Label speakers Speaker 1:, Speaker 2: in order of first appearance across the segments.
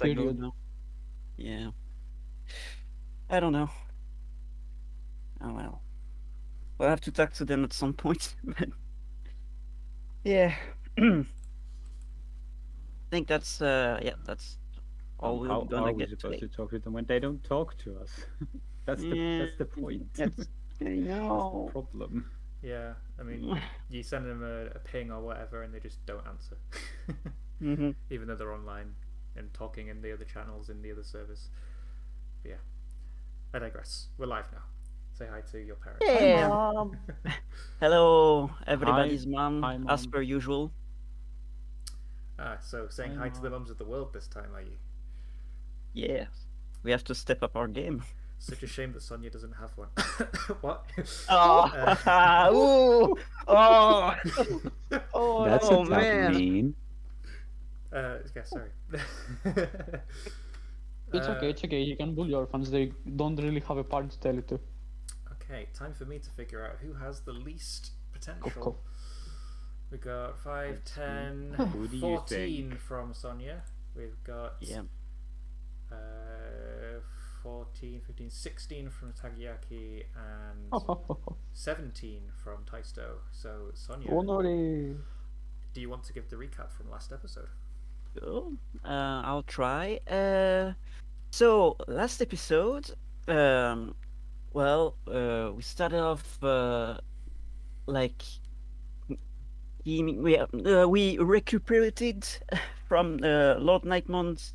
Speaker 1: episodes ago
Speaker 2: period.
Speaker 1: now. Yeah, I don't know. Oh well, we'll have to talk to them at some point. But yeah, I think that's yeah, that's all we're
Speaker 3: How
Speaker 1: gonna
Speaker 3: are we
Speaker 1: get
Speaker 3: supposed
Speaker 1: today.
Speaker 3: to talk to them when they don't talk to us?
Speaker 1: Yeah,
Speaker 3: That's the point.
Speaker 1: that's I
Speaker 3: That's the
Speaker 1: know.
Speaker 3: problem.
Speaker 4: Yeah, I mean, you send them a ping or whatever, and they just don't answer,
Speaker 1: Mm-hmm.
Speaker 4: even though they're online and talking in the other channels in the other servers. But yeah, I digress. We're live now. Say hi to your parents.
Speaker 2: Hi,
Speaker 1: Yeah.
Speaker 2: mom.
Speaker 1: Hello,
Speaker 3: Hi,
Speaker 1: everybody's mom,
Speaker 3: hi,
Speaker 1: as
Speaker 3: mom.
Speaker 1: per usual.
Speaker 4: So saying
Speaker 2: Hi,
Speaker 4: hi to the
Speaker 2: mom.
Speaker 4: mums of the world this time, are you?
Speaker 1: Yeah, we have to step up our game.
Speaker 4: Such a shame that Sonia doesn't have one. What?
Speaker 1: Oh,
Speaker 4: uh,
Speaker 1: ooh, oh,
Speaker 3: That's a
Speaker 1: oh
Speaker 3: tad
Speaker 1: man.
Speaker 3: mean.
Speaker 4: yeah, sorry.
Speaker 2: It's okay,
Speaker 4: uh,
Speaker 2: it's okay. You can bully orphans. They don't really have a parent to tell it to.
Speaker 4: okay, time for me to figure out who has the least
Speaker 2: Cough,
Speaker 4: potential.
Speaker 2: cough.
Speaker 4: We got 5,
Speaker 3: Let's see.
Speaker 4: 10,
Speaker 3: Who do you
Speaker 4: 14
Speaker 3: think?
Speaker 4: from Sonia. We've got
Speaker 1: Yeah,
Speaker 4: uh, 14, 15, 16 from Tagiaki and 17 from Taisto. So, Sonia,
Speaker 2: Honore.
Speaker 4: do you want to give the recap from last episode?
Speaker 1: cool. I'll try. So last episode, um, we started off like we recuperated from Lord Nightmon's,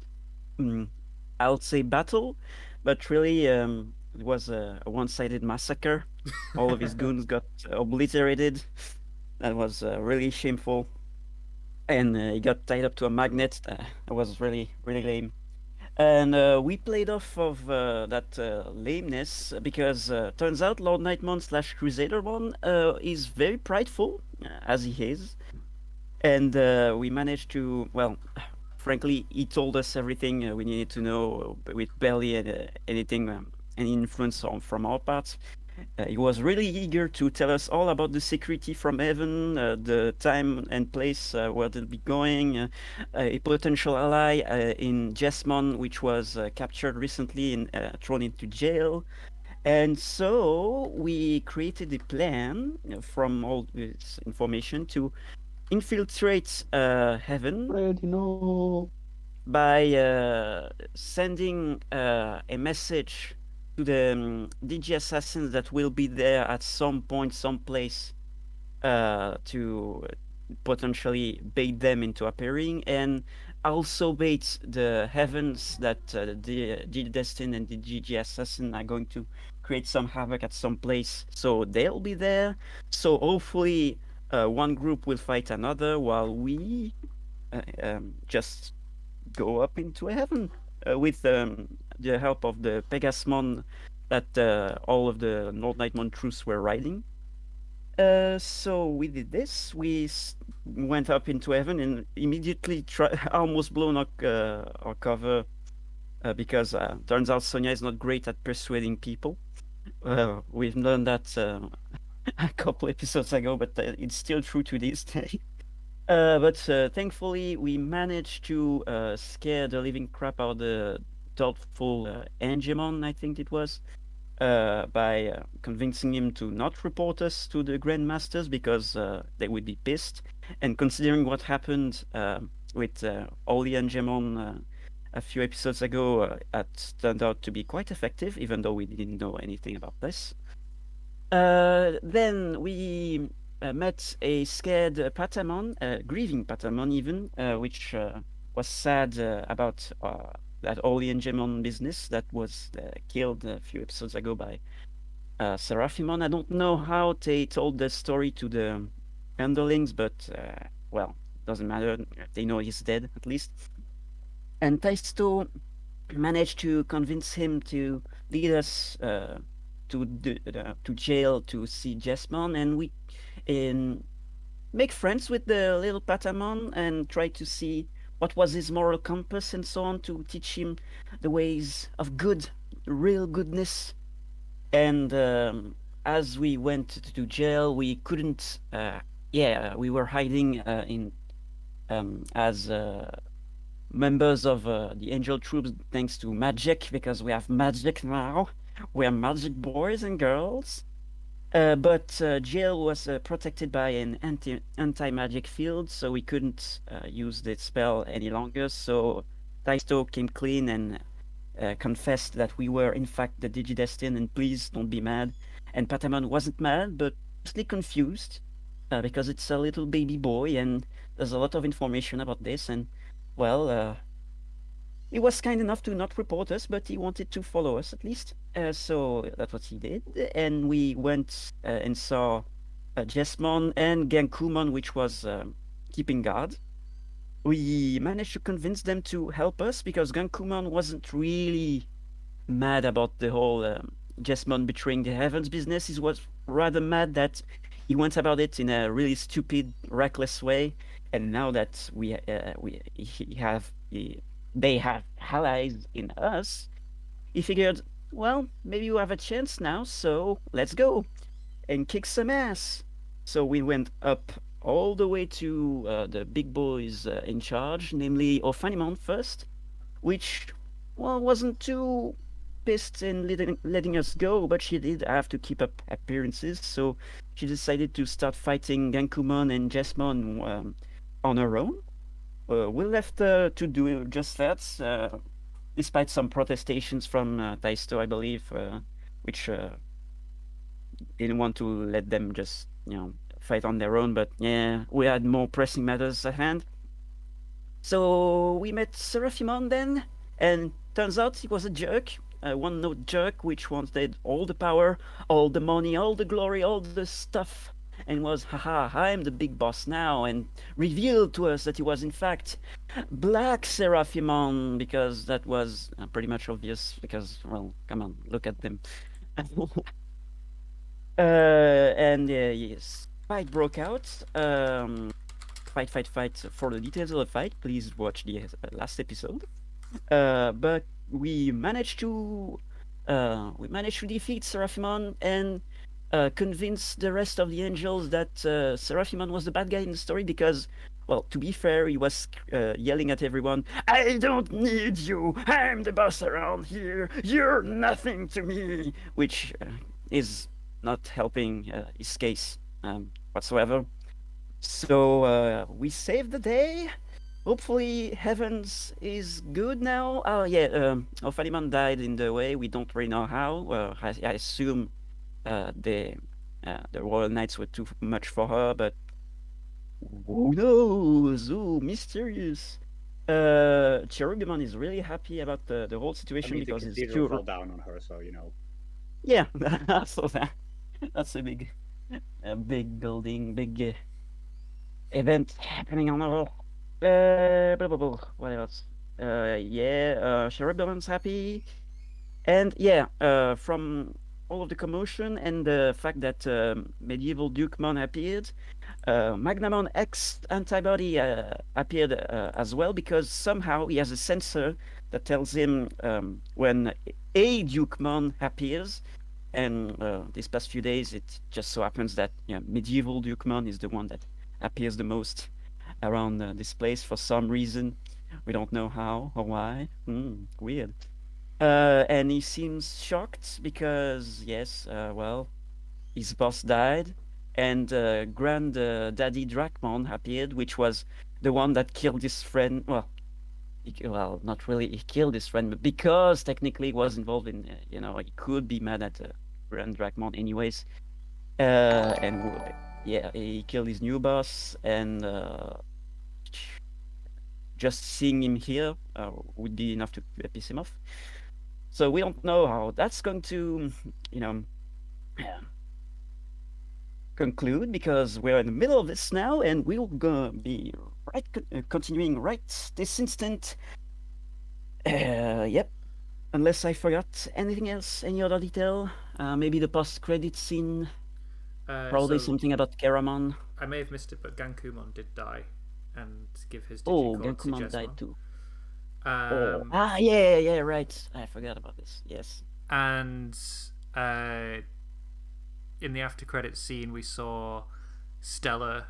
Speaker 1: I would say battle, but really it was a one-sided massacre. All of his goons got obliterated. That was really shameful, and he got tied up to a magnet. That was really lame. And we played off of that lameness because turns out Lord Nightmon slash Crusader one is very prideful, as he is. And we managed to, well, frankly, he told us everything we needed to know with barely anything, any influence from our part. He was really eager to tell us all about the security from heaven, the time and place where they'll be going, a potential ally in Jesmon, which was captured recently and thrown into jail. And so we created a plan from all this information to infiltrate heaven
Speaker 2: Freddy, no.
Speaker 1: by sending a message to the DG assassins that will be there at some point, someplace, to potentially bait them into appearing, and also bait the heavens that the G Destin and the GG Assassin are going to create some havoc at some place. So they'll be there. So hopefully, one group will fight another while we just go up into heaven with the help of the Pegasmon that all of the Nord Nightmon troops were riding. So we did this. Went up into heaven and immediately almost blown our cover because turns out Sonia is not great at persuading people. We've learned that a couple episodes ago, but it's still true to this day. But thankfully, we managed to scare the living crap out of the doubtful Angemon, I think it was, by convincing him to not report us to the Grandmasters because they would be pissed. And considering what happened with Oli Angemon a few episodes ago, it turned out to be quite effective, even though we didn't know anything about this. Then we met a scared Patamon, grieving Patamon even, which was sad about that Oli Angemon business that was killed a few episodes ago by Seraphimon. I don't know how they told the story to the underlings, but well, doesn't matter. They know he's dead at least. And Taisto managed to convince him to lead us to jail to see Jesmon, and we um, make friends with the little Patamon and try to see what was his moral compass and so on to teach him the ways of good, real goodness. And as we went to jail, we couldn't. We were hiding in as members of the angel troops thanks to magic, because we have magic now. We are magic boys and girls. But Jill was protected by an anti-magic field, so we couldn't use the spell any longer. So Taisto came clean and confessed that we were in fact the Digidestin, and please don't be mad. And Patamon wasn't mad, but mostly confused, because it's a little baby boy and there's a lot of information about this. And well, he was kind enough to not report us, but he wanted to follow us at least. So that's what he did. And we went and saw Jesmon and Gankumon, which was keeping guard. We managed to convince them to help us because Gankumon wasn't really mad about the whole Jesmon betraying the heavens business. He was rather mad that he went about it in a really stupid, reckless way. And now that they have allies in us, he figured, well, maybe we have a chance now, so let's go and kick some ass. So we went up all the way to the big boys in charge, namely Ophanimon first, which, well, wasn't too pissed in letting us go, but she did have to keep up appearances, so she decided to start fighting Gankumon and Jesmon on her own. We left to do just that, despite some protestations from Taisto, I believe, which didn't want to let them just, fight on their own. But yeah, we had more pressing matters at hand. So we met Seraphimon then, and turns out he was a jerk, a one-note jerk, which wanted all the power, all the money, all the glory, all the stuff, and was, haha, I'm the big boss now, and revealed to us that he was in fact Black Seraphimon, because that was pretty much obvious, because, well, come on, look at them. And yes, fight broke out. Fight. For the details of the fight, please watch the last episode. But we managed to defeat Seraphimon and convince the rest of the angels that Seraphimon was the bad guy in the story because, well, to be fair, he was yelling at everyone, I don't need you, I'm the boss around here, you're nothing to me, which is not helping his case whatsoever. So we saved the day. Hopefully Heavens is good now. Oh yeah, Ophanimon died in the way. We don't really know how. I assume the Royal Knights were too much for her, but who knows? Ooh, mysterious. Cherubimon is really happy about the whole situation because
Speaker 5: the
Speaker 1: it's
Speaker 5: cathedral fell down on her, so
Speaker 1: Yeah, so that's a big building, big event happening on the what else? Cherubimon's happy, and from all of the commotion and the fact that medieval Dukemon appeared, Magnamon X antibody appeared as well, because somehow he has a sensor that tells him when a Dukemon appears. And these past few days, it just so happens that medieval Dukemon is the one that appears the most around this place for some reason. We don't know how or why. Weird. And he seems shocked because, yes, well, his boss died, and Daddy Drakmon appeared, which was the one that killed his friend. Well, not really. He killed his friend, but because technically he was involved in, he could be mad at Grand Drakmon anyways. And he killed his new boss, and just seeing him here would be enough to piss him off. So we don't know how that's going to, conclude, because we're in the middle of this now, and we'll be continuing right this instant. Yep. Unless I forgot anything else, any other detail? Maybe the post-credit scene. Probably something about Keramon.
Speaker 4: I may have missed it, but Gankumon did die and give his
Speaker 1: Oh,
Speaker 4: Digicord to
Speaker 1: Gankumon
Speaker 4: Jesmon.
Speaker 1: died too.
Speaker 4: Yeah,
Speaker 1: right. I forgot about this. Yes.
Speaker 4: And in the after credits scene, we saw Stella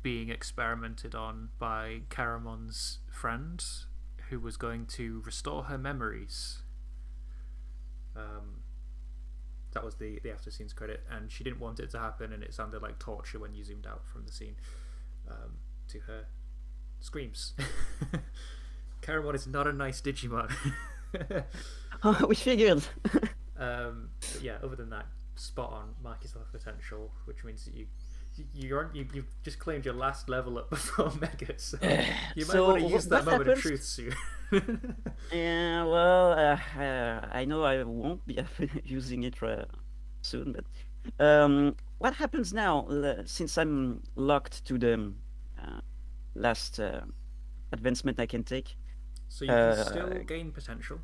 Speaker 4: being experimented on by Karamon's friend, who was going to restore her memories. That was the after scenes credit, and she didn't want it to happen, and it sounded like torture when you zoomed out from the scene to her screams. Karamon is not a nice Digimon.
Speaker 1: Oh, we figured.
Speaker 4: But yeah, other than that, spot on. Mark yourself potential, which means that you've just claimed your last level up before Mega, so you might want to use that
Speaker 1: what
Speaker 4: moment of
Speaker 1: happens?
Speaker 4: truth soon.
Speaker 1: Yeah, well, I know I won't be using it soon, but what happens now since I'm locked to the last advancement I can take?
Speaker 4: So you can still gain potential,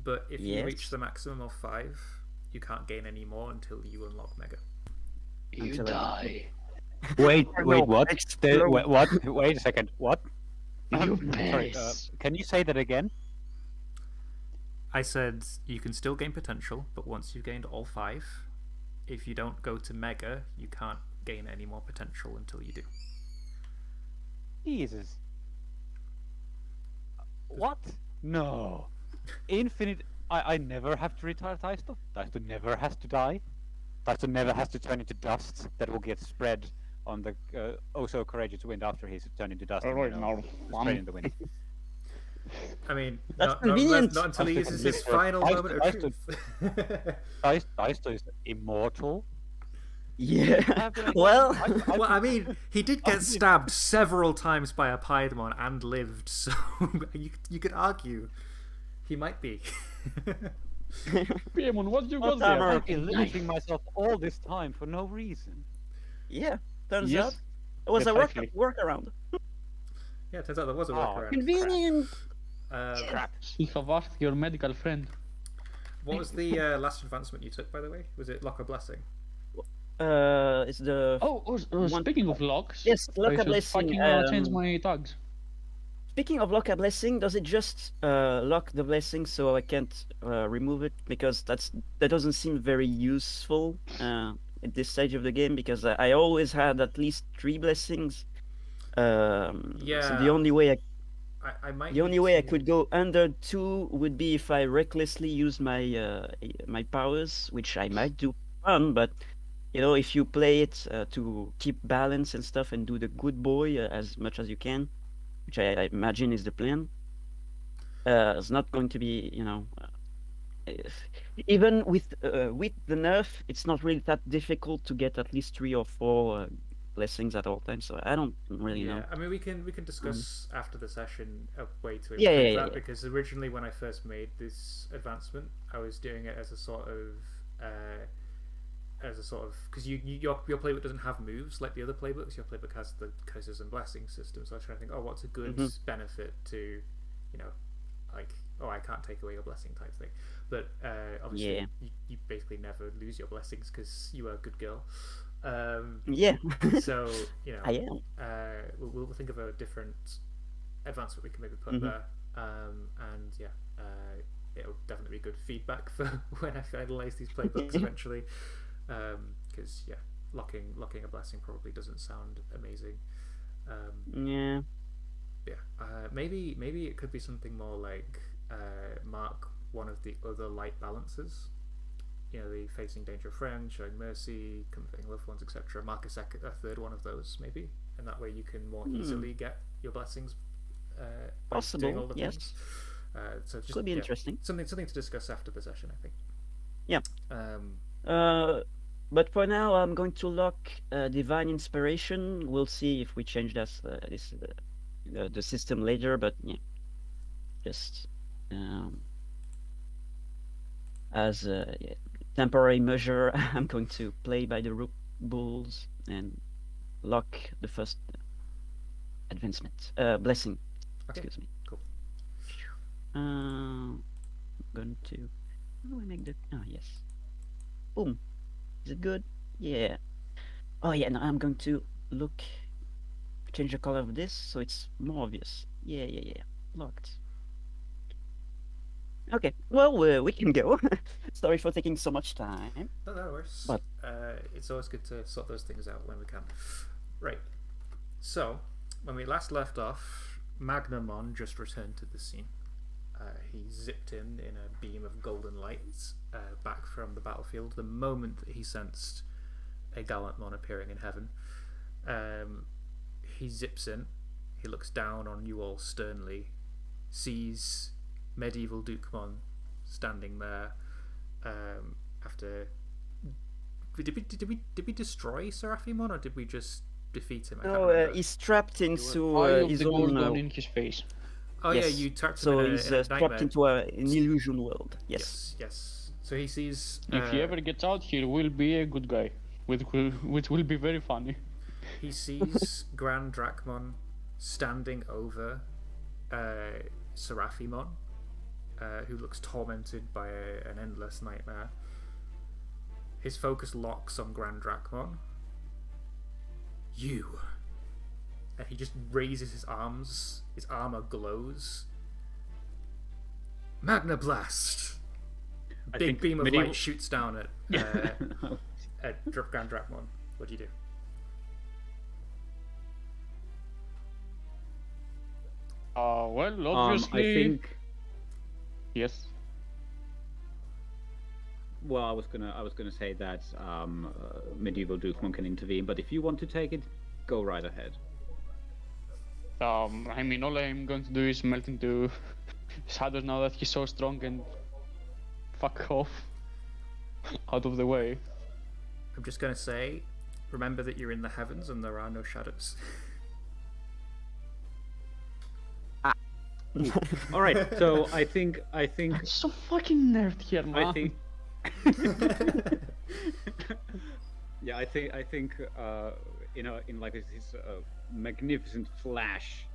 Speaker 4: but if you reach
Speaker 1: Yes.
Speaker 4: the maximum of 5, you can't gain any more until you unlock Mega.
Speaker 2: You
Speaker 1: Until I-
Speaker 2: die.
Speaker 3: Wait,
Speaker 1: No,
Speaker 3: what?
Speaker 1: explode.
Speaker 3: What? Wait a second. What?
Speaker 2: You
Speaker 3: Sorry,
Speaker 2: piss.
Speaker 3: can you say that again?
Speaker 4: I said you can still gain potential, but once you've gained all 5, if you don't go to Mega, you can't gain any more potential until you do.
Speaker 3: Jesus. What? No. Infinite. I never have to retire Taisto. Taisto never has to die. Taisto never has to turn into dust that will get spread on the oh so courageous wind after he's turned into dust.
Speaker 2: Alright,
Speaker 3: and,
Speaker 2: now,
Speaker 3: spread in the wind.
Speaker 4: I mean,
Speaker 1: That's
Speaker 4: not
Speaker 1: convenient.
Speaker 4: until he uses his
Speaker 3: Taisto-
Speaker 4: final
Speaker 3: Taisto-
Speaker 4: moment of
Speaker 3: Taisto-
Speaker 4: truth.
Speaker 3: Taisto is immortal.
Speaker 1: Yeah. Well,
Speaker 4: Well, I mean, he did get stabbed several times by a Piedmon and lived, so you could argue he might be.
Speaker 2: Piemon, what you got
Speaker 1: Whatever.
Speaker 2: there?
Speaker 3: I've been limiting myself all this time for no reason.
Speaker 1: yeah. Turns
Speaker 2: Yes,
Speaker 1: out it was
Speaker 2: that's
Speaker 1: a
Speaker 2: actually-
Speaker 1: workaround.
Speaker 4: Yeah, turns out there was a
Speaker 3: Oh,
Speaker 4: workaround.
Speaker 1: Convenient.
Speaker 3: Crap.
Speaker 2: You have asked your medical friend.
Speaker 4: What was the last advancement you took, by the way? Was it Lock or Blessing?
Speaker 1: It's the
Speaker 2: Oh, speaking of locks,
Speaker 1: Yes, lock
Speaker 2: I
Speaker 1: a
Speaker 2: should
Speaker 1: blessing.
Speaker 2: fucking change my tags.
Speaker 1: Speaking of lock a blessing, does it just lock the blessing so I can't remove it? Because that doesn't seem very useful at this stage of the game, because I always had at least 3 blessings. So
Speaker 4: Yeah.
Speaker 1: the only way
Speaker 4: I might.
Speaker 1: the only
Speaker 4: need
Speaker 1: way I
Speaker 4: to-
Speaker 1: could go under 2 would be if I recklessly use my powers, which I might do fun, but you know, if you play it to keep balance and stuff and do the good boy as much as you can, which I imagine is the plan, it's not going to be, you know, even with the nerf, it's not really that difficult to get at least 3 or 4 blessings at all times. So I don't really know.
Speaker 4: I mean, we can discuss after the session a way to improve
Speaker 1: Yeah,
Speaker 4: that,
Speaker 1: yeah.
Speaker 4: because originally when I first made this advancement, I was doing it as a sort of because your playbook doesn't have moves like the other playbooks. Your playbook has the curses and blessings system. So I was trying to think, what's a good benefit to, you know, like, I can't take away your blessing type thing. But obviously,
Speaker 1: Yeah.
Speaker 4: you basically never lose your blessings because you are a good girl.
Speaker 1: Yeah,
Speaker 4: So you know,
Speaker 1: I am.
Speaker 4: we'll think of a different advancement we can maybe put there, and yeah, it'll definitely be good feedback for when I finalize these playbooks eventually, because yeah, locking a blessing probably doesn't sound amazing.
Speaker 1: Yeah.
Speaker 4: Maybe it could be something more like mark one of the other light balances. You know, the facing danger of friends, showing mercy, comforting loved ones, etc. Mark a third one of those, maybe, and that way you can more easily get your blessings by doing all
Speaker 1: Possible.
Speaker 4: the
Speaker 1: Yes.
Speaker 4: things. So just
Speaker 1: Could be interesting.
Speaker 4: Something to discuss after the session, I think.
Speaker 1: Yeah. But for now, I'm going to lock divine inspiration. We'll see if we change the system later. But yeah, just as a temporary measure, I'm going to play by the rules and lock the first advancement blessing.
Speaker 4: Okay.
Speaker 1: Excuse me.
Speaker 4: Cool.
Speaker 1: I'm going to. How do I make the? Oh yes. Boom. Is it good? Yeah. Oh yeah. Now I'm going to change the color of this so it's more obvious. Yeah. Locked. Okay. Well, we can go. Sorry for taking so much time.
Speaker 4: No worries.
Speaker 1: But-
Speaker 4: It's always good to sort those things out when we can. Right. So, when we last left off, Magnamon just returned to the scene. He zipped in a beam of golden light back from the battlefield the moment that he sensed a Gallantmon appearing in heaven. He zips in, he looks down on you all sternly, sees medieval Dukemon standing there after... Did we destroy Seraphimon, or did we just defeat him? I can't remember.
Speaker 1: He's trapped into
Speaker 2: Eye of
Speaker 1: his
Speaker 2: the
Speaker 1: own...
Speaker 2: Gorgon in his face.
Speaker 4: Oh
Speaker 1: yes.
Speaker 4: yeah, you trapped him
Speaker 1: So
Speaker 4: in a,
Speaker 1: he's
Speaker 4: in a
Speaker 1: trapped
Speaker 4: nightmare.
Speaker 1: into an illusion world. Yes.
Speaker 4: Yes. So he sees...
Speaker 2: If he ever gets out, he will be a good guy, which will be very funny.
Speaker 4: He sees Grand Drachmon standing over Seraphimon, who looks tormented by an endless nightmare. His focus locks on Grand Drachmon. You. And he just raises his arms. His armor glows. Magna Blast! Big beam of light shoots down at Grand Drachmon. What do you do?
Speaker 2: Well, obviously...
Speaker 3: I think...
Speaker 2: Yes.
Speaker 3: Well, I was gonna say that medieval Dukemon can intervene, but if you want to take it, go right ahead.
Speaker 2: I mean, all I'm going to do is melt into shadows now that he's so strong and fuck off out of the way.
Speaker 4: I'm just gonna say, remember that you're in the heavens and there are no shadows.
Speaker 3: All right, so I think
Speaker 2: I'm so fucking nerd here, man.
Speaker 3: I think. Yeah, I think in like this magnificent flash,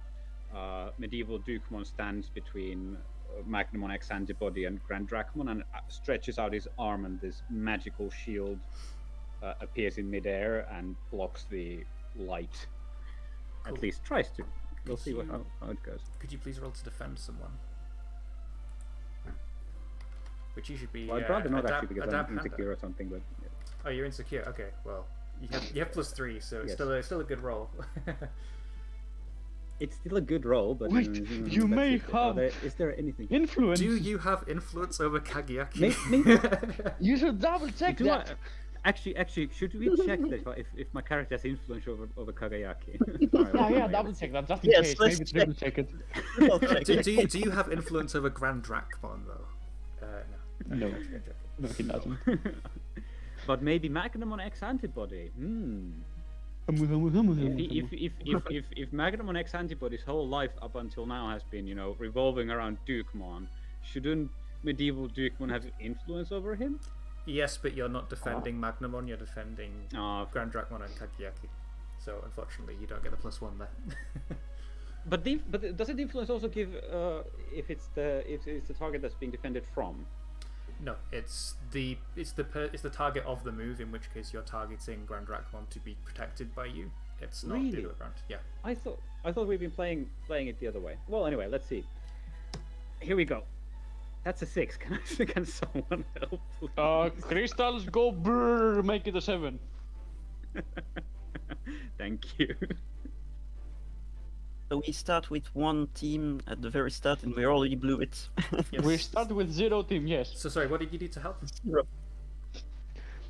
Speaker 3: medieval Dukemon stands between Magnamon X antibody and Grand Drachmon and stretches out his arm, and this magical shield appears in midair and blocks the light.
Speaker 4: Cool.
Speaker 3: At least tries to. We'll
Speaker 4: Could
Speaker 3: see
Speaker 4: you-
Speaker 3: how it goes.
Speaker 4: Could you please roll to defend someone? Which you should be.
Speaker 3: Well, I'd rather not
Speaker 4: adapt-
Speaker 3: actually because
Speaker 4: adapt
Speaker 3: I'm insecure
Speaker 4: Panda.
Speaker 3: or something, but. Yeah.
Speaker 4: Oh, you're insecure. Okay, well, you have +3, so it's
Speaker 3: Yes.
Speaker 4: still a good roll.
Speaker 3: It's still a good roll, but
Speaker 2: Wait, you
Speaker 3: that's
Speaker 2: may
Speaker 3: it.
Speaker 2: have
Speaker 3: Is there anything?
Speaker 2: influence.
Speaker 4: Do you have influence over Kageaki?
Speaker 2: You should double check
Speaker 3: Do I-
Speaker 2: that.
Speaker 3: Actually, should we check that if my character has influence over Kagayaki?
Speaker 2: Yeah, double check that just in
Speaker 1: Yes,
Speaker 2: case.
Speaker 1: let's
Speaker 2: Maybe triple check it.
Speaker 1: I'll check it.
Speaker 4: do you have influence over Grand Drachmon though? No.
Speaker 2: No.
Speaker 4: Okay.
Speaker 2: No, he doesn't.
Speaker 3: But maybe Magnamon X antibody. If Magnamon X antibody's whole life up until now has been, revolving around Dukemon, shouldn't medieval Dukemon have influence over him?
Speaker 4: Yes, but you're not defending Magnamon. You're defending Grand Drachmon and Kageaki. So unfortunately, you don't get a +1 there.
Speaker 3: But doesn't influence also give if it's the target that's being defended from?
Speaker 4: No, it's the target of the move, in which case you're targeting Grand Drachmon to be protected by you. It's not the
Speaker 3: Really?
Speaker 4: other way around. Yeah.
Speaker 3: I thought we've been playing it the other way. Well, anyway, let's see. Here we go. That's a 6. Can someone help? Please?
Speaker 2: Crystals go brrr, make it a 7.
Speaker 3: Thank you.
Speaker 1: So we start with one team at the very start, and we already blew it.
Speaker 4: Yes.
Speaker 2: We start with 0 team, yes.
Speaker 4: So sorry, what did you do to help?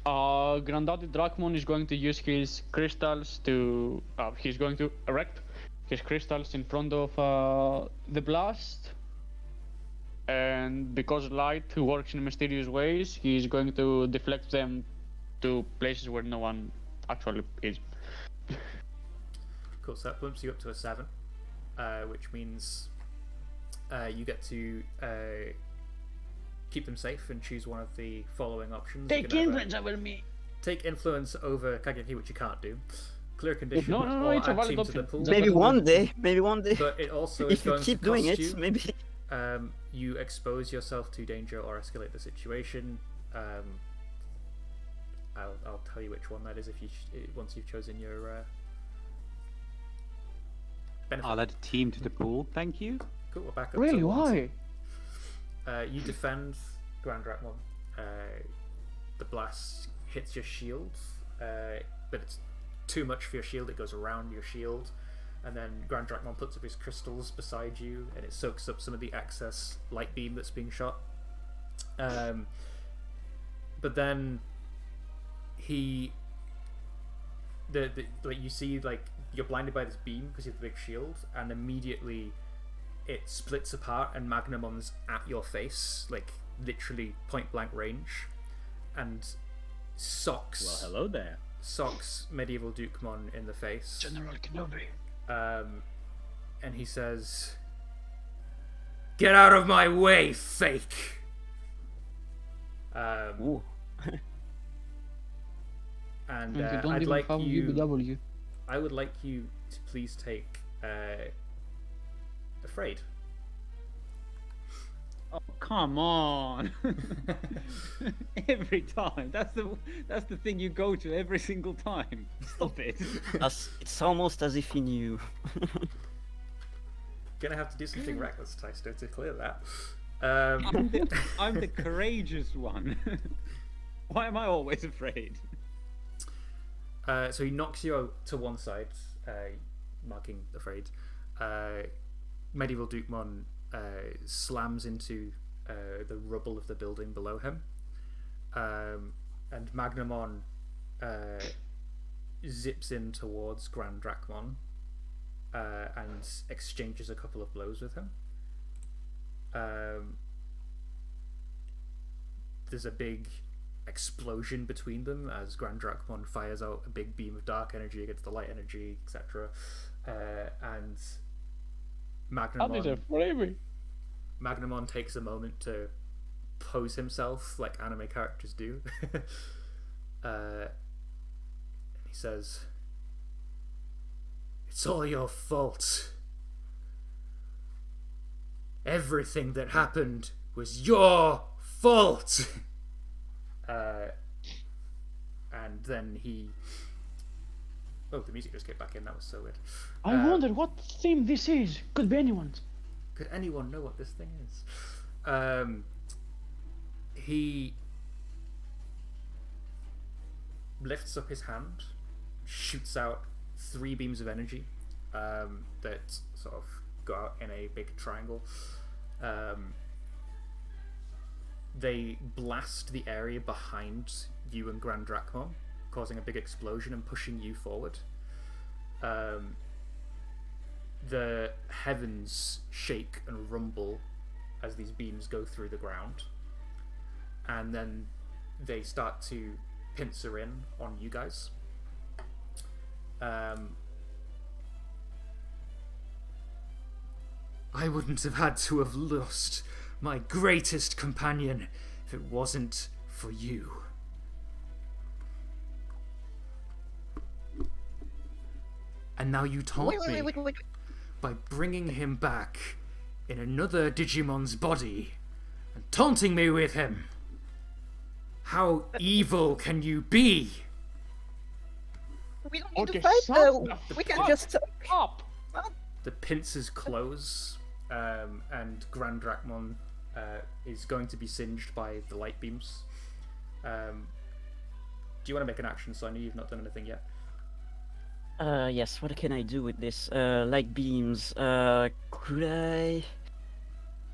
Speaker 2: Granddaddy Drachmon is going to use his crystals to... he's going to erect his crystals in front of the blast. And because light works in mysterious ways, he's going to deflect them to places where no one actually is.
Speaker 4: Cool, so that bumps you up to a 7, which means you get to keep them safe and choose one of the following options. You
Speaker 2: Take
Speaker 4: can either
Speaker 2: influence over me!
Speaker 4: Take influence over Kageki, which you can't do. Clear condition,
Speaker 2: No,
Speaker 4: or
Speaker 2: it's a
Speaker 4: add
Speaker 2: valid
Speaker 4: team to the
Speaker 2: option.
Speaker 4: pool.
Speaker 2: Just
Speaker 1: Maybe
Speaker 2: like
Speaker 1: one day.
Speaker 4: But it also is
Speaker 1: If you
Speaker 4: going
Speaker 1: keep
Speaker 4: to
Speaker 1: doing
Speaker 4: cost
Speaker 1: it,
Speaker 4: you.
Speaker 1: maybe.
Speaker 4: You expose yourself to danger or escalate the situation. I'll tell you which one that is if you once you've chosen your benefit.
Speaker 3: I'll add a team to the pool. Thank you.
Speaker 4: Cool, we're back up
Speaker 2: Really,
Speaker 4: to one.
Speaker 2: why?
Speaker 4: You defend Grand Drachmon. The blast hits your shield, but it's too much for your shield. It goes around your shield. and then Grand Dracmon puts up his crystals beside you, and it soaks up some of the excess light beam that's being shot. But then he, like you see, like you're blinded by this beam because you have the big shield, and immediately it splits apart, and Magnamon's at your face, like literally point blank range, and socks.
Speaker 3: Well, hello there.
Speaker 4: Socks Medieval Dukemon in the face.
Speaker 2: General Kenobi.
Speaker 4: And he says, "Get out of my way, fake!"
Speaker 1: Ooh.
Speaker 4: And
Speaker 2: And you don't
Speaker 4: I'd
Speaker 2: even
Speaker 4: like
Speaker 2: have
Speaker 4: you.
Speaker 2: UBW.
Speaker 4: I would like you to please take Afraid.
Speaker 3: Oh, come on! Every time. That's the thing you go to every single time. Stop it.
Speaker 1: It's almost as if he knew.
Speaker 4: Gonna have to do something reckless, Taisto, to clear that.
Speaker 3: I'm the courageous one. Why am I always afraid?
Speaker 4: So he knocks you out to one side, marking Afraid. Medieval Dukemon slams into the rubble of the building below him. And Magnamon zips in towards Grand Dracmon and exchanges a couple of blows with him. There's a big explosion between them as Grand Dracmon fires out a big beam of dark energy against the light energy, etc. And
Speaker 2: How did it forever?
Speaker 4: Magnamon takes a moment to pose himself like anime characters do. He says, "It's all your fault. Everything that happened was your fault." And then he... Oh, the music just came back in. That was so weird.
Speaker 2: I wonder what theme this is. Could be anyone's.
Speaker 4: Could anyone know what this thing is? He lifts up his hand, shoots out 3 beams of energy that sort of go out in a big triangle. They blast the area behind you and Grand Dracmon, causing a big explosion and pushing you forward. The heavens shake and rumble as these beams go through the ground, and then they start to pincer in on you guys. I wouldn't have had to have lost my greatest companion if it wasn't for you. And now you taunt me by bringing him back in another Digimon's body and taunting me with him. How evil can you be?
Speaker 5: We don't need
Speaker 2: Okay,
Speaker 5: to fight
Speaker 2: shut
Speaker 5: though.
Speaker 2: the
Speaker 5: We can
Speaker 2: fuck
Speaker 5: just
Speaker 2: up.
Speaker 4: The pincers close, and Grand Dracmon is going to be singed by the light beams. Do you want to make an action, Sonia? You've not done anything yet.
Speaker 1: Yes, what can I do with this? Light beams. Could I...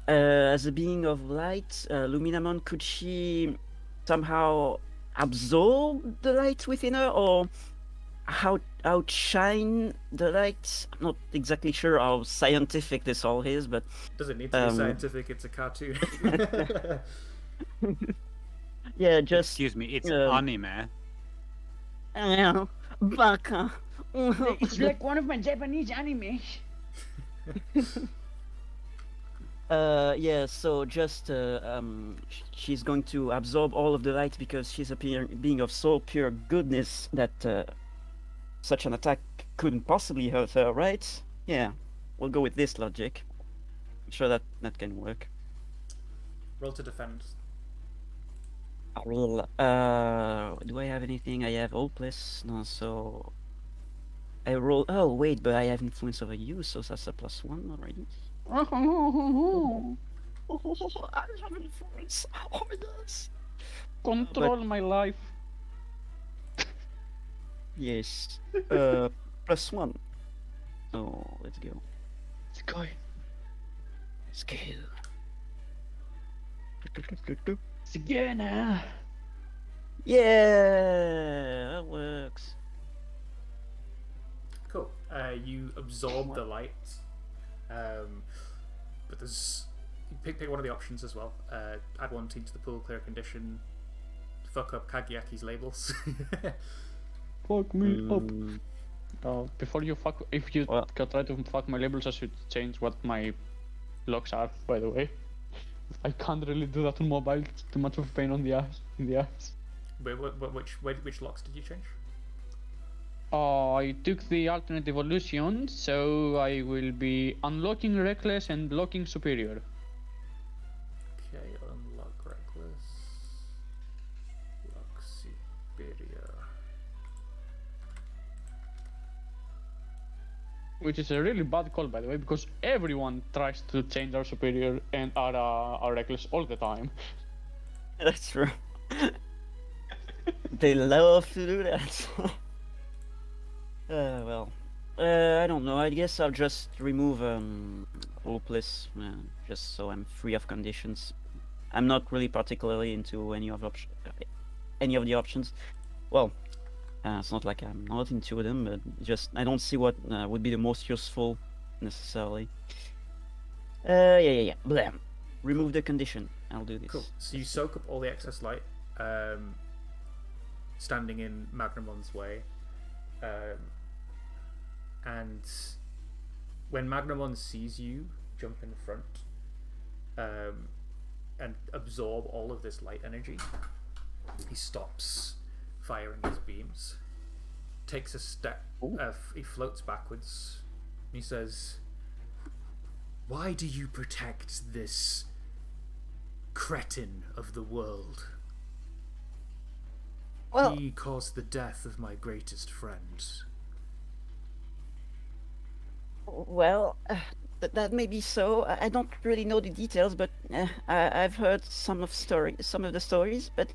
Speaker 1: as a being of light, Luminamon, could she somehow absorb the light within her, or outshine the light? I'm not exactly sure how scientific this all is, but...
Speaker 4: Doesn't need to be scientific, it's a cartoon.
Speaker 1: Yeah, just...
Speaker 3: Excuse me, it's
Speaker 1: Um,
Speaker 3: anime.
Speaker 1: Baka.
Speaker 2: It's like one of my Japanese animes.
Speaker 1: Yeah, so just she's going to absorb all of the light because she's a being of so pure goodness that such an attack couldn't possibly hurt her, right? Yeah, we'll go with this logic. I'm sure that can work.
Speaker 4: Roll to defend.
Speaker 1: I will. Do I have anything? I have hopeless. No, so I roll. Oh wait, but I have influence over you, so that's a +1 already. I have influence. Oh yes.
Speaker 2: Control my life.
Speaker 1: Yes. +1. Oh, let's go.
Speaker 2: Let's go.
Speaker 1: Let's go.
Speaker 2: Let's go now.
Speaker 1: Yeah, that works.
Speaker 4: Cool. You absorb the light, but there's pick one of the options as well. Add one team to the pool, clear a condition, fuck up Kageyaki's labels.
Speaker 2: Fuck me up.
Speaker 1: Mm,
Speaker 2: Before you fuck, if you
Speaker 1: Well-
Speaker 2: try to fuck my labels, I should change what my locks are. By the way, I can't really do that on mobile. It's too much of a pain on the ass. In the ass.
Speaker 4: Wait, which locks did you change?
Speaker 2: I took the alternate evolution, so I will be unlocking reckless and locking superior.
Speaker 4: Okay, unlock reckless. Lock superior.
Speaker 2: Which is a really bad call, by the way, because everyone tries to change our superior and our reckless all the time.
Speaker 1: That's true. They love to do that. Well, I don't know. I guess I'll just remove hopeless, just so I'm free of conditions. I'm not really particularly into any of the options. Well, it's not like I'm not into them, but just I don't see what would be the most useful necessarily. Yeah. Blam. Remove the condition. I'll do this.
Speaker 4: Cool. So you soak up all the excess light, standing in Magnamon's way, and when Magnamon sees you jump in front and absorb all of this light energy, he stops firing his beams, takes a step, he floats backwards, and he says, "Why do you protect this cretin of the world?
Speaker 1: Well,
Speaker 4: He caused the death of my greatest friend."
Speaker 1: That may be so. I don't really know the details, but I've heard some of the stories. But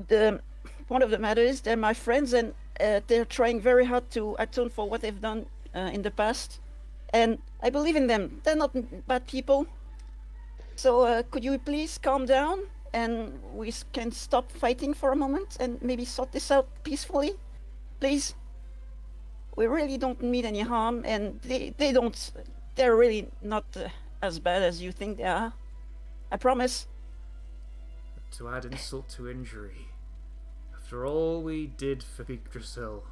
Speaker 1: the point of the matter is, they're my friends, and they're trying very hard to atone for what they've done in the past. And I believe in them. They're not bad people. So could you please calm down, and we can stop fighting for a moment, and maybe sort this out peacefully, please? We really don't mean any harm, and they don't. They're really not as bad as you think they are. I promise.
Speaker 4: To add insult to injury, after all we did for Yggdrasil,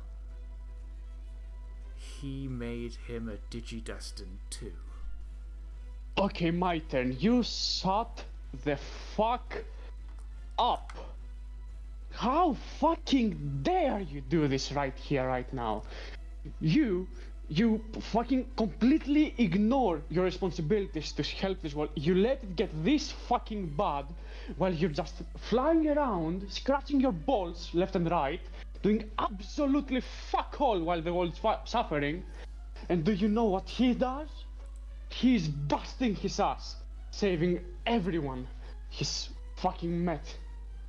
Speaker 4: he made him a Digidestin too.
Speaker 2: Okay, my turn. You shut the fuck up. How fucking dare you do this right here, right now? You fucking completely ignore your responsibilities to help this world. You let it get this fucking bad while you're just flying around, scratching your balls left and right, doing absolutely fuck all while the world's suffering. And do you know what he does? He's busting his ass, saving everyone he's fucking met.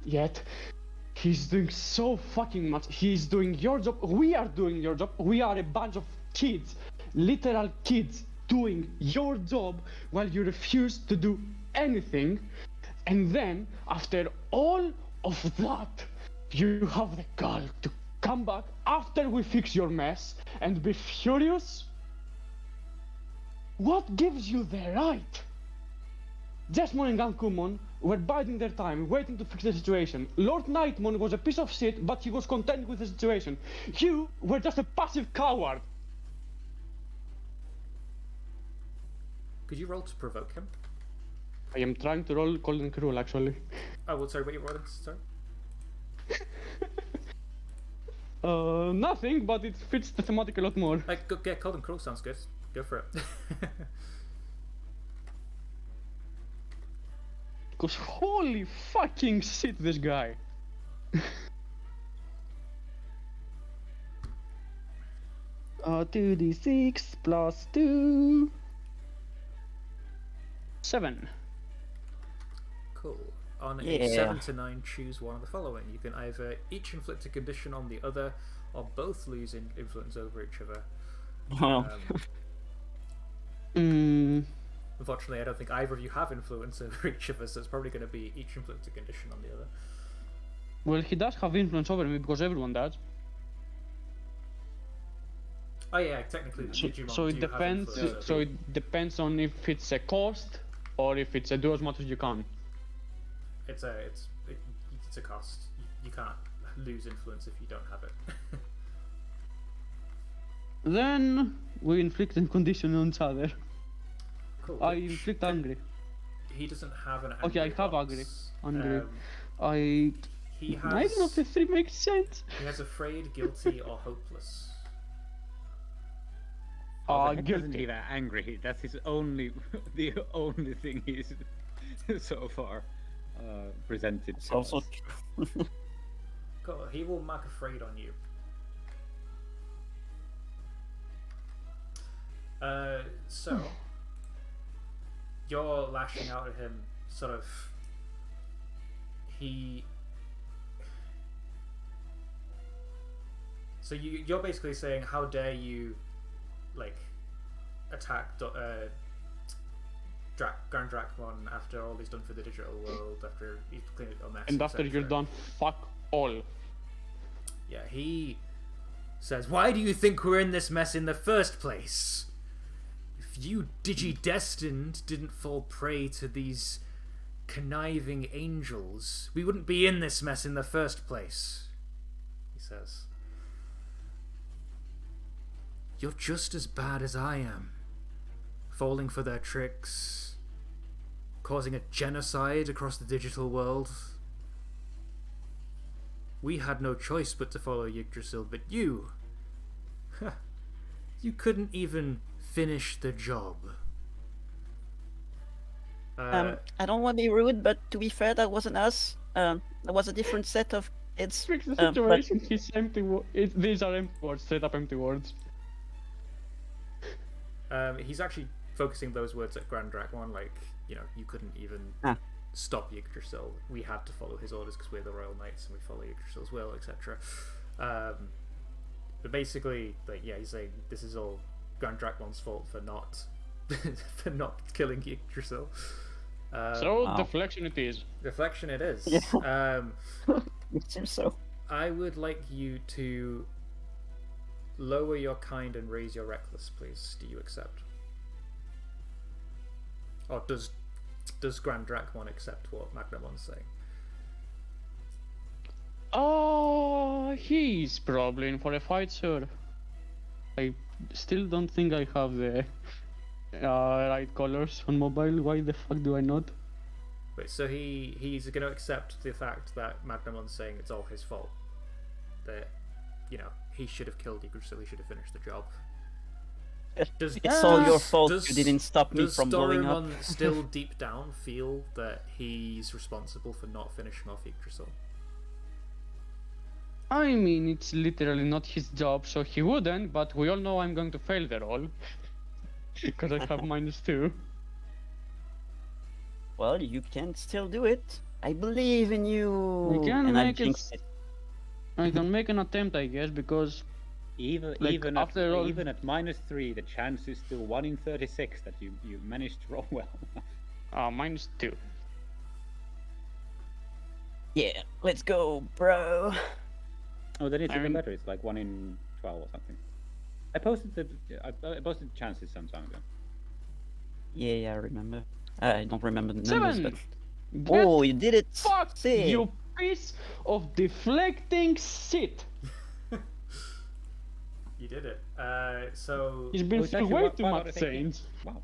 Speaker 2: Yet, he's doing so fucking much. He's doing your job. We are doing your job. We are a bunch of kids, literal kids, doing your job while you refuse to do anything. And then, after all of that, you have the gall to come back after we fix your mess and be furious? What gives you the right? Jesmon and Gankumon were biding their time, waiting to fix the situation. Lord Nightmon was a piece of shit, but he was content with the situation. You were just a passive coward.
Speaker 4: Could you roll to provoke him?
Speaker 2: I am trying to roll Golden Cruel, actually.
Speaker 4: Oh, well, sorry, what are you rolling? Sorry?
Speaker 2: Nothing, but it fits the thematic a lot more.
Speaker 4: Like, go get Cold and Cruel sounds good. Go for it.
Speaker 2: Because holy fucking shit, this guy. 2d6 plus 2. 7.
Speaker 4: Cool. On a
Speaker 1: Yeah.
Speaker 4: 7 to 9, choose one of the following. You can either each inflict a condition on the other, or both lose influence over each other.
Speaker 1: Well,
Speaker 4: Unfortunately, I don't think either of you have influence over each of us, so it's probably going to be each influence a condition on the other.
Speaker 2: Well, he does have influence over me because everyone does.
Speaker 4: Oh yeah, technically the Digimon
Speaker 2: So it
Speaker 4: do
Speaker 2: depends.
Speaker 4: have influence.
Speaker 2: So it depends on if it's a cost or if it's a do as much as you can.
Speaker 4: It's a cost. You can't lose influence if you don't have it.
Speaker 2: Then we inflict a condition on each other.
Speaker 4: Cool.
Speaker 2: I inflict angry.
Speaker 4: He doesn't have an angry
Speaker 2: Okay, I have
Speaker 4: box.
Speaker 2: angry.
Speaker 4: He has.
Speaker 2: I don't know if the 3 makes sense.
Speaker 4: He has afraid, guilty, or hopeless.
Speaker 3: Isn't
Speaker 2: Guilty.
Speaker 3: he that angry? That's his only, the only thing he's so far presented.
Speaker 1: it's
Speaker 3: to
Speaker 1: also
Speaker 3: us.
Speaker 1: true.
Speaker 4: Cool. He will mark afraid on you. So you're lashing out at him, sort of. So you're basically saying, how dare you, like, attack Grand Dracmon after all he's done for the digital world, after he's cleaned up a mess.
Speaker 2: And after you're
Speaker 4: etc.
Speaker 2: done, fuck all.
Speaker 4: Yeah, he says, "Why do you think we're in this mess in the first place? If you Digi-destined didn't fall prey to these conniving angels, we wouldn't be in this mess in the first place," he says. "You're just as bad as I am, falling for their tricks, causing a genocide across the digital world. We had no choice but to follow Yggdrasil, but you couldn't even finish the job."
Speaker 1: I don't want to be rude, but to be fair, that wasn't us. That was a different set of kids.
Speaker 2: Fix the
Speaker 1: But
Speaker 2: situation. He's empty. These are empty words, straight up empty words.
Speaker 4: He's actually focusing those words at Grand Dracmon, like, you couldn't even stop Yggdrasil. We had to follow his orders because we're the Royal Knights and we follow Yggdrasil's will, etc. But basically, like, yeah, he's saying this is all Grand Dracmon's fault for not for not killing Yggdrasil.
Speaker 2: Deflection it is.
Speaker 4: Reflection it is.
Speaker 1: Yeah. It seems so.
Speaker 4: I would like you to lower your kind and raise your reckless, please. Do you accept? Or does Grand Dracmon accept what Magnamon's saying?
Speaker 2: He's probably in for a fight, sir. I still don't think I have the right colors on mobile. Why the fuck do I not?
Speaker 4: Wait, so he's going to accept the fact that Magnamon's saying it's all his fault. That, he should have killed Yggdrasil, he should have finished the job.
Speaker 1: It's all your fault. You didn't stop me from blowing up.
Speaker 4: Does Doraemon still deep down feel that he's responsible for not finishing off Yggdrasil?
Speaker 2: I mean, it's literally not his job, so he wouldn't, but we all know I'm going to fail the roll. Because I have -2.
Speaker 1: Well, you can still do it. I believe in you.
Speaker 2: We can
Speaker 1: and I
Speaker 2: make it.
Speaker 1: jinxed it.
Speaker 2: I can make an attempt, I guess, because
Speaker 3: Even
Speaker 2: after all-
Speaker 3: even at -3, the chance is still 1 in 36 that you managed to roll well.
Speaker 2: -2.
Speaker 1: Yeah, let's go, bro.
Speaker 3: Oh, then it's
Speaker 2: I
Speaker 3: even
Speaker 2: mean-
Speaker 3: better. It's like 1 in 12 or something. I posted the chances some time ago.
Speaker 1: Yeah, I remember. I don't remember the
Speaker 2: 7.
Speaker 1: numbers, but
Speaker 2: Get
Speaker 1: oh, you did it.
Speaker 2: fucked,
Speaker 1: Sick.
Speaker 2: you piece of deflecting shit.
Speaker 4: You did it. So
Speaker 2: He's been
Speaker 3: it's
Speaker 2: through
Speaker 3: actually
Speaker 2: way
Speaker 3: one
Speaker 2: too
Speaker 3: out
Speaker 2: much
Speaker 3: of 18.
Speaker 2: saints.
Speaker 3: Wow.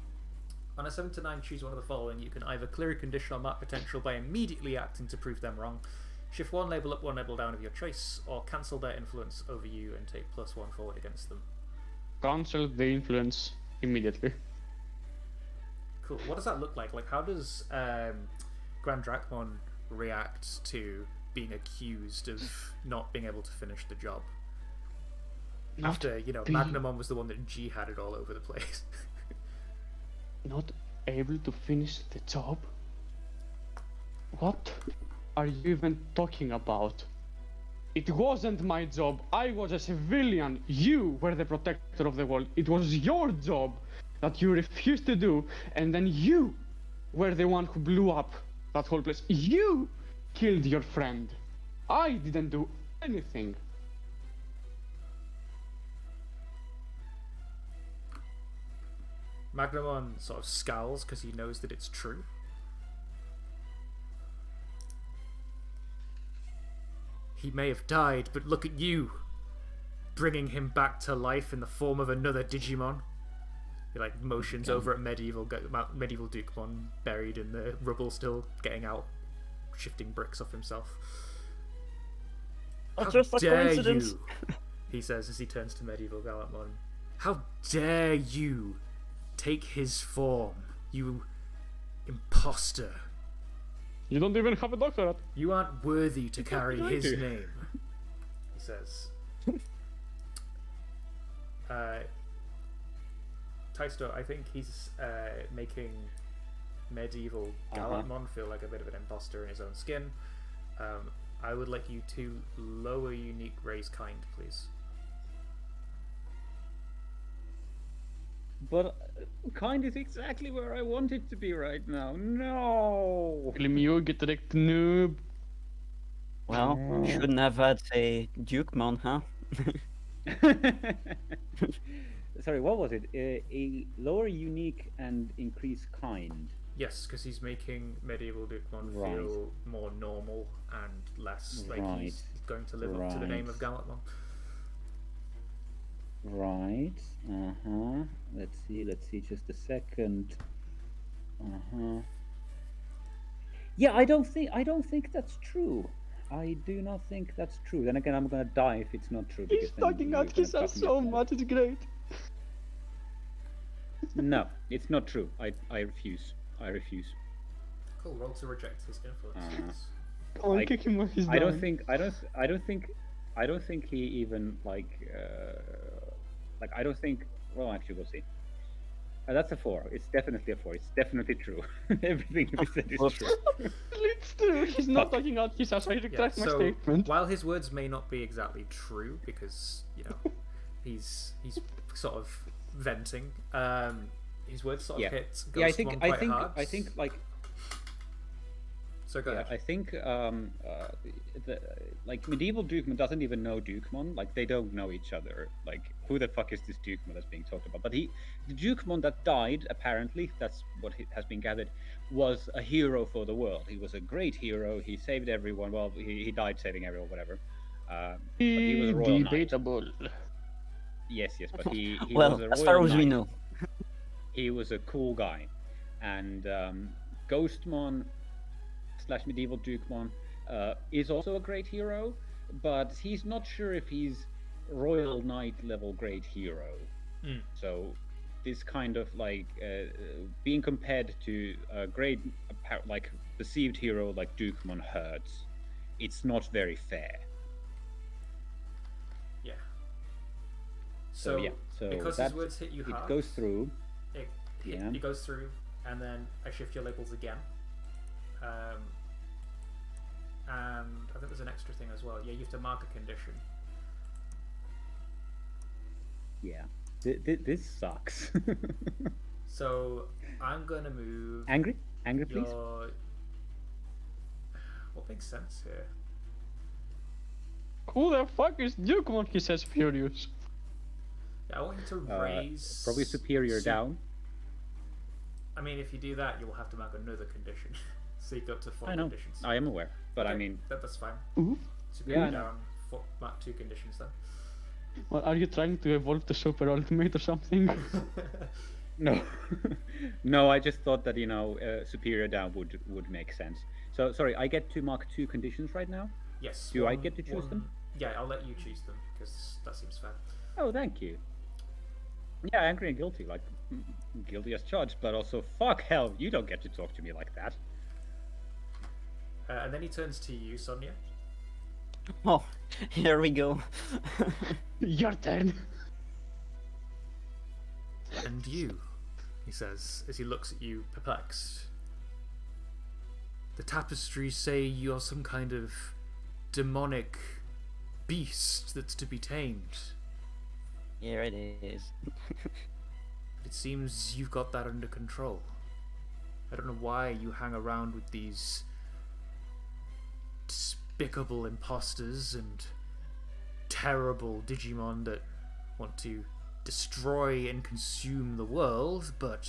Speaker 4: on a 7 to 9, choose one of the following. You can either clear a condition or mark potential by immediately acting to prove them wrong, shift one label up, one label down of your choice, or cancel their influence over you and take +1 forward against them.
Speaker 2: Cancel the influence immediately.
Speaker 4: Cool. What does that look like? Like, how does Grand Dracmon react to being accused of not being able to finish the job? After, Magnamon was the one that jihaded all over the place.
Speaker 2: Not able to finish the job? What are you even talking about? It wasn't my job. I was a civilian. You were the protector of the world. It was your job that you refused to do, and then you were the one who blew up that whole place. You killed your friend. I didn't do anything.
Speaker 4: Magnamon sort of scowls because he knows that it's true. He may have died, but look at you, bringing him back to life in the form of another Digimon. He like motions over at medieval Dukemon, buried in the rubble, still getting out, shifting bricks off himself.
Speaker 1: Oh,
Speaker 4: How
Speaker 1: just a
Speaker 4: dare
Speaker 1: coincidence.
Speaker 4: you? He says as he turns to medieval Gallantmon. How dare you take his form, you imposter!
Speaker 2: You don't even have a doctorate.
Speaker 4: You aren't worthy to carry
Speaker 2: did I
Speaker 4: his
Speaker 2: do?
Speaker 4: name, he says. Taisto, I think he's making medieval Gallantmon feel like a bit of an imposter in his own skin. I would like you to lower unique raise kind, please.
Speaker 3: But kind is exactly where I want it to be right now. No.
Speaker 2: You get direct noob.
Speaker 1: Well, shouldn't have had a Dukemon, huh?
Speaker 3: Sorry, what was it? A lower unique and increase kind.
Speaker 4: Yes, because he's making medieval Dukemon
Speaker 3: Right.
Speaker 4: feel more normal and less like
Speaker 3: Right.
Speaker 4: he's going to live up to the name
Speaker 3: Right.
Speaker 4: of Gallantmon.
Speaker 3: Right. Let's see just a second. Yeah, I don't think that's true. I do not think that's true. Then again, I'm gonna die if it's not true.
Speaker 2: He's
Speaker 3: because then
Speaker 2: talking
Speaker 3: you're
Speaker 2: out his
Speaker 3: gonna
Speaker 2: ass
Speaker 3: cut me
Speaker 2: so
Speaker 3: off.
Speaker 2: much, it's great.
Speaker 3: No, it's not true. I refuse. I refuse.
Speaker 4: Cool, roll to reject his influence.
Speaker 2: Come on,
Speaker 3: Like,
Speaker 2: kick him when he's
Speaker 3: I don't
Speaker 2: down.
Speaker 3: think I don't think he even like I don't think. Well, actually, we'll see. That's a 4. It's definitely a 4. It's definitely true. Everything he said is
Speaker 1: Whoops.
Speaker 3: true.
Speaker 2: It's true. He's not talking out his ass. I retract my
Speaker 4: so
Speaker 2: statement.
Speaker 4: while his words may not be exactly true, because he's sort of venting, his words sort of
Speaker 3: Yeah.
Speaker 4: hit
Speaker 3: Yeah,
Speaker 4: Ghostmon quite hard.
Speaker 3: I think like
Speaker 4: So go
Speaker 3: yeah,
Speaker 4: ahead.
Speaker 3: I think like medieval Dukemon doesn't even know Dukemon. Like they don't know each other. Like who the fuck is this Dukemon that's being talked about? But the Dukemon that died, apparently, that's what has been gathered, was a hero for the world. He was a great hero. He saved everyone. Well, he died saving everyone, whatever. But he was a royal knight.
Speaker 2: Debatable.
Speaker 3: Yes, but he
Speaker 1: Well,
Speaker 3: was a royal
Speaker 1: as far as we
Speaker 3: knight.
Speaker 1: know.
Speaker 3: He was a cool guy, and Ghostmon / medieval Dukemon is also a great hero, but he's not sure if he's royal knight level great hero. So this kind of like being compared to a great like perceived hero like Dukemon hurts. It's not very fair.
Speaker 4: Yeah.
Speaker 3: So yeah, so
Speaker 4: because
Speaker 3: that
Speaker 4: his words hit you
Speaker 3: it
Speaker 4: hard,
Speaker 3: goes through.
Speaker 4: it goes through, and then I shift your labels again. And I think there's an extra thing as well. Yeah, you have to mark a condition.
Speaker 3: Yeah, this sucks.
Speaker 4: So I'm gonna move
Speaker 3: Angry, please.
Speaker 4: your. What makes sense here?
Speaker 2: Who the fuck is Dukemon? He says furious.
Speaker 4: Yeah, I want you to raise.
Speaker 3: Probably superior down.
Speaker 4: I mean, if you do that, you'll have to mark another condition. So you go up to 4
Speaker 3: I know.
Speaker 4: conditions.
Speaker 3: I am aware, but I
Speaker 4: Okay,
Speaker 3: mean,
Speaker 4: that's fine.
Speaker 2: Ooh.
Speaker 4: Superior
Speaker 3: Yeah, I know.
Speaker 4: down, mark 2 conditions then.
Speaker 2: Well, are you trying to evolve the Super Ultimate or something?
Speaker 3: no, no. I just thought that superior down would make sense. So sorry, I get to mark 2 conditions right now.
Speaker 4: Yes.
Speaker 3: Do I get to choose them?
Speaker 4: Yeah, I'll let you choose them because that seems fair.
Speaker 3: Oh, thank you. Yeah, angry and guilty, like guilty as charged, but also fuck hell, you don't get to talk to me like that.
Speaker 4: And then he turns to you, Sonia.
Speaker 1: Oh, here we go.
Speaker 2: Your turn.
Speaker 4: And you, he says, as he looks at you, perplexed. The tapestries say you're some kind of demonic beast that's to be tamed.
Speaker 1: Here it is.
Speaker 4: But it seems you've got that under control. I don't know why you hang around with these despicable imposters and terrible Digimon that want to destroy and consume the world, but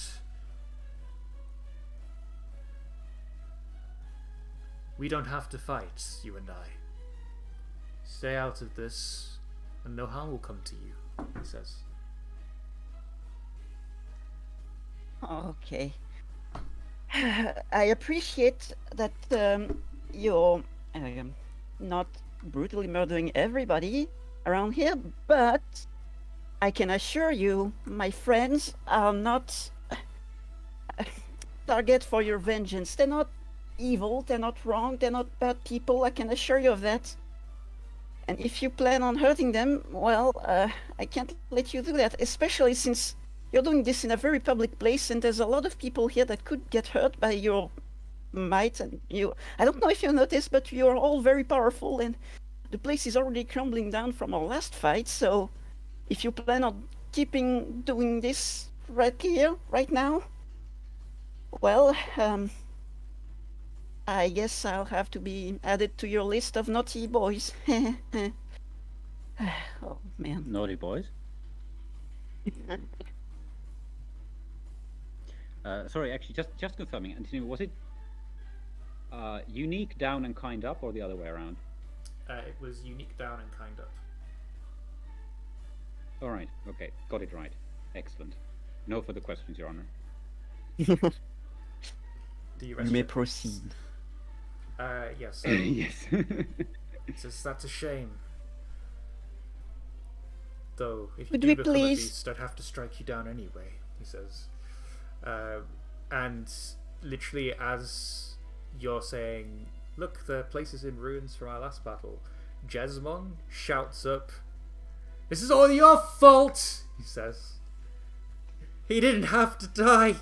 Speaker 4: we don't have to fight, you and I. Stay out of this, and no harm will come to you, he says.
Speaker 1: Okay. I appreciate that you're not brutally murdering everybody around here, but I can assure you, my friends are not target for your vengeance. They're not evil, they're not wrong, they're not bad people, I can assure you of that. And if you plan on hurting them, well, I can't let you do that, especially since you're doing this in a very public place and there's a lot of people here that could get hurt by your might. And I don't know if you noticed, but you're all very powerful and the place is already crumbling down from our last fight. So if you plan on keeping doing this right here, right now, well, I guess I'll have to be added to your list of naughty boys. Oh, man.
Speaker 5: Naughty boys. Sorry, actually, just confirming, Antonio, was it unique down and kind up, or the other way around?
Speaker 4: It was unique down and kind up.
Speaker 5: All right, okay, got it right. Excellent. No further questions, Your Honor.
Speaker 4: Do you
Speaker 1: You may proceed.
Speaker 4: Yes.
Speaker 5: Yes.
Speaker 4: Says that's a shame. Though, if you
Speaker 1: Would
Speaker 4: do
Speaker 1: we
Speaker 4: become a
Speaker 1: please-
Speaker 4: beast, I'd have to strike you down anyway, he says. And literally as you're saying, look, the place is in ruins from our last battle, Jesmon shouts up, "This is all your fault," he says. "He didn't have to die.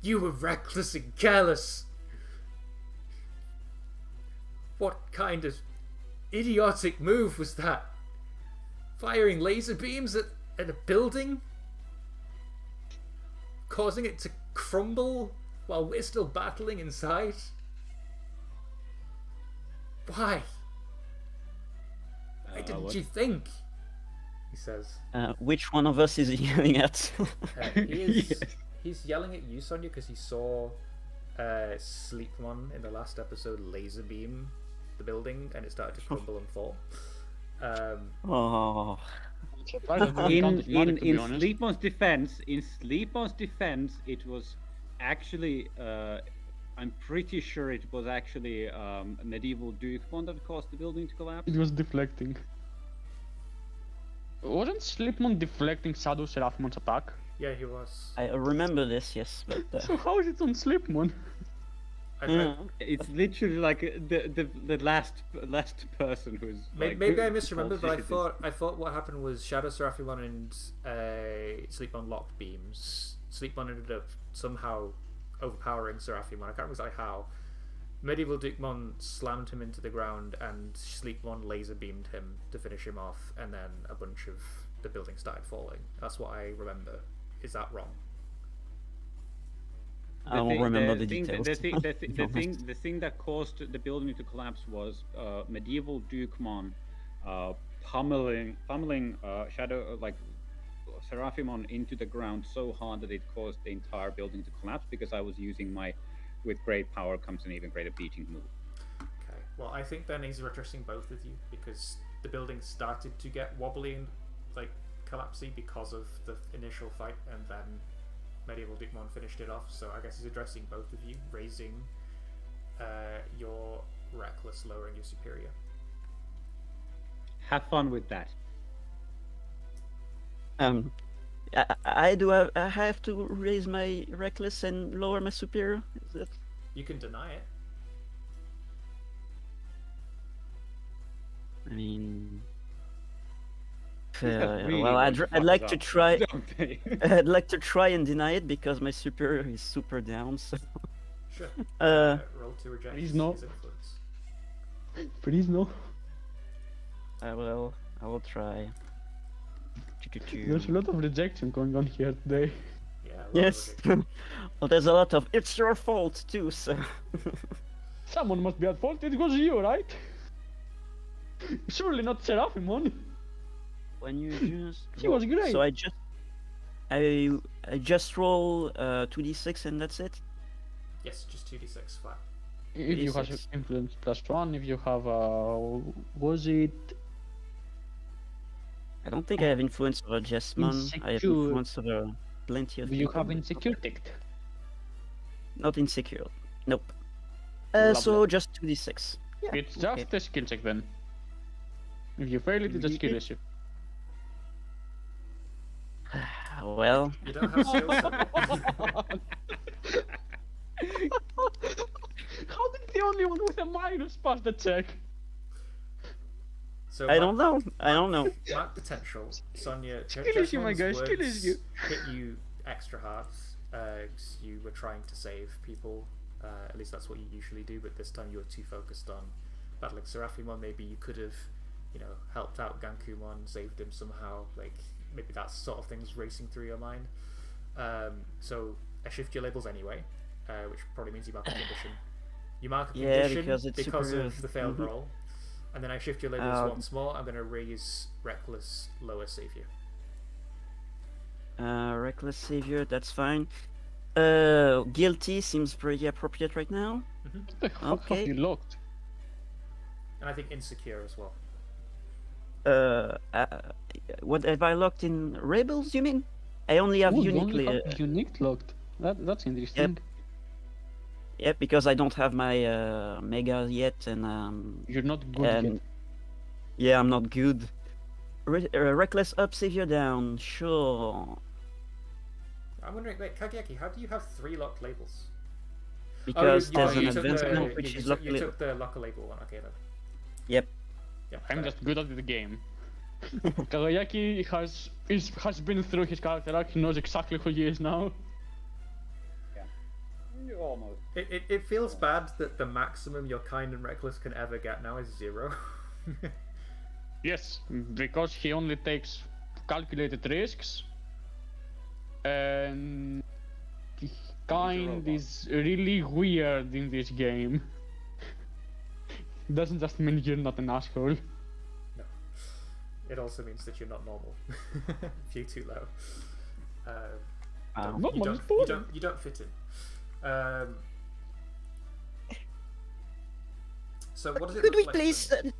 Speaker 4: You were reckless and careless. What kind of idiotic move was that? Firing laser beams at a building? Causing it to crumble while we're still battling inside? Why? Why didn't
Speaker 5: What?
Speaker 4: you think?" He says.
Speaker 1: Which one of us is he yelling at?
Speaker 4: He's yelling at you, Sonia, because he saw Sleepmon in the last episode laser beam the building and it started to crumble and fall.
Speaker 1: Oh,
Speaker 5: In
Speaker 2: Sleepmon's
Speaker 5: Sleepmon's defense, it was actually I'm pretty sure it was actually a medieval Dukemon that caused the building to collapse.
Speaker 2: It was deflecting. Wasn't Sleepmon deflecting Shadow Seraphimon's attack?
Speaker 4: Yeah, he was.
Speaker 1: I remember this, yes, but
Speaker 2: So how is it on Sleepmon?
Speaker 5: It's literally like the last person who's like,
Speaker 4: maybe I
Speaker 5: who
Speaker 4: misremembered, but
Speaker 5: bullshitted
Speaker 4: I thought what happened was Shadow Seraphimon and Sleepmon locked beams. Sleepmon ended up somehow overpowering Seraphimon. I can't remember exactly how. Medieval Dukemon slammed him into the ground, and Sleepmon laser beamed him to finish him off, and then a bunch of the building started falling. That's what I remember. Is that wrong?
Speaker 1: I don't remember the
Speaker 5: thing,
Speaker 1: details.
Speaker 5: The thing that caused the building to collapse was medieval Dukemon pummeling Shadow Seraphimon into the ground so hard that it caused the entire building to collapse, because I was using my "with great power comes an even greater beating" move.
Speaker 4: Okay. Well, I think then he's addressing both of you, because the building started to get wobbly and like collapsy because of the initial fight, and then Medieval Dukemon finished it off. So I guess he's addressing both of you, raising your reckless, lowering your superior.
Speaker 5: Have fun with that.
Speaker 1: I have to raise my reckless and lower my superior. Is that?
Speaker 4: You can deny it.
Speaker 1: I mean,
Speaker 5: Really
Speaker 1: well,
Speaker 5: want
Speaker 1: I'd
Speaker 5: fuck
Speaker 1: like
Speaker 5: us
Speaker 1: to
Speaker 5: up,
Speaker 1: try.
Speaker 5: don't they?
Speaker 1: I'd like to try and deny it because my superior is super down. So,
Speaker 4: Sure.
Speaker 1: uh,
Speaker 4: Roll to reject
Speaker 2: Please
Speaker 4: his
Speaker 2: no.
Speaker 4: influence.
Speaker 2: Please no.
Speaker 1: I will try.
Speaker 2: There's a lot of rejection going on here today.
Speaker 4: Yeah. a lot of
Speaker 1: Yes.
Speaker 4: rejection.
Speaker 1: Well, there's a lot of it's your fault too. So
Speaker 2: Someone must be at fault. It was you, right? Surely not Seraphimon.
Speaker 1: when you just
Speaker 2: He was great.
Speaker 1: So I just roll 2d6 and that's it.
Speaker 4: Yes, just 2d6 flat.
Speaker 2: If you have
Speaker 1: 86.
Speaker 2: influence +1, if you have was it
Speaker 1: I don't think I have influence over Jesmon. I have
Speaker 2: Insecure.
Speaker 1: influence over plenty of
Speaker 2: do you
Speaker 1: people.
Speaker 2: have insecure ticked?
Speaker 1: Not insecure. Nope.
Speaker 2: Lovely.
Speaker 1: So just 2d6. Yeah.
Speaker 2: It's
Speaker 1: okay.
Speaker 2: just a skill check then. If you fail it, it's a skill issue.
Speaker 1: Well,
Speaker 4: You don't have skills.
Speaker 2: How did the only one with a minus pass the check?
Speaker 4: So
Speaker 1: I don't know. I don't know.
Speaker 4: Mark potential. Sonia,
Speaker 2: Skill issue, my guy, skill issue.
Speaker 4: hit you extra hard. 'Cause you were trying to save people. At least that's what you usually do. But this time you were too focused on battling Seraphimon. Maybe you could have, helped out Gankumon, saved him somehow. Like maybe that sort of thing's racing through your mind. So I shift your labels anyway, which probably means you mark a condition. You mark a
Speaker 1: Yeah,
Speaker 4: condition
Speaker 1: because it's super-
Speaker 4: of the failed
Speaker 1: Mhm.
Speaker 4: roll. And then I shift your labels once more. I'm going to raise Reckless lower Savior.
Speaker 1: Reckless Savior, that's fine. Guilty seems pretty appropriate right now.
Speaker 2: What the fuck
Speaker 1: Okay.
Speaker 2: have you locked?
Speaker 4: And I think Insecure as well.
Speaker 1: What have I locked in Rebels? You mean? I only have
Speaker 2: Oh, you
Speaker 1: unique.
Speaker 2: only have unique locked. That's interesting.
Speaker 1: Yep, because I don't have my Mega yet, and
Speaker 2: You're not good
Speaker 1: and
Speaker 2: yet.
Speaker 1: yeah, I'm not good. Reckless up, Savior down. Sure,
Speaker 4: I'm wondering, wait, Kagiaki, how do you have 3 locked labels?
Speaker 1: because there's an
Speaker 4: you took
Speaker 1: advanced
Speaker 4: the,
Speaker 1: mode which
Speaker 4: you
Speaker 1: is
Speaker 4: took-
Speaker 1: locked.
Speaker 4: you took the locker label one. Okay then.
Speaker 1: Yep.
Speaker 4: Yeah,
Speaker 2: I'm
Speaker 4: got it.
Speaker 2: just good at the game. Kagayaki has been through his character arc. He knows exactly who he is now.
Speaker 5: Almost.
Speaker 4: It feels bad that the maximum your kind and reckless can ever get now is 0.
Speaker 2: Yes, because he only takes calculated risks, and kind
Speaker 5: robot.
Speaker 2: is really weird in this game. Doesn't just mean you're not an asshole.
Speaker 4: No. It also means that you're not normal. If you're too low.
Speaker 1: Wow.
Speaker 2: Normal
Speaker 4: you,
Speaker 2: is
Speaker 4: don't,
Speaker 2: boring.
Speaker 4: you don't fit in. So what does it
Speaker 1: Could we
Speaker 4: look like
Speaker 1: please?
Speaker 4: then?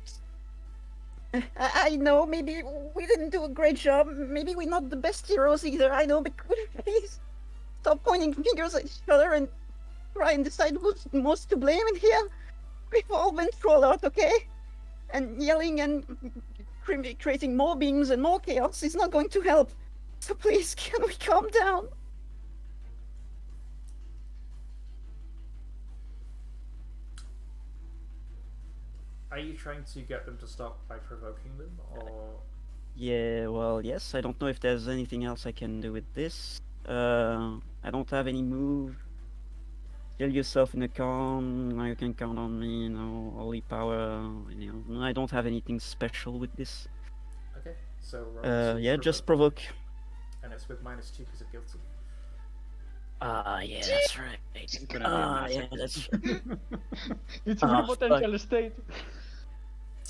Speaker 1: I know maybe we didn't do a great job. Maybe we're not the best heroes either. I know, but could we please stop pointing fingers at each other and try and decide who's most to blame in here? We've all been through a lot, okay? And yelling and creating more beams and more chaos is not going to help. So please, can we calm down?
Speaker 4: Are you trying to get them to stop by provoking them, or
Speaker 1: Yeah, well, yes. I don't know if there's anything else I can do with this. I don't have any move. Kill yourself in a con. You can count on me. Holy power. I don't have anything special with this.
Speaker 4: okay? So roll to
Speaker 1: Yeah, just provoke.
Speaker 4: and it's with -2 because of guilty.
Speaker 1: Yeah, that's right.
Speaker 5: gonna be a
Speaker 1: Yeah, that's
Speaker 2: It's a
Speaker 1: Ah,
Speaker 2: real potential state.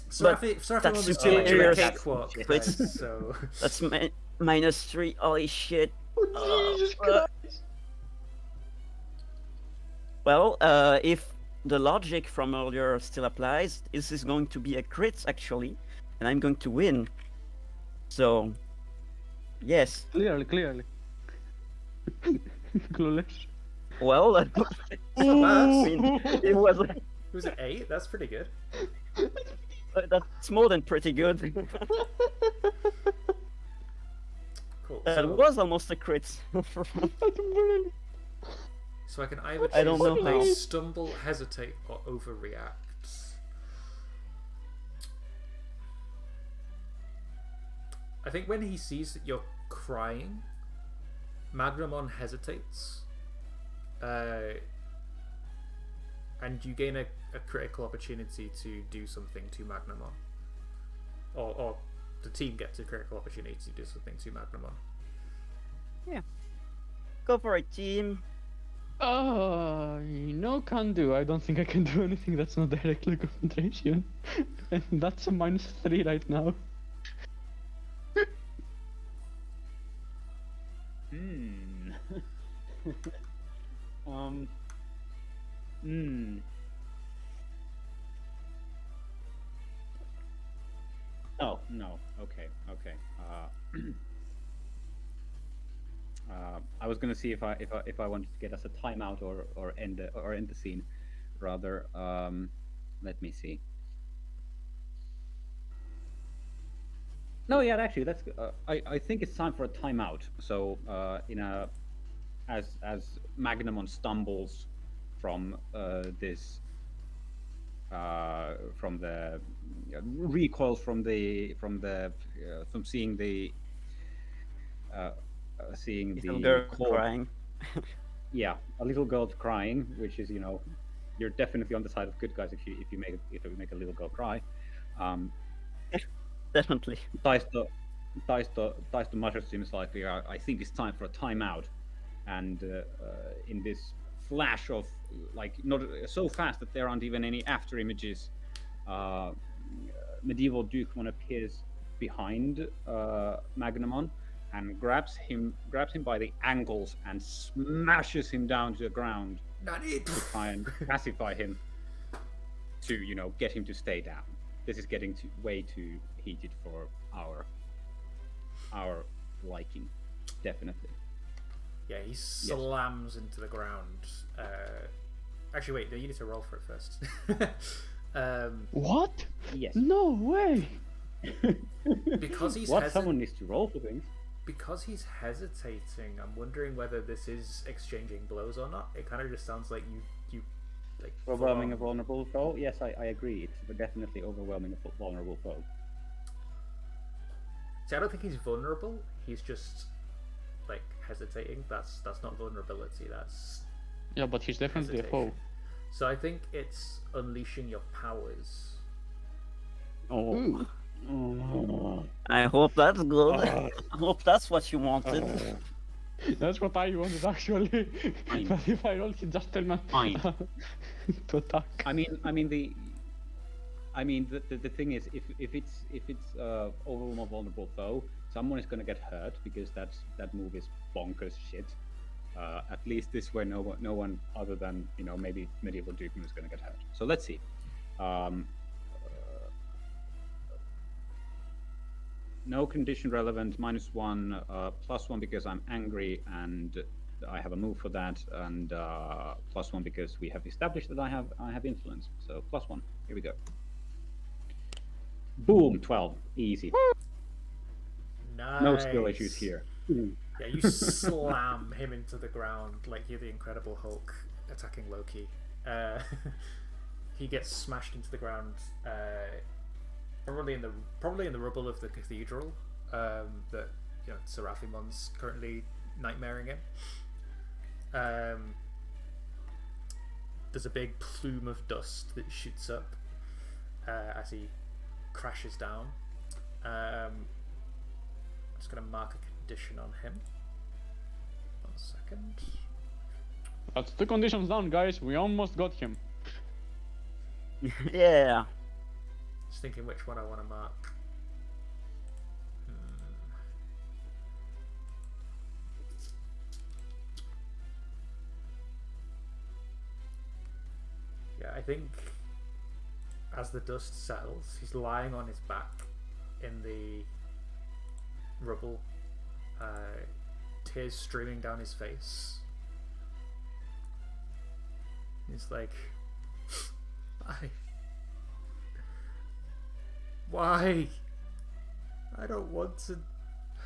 Speaker 4: Seraphimon
Speaker 1: that's
Speaker 4: was
Speaker 1: superior.
Speaker 4: doing a
Speaker 1: That's-
Speaker 4: cakewalk,
Speaker 1: Wait.
Speaker 4: guys, so
Speaker 1: that's -3. Holy shit.
Speaker 2: Oh, Jesus
Speaker 1: uh,
Speaker 2: Christ!
Speaker 1: Well, if the logic from earlier still applies, this is going to be a crit actually, and I'm going to win. So, yes.
Speaker 2: Clearly. Clueless.
Speaker 1: Well,
Speaker 4: not bad.
Speaker 1: it was.
Speaker 4: Who's at 8? That's pretty good.
Speaker 1: That's more than pretty good.
Speaker 4: Cool.
Speaker 1: That
Speaker 4: So,
Speaker 1: was almost a crit.
Speaker 4: so I can either choose
Speaker 1: I don't know
Speaker 4: they
Speaker 1: how.
Speaker 4: stumble, hesitate, or overreact. I think when he sees that you're crying, Magramon hesitates, and you gain a critical opportunity to do something to Magramon. 'Cause, like, you don't want to be the one to be crying. So,
Speaker 1: Yeah,
Speaker 4: you can either choose they stumble, hesitate, or overreact. I think when he sees that you're crying, Magramon hesitates, and you gain a critical opportunity to do something to Magramon. or the team gets a critical opportunity to do something to Magnamon.
Speaker 1: Go for it, team.
Speaker 2: No can do. I don't think I can do anything that's not directly concentration. And that's a -3 right now.
Speaker 5: Oh no. Okay. I was gonna see if I wanted to get us a timeout or end the scene, rather. Let me see. No, yeah, actually, that's. I think it's time for a timeout. So, as Magnamon stumbles from this, from the recoils from seeing the
Speaker 1: Little girl
Speaker 5: claw.
Speaker 1: crying.
Speaker 5: Yeah, a little girl crying, which is, you're definitely on the side of good guys if you make a little girl cry.
Speaker 1: Definitely.
Speaker 5: Taisto mutters to himself, I think it's time for a timeout. And in this flash of, not so fast that there aren't even any after images, medieval Dukemon appears behind Magnamon and grabs him by the ankles and smashes him down to the ground
Speaker 4: Nani?
Speaker 5: to try and pacify him, to get him to stay down. This is getting way too heated for our liking, definitely.
Speaker 4: Yeah, he slams into the ground. Actually, wait, no, you need to roll for it first.
Speaker 2: What?
Speaker 5: Yes.
Speaker 2: No way!
Speaker 4: Because he's
Speaker 5: someone needs to roll for things.
Speaker 4: Because he's hesitating, I'm wondering whether this is exchanging blows or not. It kind of just sounds like you like
Speaker 5: Overwhelming a vulnerable foe? Yes, I agree. It's definitely overwhelming a vulnerable foe.
Speaker 4: See, I don't think he's vulnerable. He's just like hesitating. That's not vulnerability. That's
Speaker 2: Yeah, but he's definitely a foe.
Speaker 4: hesitation. So I think it's unleashing your powers.
Speaker 5: Oh.
Speaker 1: I hope that's good. I hope that's what you wanted.
Speaker 2: That's what I wanted actually.
Speaker 5: Fine.
Speaker 2: But if I roll, he just tell me
Speaker 5: Fine.
Speaker 2: to attack.
Speaker 5: I mean the thing is, if it's overwhelm a vulnerable foe, someone is gonna get hurt because that move is bonkers shit. At least this way, no one other than maybe medieval Dukemon is gonna get hurt. So let's see. No condition relevant, -1, +1 because I'm angry and I have a move for that, and +1 because we have established that I have influence. So +1. Here we go. Boom, 12. Easy.
Speaker 4: Nice.
Speaker 5: No skill issues here.
Speaker 4: Yeah, you slam him into the ground like you're the Incredible Hulk attacking Loki. He gets smashed into the ground, probably in the rubble of the cathedral that Seraphimon's currently nightmaring in. There's a big plume of dust that shoots up as he crashes down. I'm just going to mark a condition on him. 1 second.
Speaker 2: That's 2 conditions down, guys. We almost got him.
Speaker 1: Yeah.
Speaker 4: Just thinking which one I want to mark. Yeah, I think as the dust settles, he's lying on his back in the rubble, tears streaming down his face. He's like, Why? I don't want to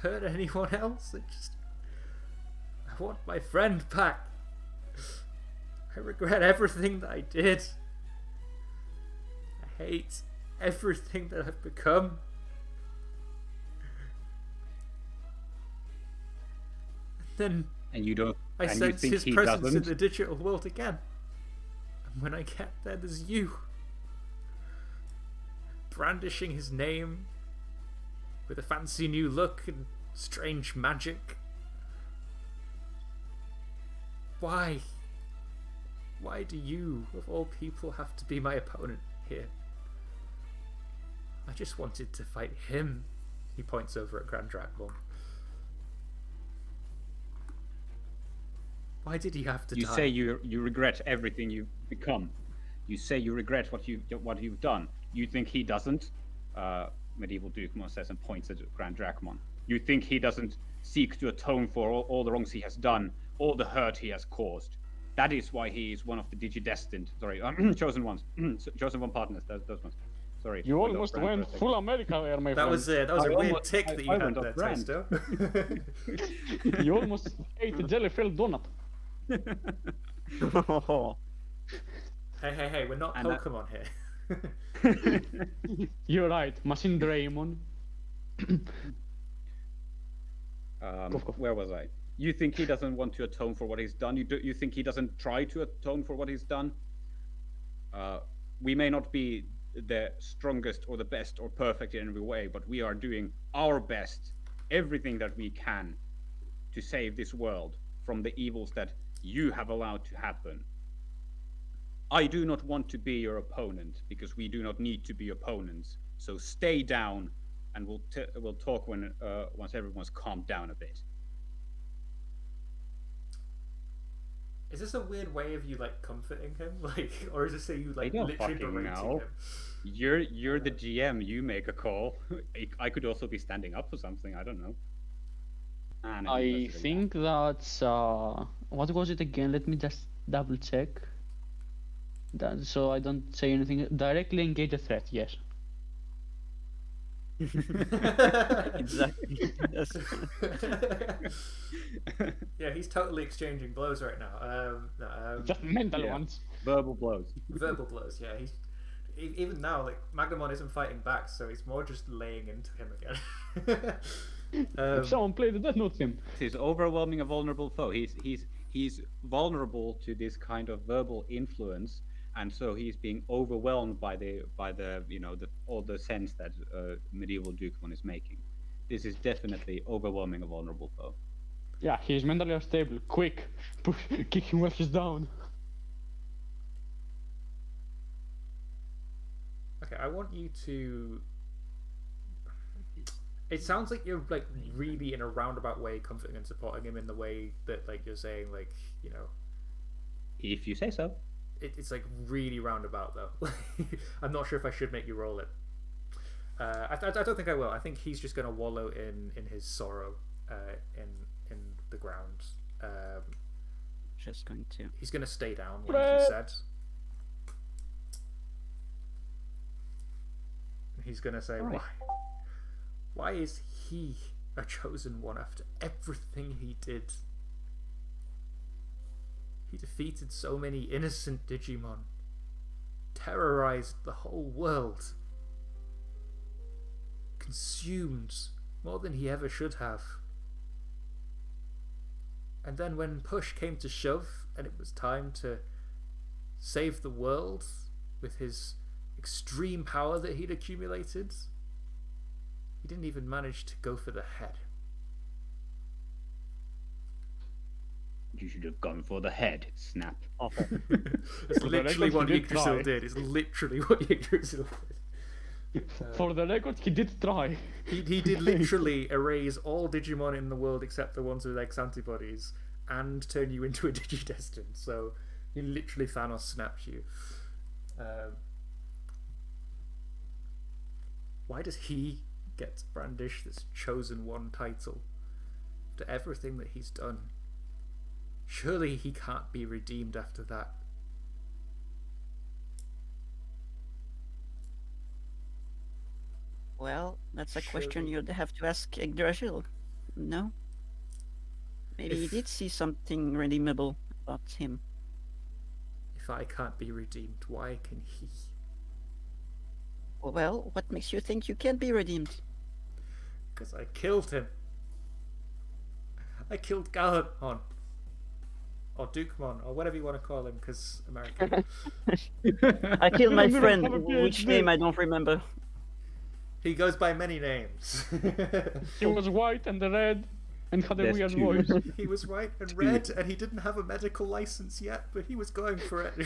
Speaker 4: hurt anyone else. I want my friend back. I regret everything that I did. I hate everything that I've become. Then
Speaker 5: And you don't.
Speaker 4: I
Speaker 5: and you
Speaker 4: sense
Speaker 5: think
Speaker 4: his
Speaker 5: he
Speaker 4: presence in
Speaker 5: doesn't?
Speaker 4: the digital world again. And when I get there, there's you. Brandishing his name with a fancy new look and strange magic. Why? Why do you, of all people, have to be my opponent here? I just wanted to fight him. He points over at Grand Dracmon. Why did he have to die?
Speaker 5: You say you regret everything you've become. You say you regret what you've done. You think he doesn't? Medieval Dukemon says and points at Grand Dracmon. You think he doesn't seek to atone for all the wrongs he has done, all the hurt he has caused? That is why he is one of the Digidestined. Sorry, chosen ones, chosen one partners. Those ones. Sorry.
Speaker 2: You almost went full America there, my friend.
Speaker 4: That was a weird tick that you
Speaker 5: I
Speaker 4: had
Speaker 5: went
Speaker 4: there,
Speaker 5: off brand.
Speaker 4: Taisto.
Speaker 2: You almost ate a jelly-filled donut.
Speaker 4: Hey, we're not
Speaker 5: And
Speaker 4: Pokemon here.
Speaker 2: You're right, Machine Draymond.
Speaker 5: Where was I? You think he doesn't want to atone for what he's done? You think he doesn't try to atone for what he's done? We may not be the strongest or the best or perfect in every way, but we are doing our best, everything that we can, to save this world from the evils that you have allowed to happen. I do not want to be your opponent, because we do not need to be opponents. So stay down, and we'll talk when once everyone's calmed down a bit.
Speaker 4: Is this a weird way of you like comforting him, like, or is this a you
Speaker 5: I
Speaker 4: like
Speaker 5: don't
Speaker 4: literally
Speaker 5: fucking
Speaker 4: berating
Speaker 5: know.
Speaker 4: him?
Speaker 5: You're the GM. You make a call. I could also be standing up for something. I don't know.
Speaker 2: I think that's what was it again? Let me just double check. That, so I don't say anything. Directly engage a threat. Yes.
Speaker 1: Exactly. Yes.
Speaker 4: Yeah, he's totally exchanging blows right now.
Speaker 2: Just mental ones.
Speaker 5: Verbal blows.
Speaker 4: Verbal blows. Yeah, he's even now like Magnamon isn't fighting back, so he's more just laying into him again.
Speaker 2: If someone played the Death Note him.
Speaker 5: He's overwhelming a vulnerable foe. He's vulnerable to this kind of verbal influence, and so he's being overwhelmed by the all the sense that medieval Dukemon is making. This is definitely overwhelming a vulnerable foe.
Speaker 2: Yeah, he's mentally unstable. Quick, push, kick him while he's down.
Speaker 4: Okay, I want you to. It sounds like you're like really in a roundabout way comforting and supporting him in the way that like you're saying like
Speaker 5: If you say so.
Speaker 4: It's like really roundabout though. I'm not sure if I should make you roll it. I don't think I will. I think he's just going to wallow in his sorrow in the ground.
Speaker 1: Just going to.
Speaker 4: He's going to stay down, like he said. He's going to say,
Speaker 5: Right.
Speaker 4: Why is he a chosen one after everything he did? He defeated so many innocent Digimon, terrorized the whole world, consumed more than he ever should have. And then when push came to shove and it was time to save the world with his extreme power that he'd accumulated, he didn't even manage to go for the head.
Speaker 5: You should have gone for the head. Snap.
Speaker 1: Awful.
Speaker 4: It's
Speaker 2: For the
Speaker 4: literally
Speaker 2: record,
Speaker 4: what
Speaker 2: he did
Speaker 4: Yggdrasil
Speaker 2: try.
Speaker 4: did. It's literally what Yggdrasil did.
Speaker 2: For the record, he did try.
Speaker 4: He did literally erase all Digimon in the world except the ones with X antibodies and turn you into a Digidestined. So he literally Thanos snapped you. Why does he get to brandish this chosen one title to everything that he's done? Surely he can't be redeemed after that.
Speaker 1: Well, that's a question
Speaker 4: Surely.
Speaker 1: you'd have to ask Yggdrasil. No? Maybe he
Speaker 4: If-
Speaker 1: did see something redeemable about him.
Speaker 4: If I can't be redeemed, why can he?
Speaker 1: Well, what makes you think you can be redeemed?
Speaker 4: Because I killed him. I killed Galahon. Or Dukemon, or whatever you want to call him, because American.
Speaker 1: I killed my
Speaker 2: I'm gonna
Speaker 1: friend,
Speaker 2: have a
Speaker 1: which
Speaker 2: PhD.
Speaker 1: name I don't remember.
Speaker 4: He goes by many names.
Speaker 2: He was white and red and had a
Speaker 5: There's
Speaker 2: weird
Speaker 5: two.
Speaker 2: voice.
Speaker 4: He was white and red, and he didn't have a medical license yet, but he was going for it.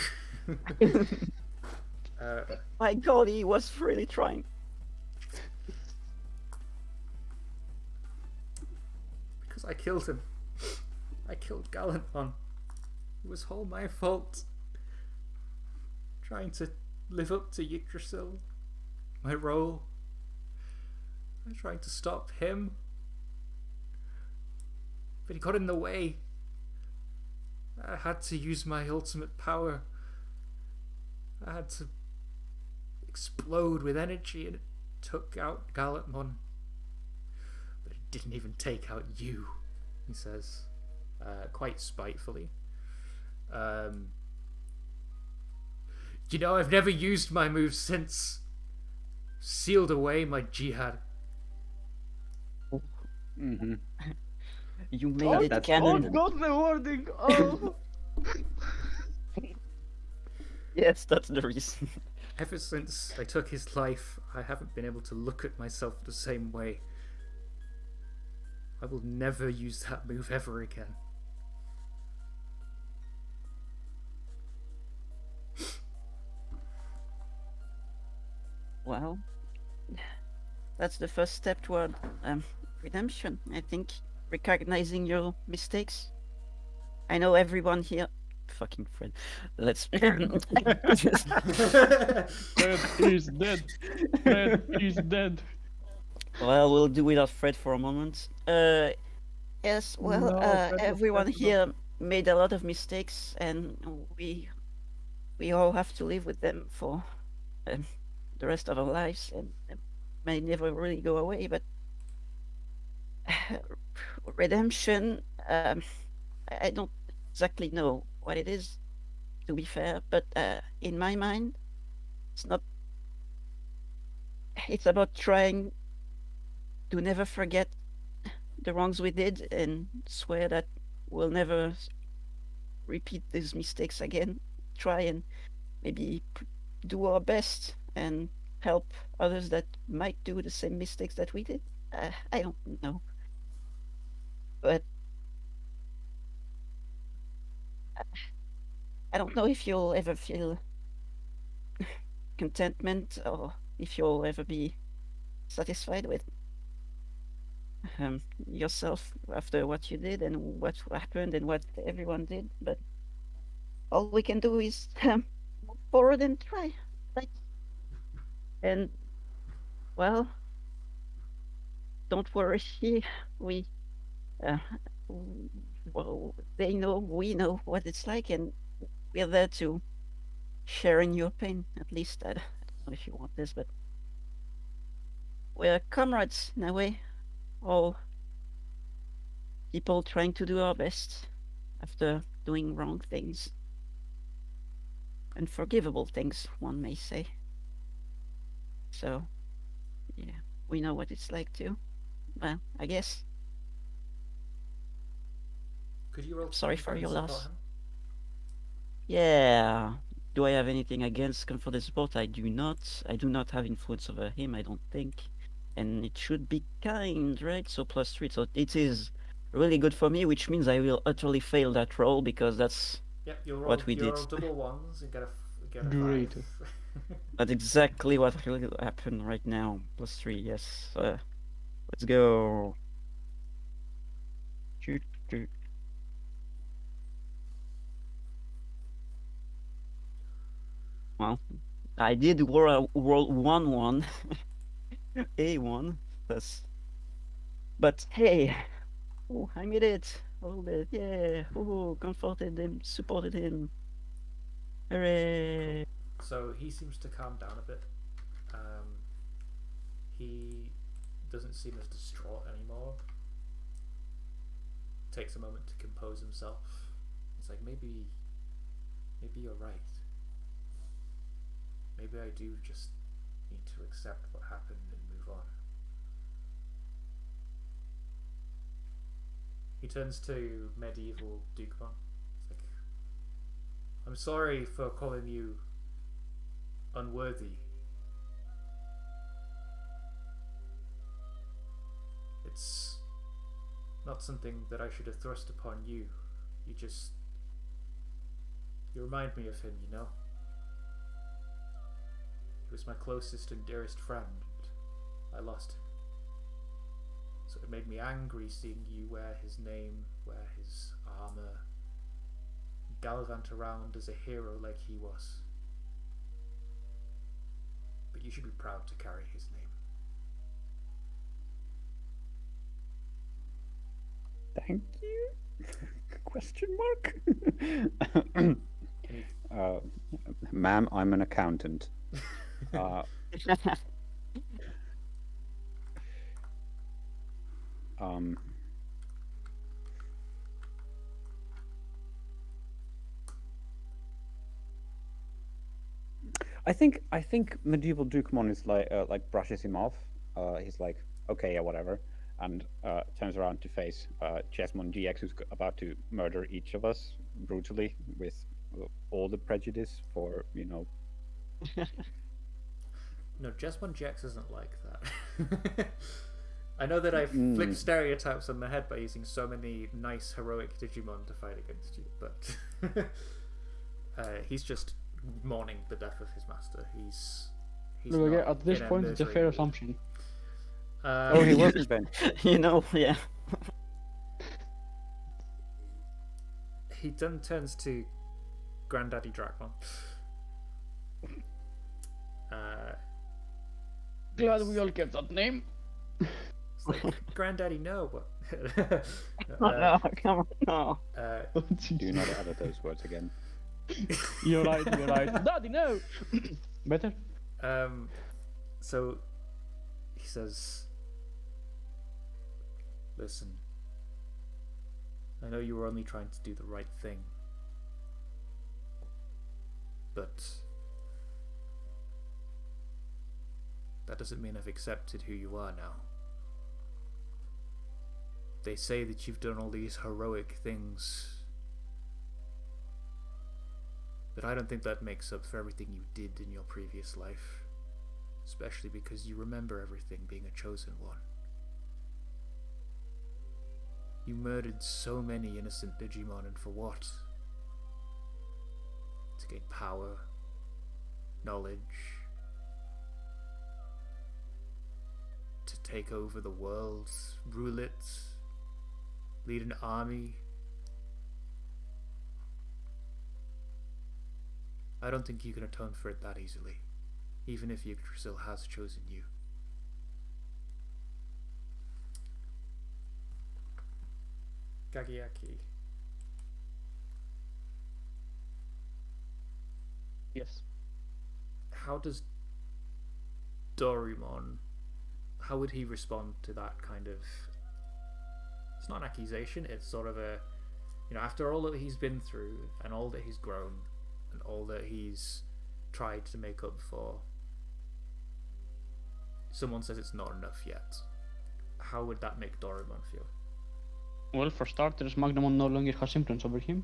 Speaker 1: My God, he was really trying.
Speaker 4: Because I killed him. I killed Gallantmon. It was all my fault. Trying to live up to Yggdrasil. My role. I'm trying to stop him. But he got in the way. I had to use my ultimate power. I had to explode with energy, and it took out Gallantmon. But it didn't even take out you, he says, quite spitefully. You know, I've never used my moves since. Sealed away my jihad.
Speaker 5: Mm-hmm.
Speaker 1: You made it
Speaker 5: that's
Speaker 1: canon.
Speaker 2: got the wording. Oh.
Speaker 1: Yes, that's the reason.
Speaker 4: Ever since I took his life, I haven't been able to look at myself the same way. I will never use that move ever again.
Speaker 1: Well, that's the first step toward redemption. I think recognizing your mistakes. I know everyone here. Fucking Fred. Let's.
Speaker 2: Fred is dead. Fred is dead.
Speaker 1: Well, we'll do without Fred for a moment. Yes. Well,
Speaker 2: No, Fred was
Speaker 1: everyone
Speaker 2: dead.
Speaker 1: here made a lot of mistakes, and we all have to live with them for the rest of our lives, and may never really go away. But redemption, I don't exactly know what it is, to be fair. But in my mind, it's not. It's about trying to never forget the wrongs we did and swear that we'll never repeat these mistakes again. Try and maybe do our best and help others that might do the same mistakes that we did. I don't know. But I don't know if you'll ever feel contentment or if you'll ever be satisfied with yourself after what you did and what happened and what everyone did. But all we can do is move forward and try. Right? And well, don't worry. We well, they know, we know what it's like, and we're there to share in your pain. At least I don't know if you want this, but we're comrades in a way. All people trying to do our best after doing wrong things. Unforgivable things, one may say. So, yeah, we know what it's like too. Well, I guess.
Speaker 4: Could you roll
Speaker 1: Sorry
Speaker 4: to
Speaker 1: for your
Speaker 4: support
Speaker 1: loss.
Speaker 4: him?
Speaker 1: Yeah. Do I have anything against comfort support? I do not. I do not have influence over him, I don't think. And it should be kind, right? So +3. So it is really good for me, which means I will utterly fail that roll because that's
Speaker 4: Yep, you'll roll,
Speaker 1: what we
Speaker 4: you'll
Speaker 1: did.
Speaker 4: roll double ones and get a
Speaker 2: Great.
Speaker 4: 5.
Speaker 1: That's exactly what will happen right now. +3, yes. Let's go. Shoot, shoot. Well, I did roll 1-1. A1. That's. But hey, oh, I made it a little bit. Yeah. Oh, comforted him, supported him. Hooray!
Speaker 4: So he seems to calm down a bit. He doesn't seem as distraught anymore. Takes a moment to compose himself. He's like, maybe you're right. Maybe I do just need to accept what happened and move on. He turns to medieval Digimon. He's like, I'm sorry for calling you unworthy. It's not something that I should have thrust upon you. You remind me of him, you know? He was my closest and dearest friend, but I lost him. So it made me angry seeing you wear his name, wear his armour, gallivant around as a hero like he was. But you should be proud to carry his name.
Speaker 5: Thank you? Question mark? Ma'am, I'm an accountant. I think medieval Dukemon is like brushes him off. He's like, okay, yeah, whatever, and turns around to face Chessmon GX, who's about to murder each of us brutally with all the prejudice for, you know.
Speaker 4: No, Jesmon GX isn't like that. I know that I've flipped stereotypes on the head by using so many nice heroic Digimon to fight against you, but he's just mourning the death of his master. He's
Speaker 2: No,
Speaker 4: not
Speaker 2: at this
Speaker 4: in
Speaker 2: point, it's a
Speaker 4: misery
Speaker 2: fair
Speaker 4: mood.
Speaker 2: assumption.
Speaker 5: Oh, he wasn't Ben.
Speaker 1: You know, yeah.
Speaker 4: He then turns to Granddaddy Dracmon.
Speaker 2: Glad we all get that name.
Speaker 4: It's like, Granddaddy, no, but
Speaker 1: No, come on, no.
Speaker 5: Do not utter those words again.
Speaker 2: You're right, you're right. Daddy, no! Better?
Speaker 4: So he says, listen, I know you were only trying to do the right thing, but that doesn't mean I've accepted who you are now. They say that you've done all these heroic things, but I don't think that makes up for everything you did in your previous life, especially because you remember everything being a chosen one. You murdered so many innocent Digimon, and for what? To gain power, knowledge, to take over the world, rule it, lead an army. I don't think you can atone for it that easily, even if Yggdrasil has chosen you. Gagiaki.
Speaker 2: Yes.
Speaker 4: How does Doraemon, how would he respond to that kind of, it's not an accusation, it's sort of a, you know, after all that he's been through and all that he's grown and all that he's tried to make up for, someone says it's not enough yet. How would that make Doraemon feel?
Speaker 2: Well, for starters, Magnamon no longer has influence over him.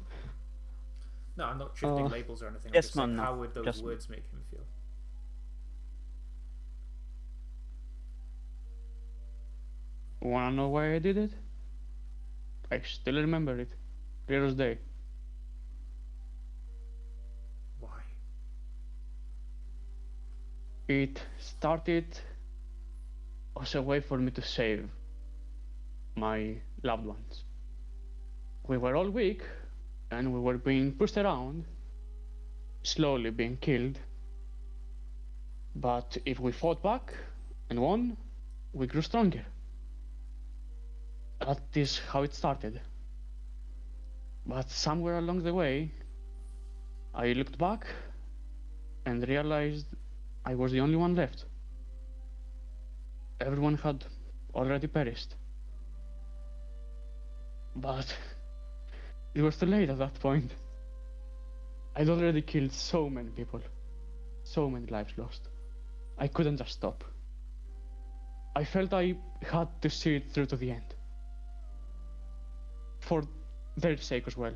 Speaker 4: No, I'm not shifting labels or anything. I'm
Speaker 1: yes,
Speaker 4: just saying,
Speaker 1: man, no.
Speaker 4: how would those
Speaker 1: Just-
Speaker 4: words make him feel?
Speaker 2: Wanna know why I did it? I still remember it. Clear as day.
Speaker 4: Why?
Speaker 2: It started as a way for me to save my loved ones. We were all weak, and we were being pushed around, slowly being killed. But if we fought back and won, we grew stronger. That is how it started. But somewhere along the way, I looked back and realized I was the only one left. Everyone had already perished. But it was too late at that point. I'd already killed so many people. So many lives lost. I couldn't just stop. I felt I had to see it through to the end. For their sake as well.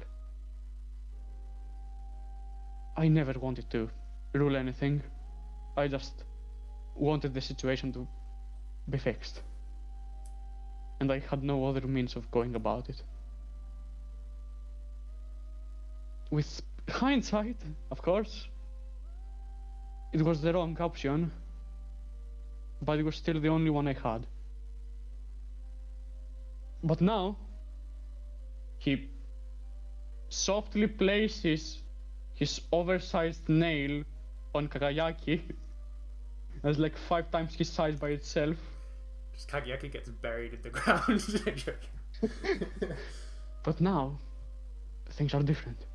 Speaker 2: I never wanted to rule anything. I just wanted the situation to be fixed. and I had no other means of going about it. With hindsight, of course, it was the wrong option, but it was still the only one I had. But now, he softly places his oversized nail on Kagayaki as like 5 times his size by itself.
Speaker 4: Just Kagayaki gets buried in the ground.
Speaker 2: But now, things are different.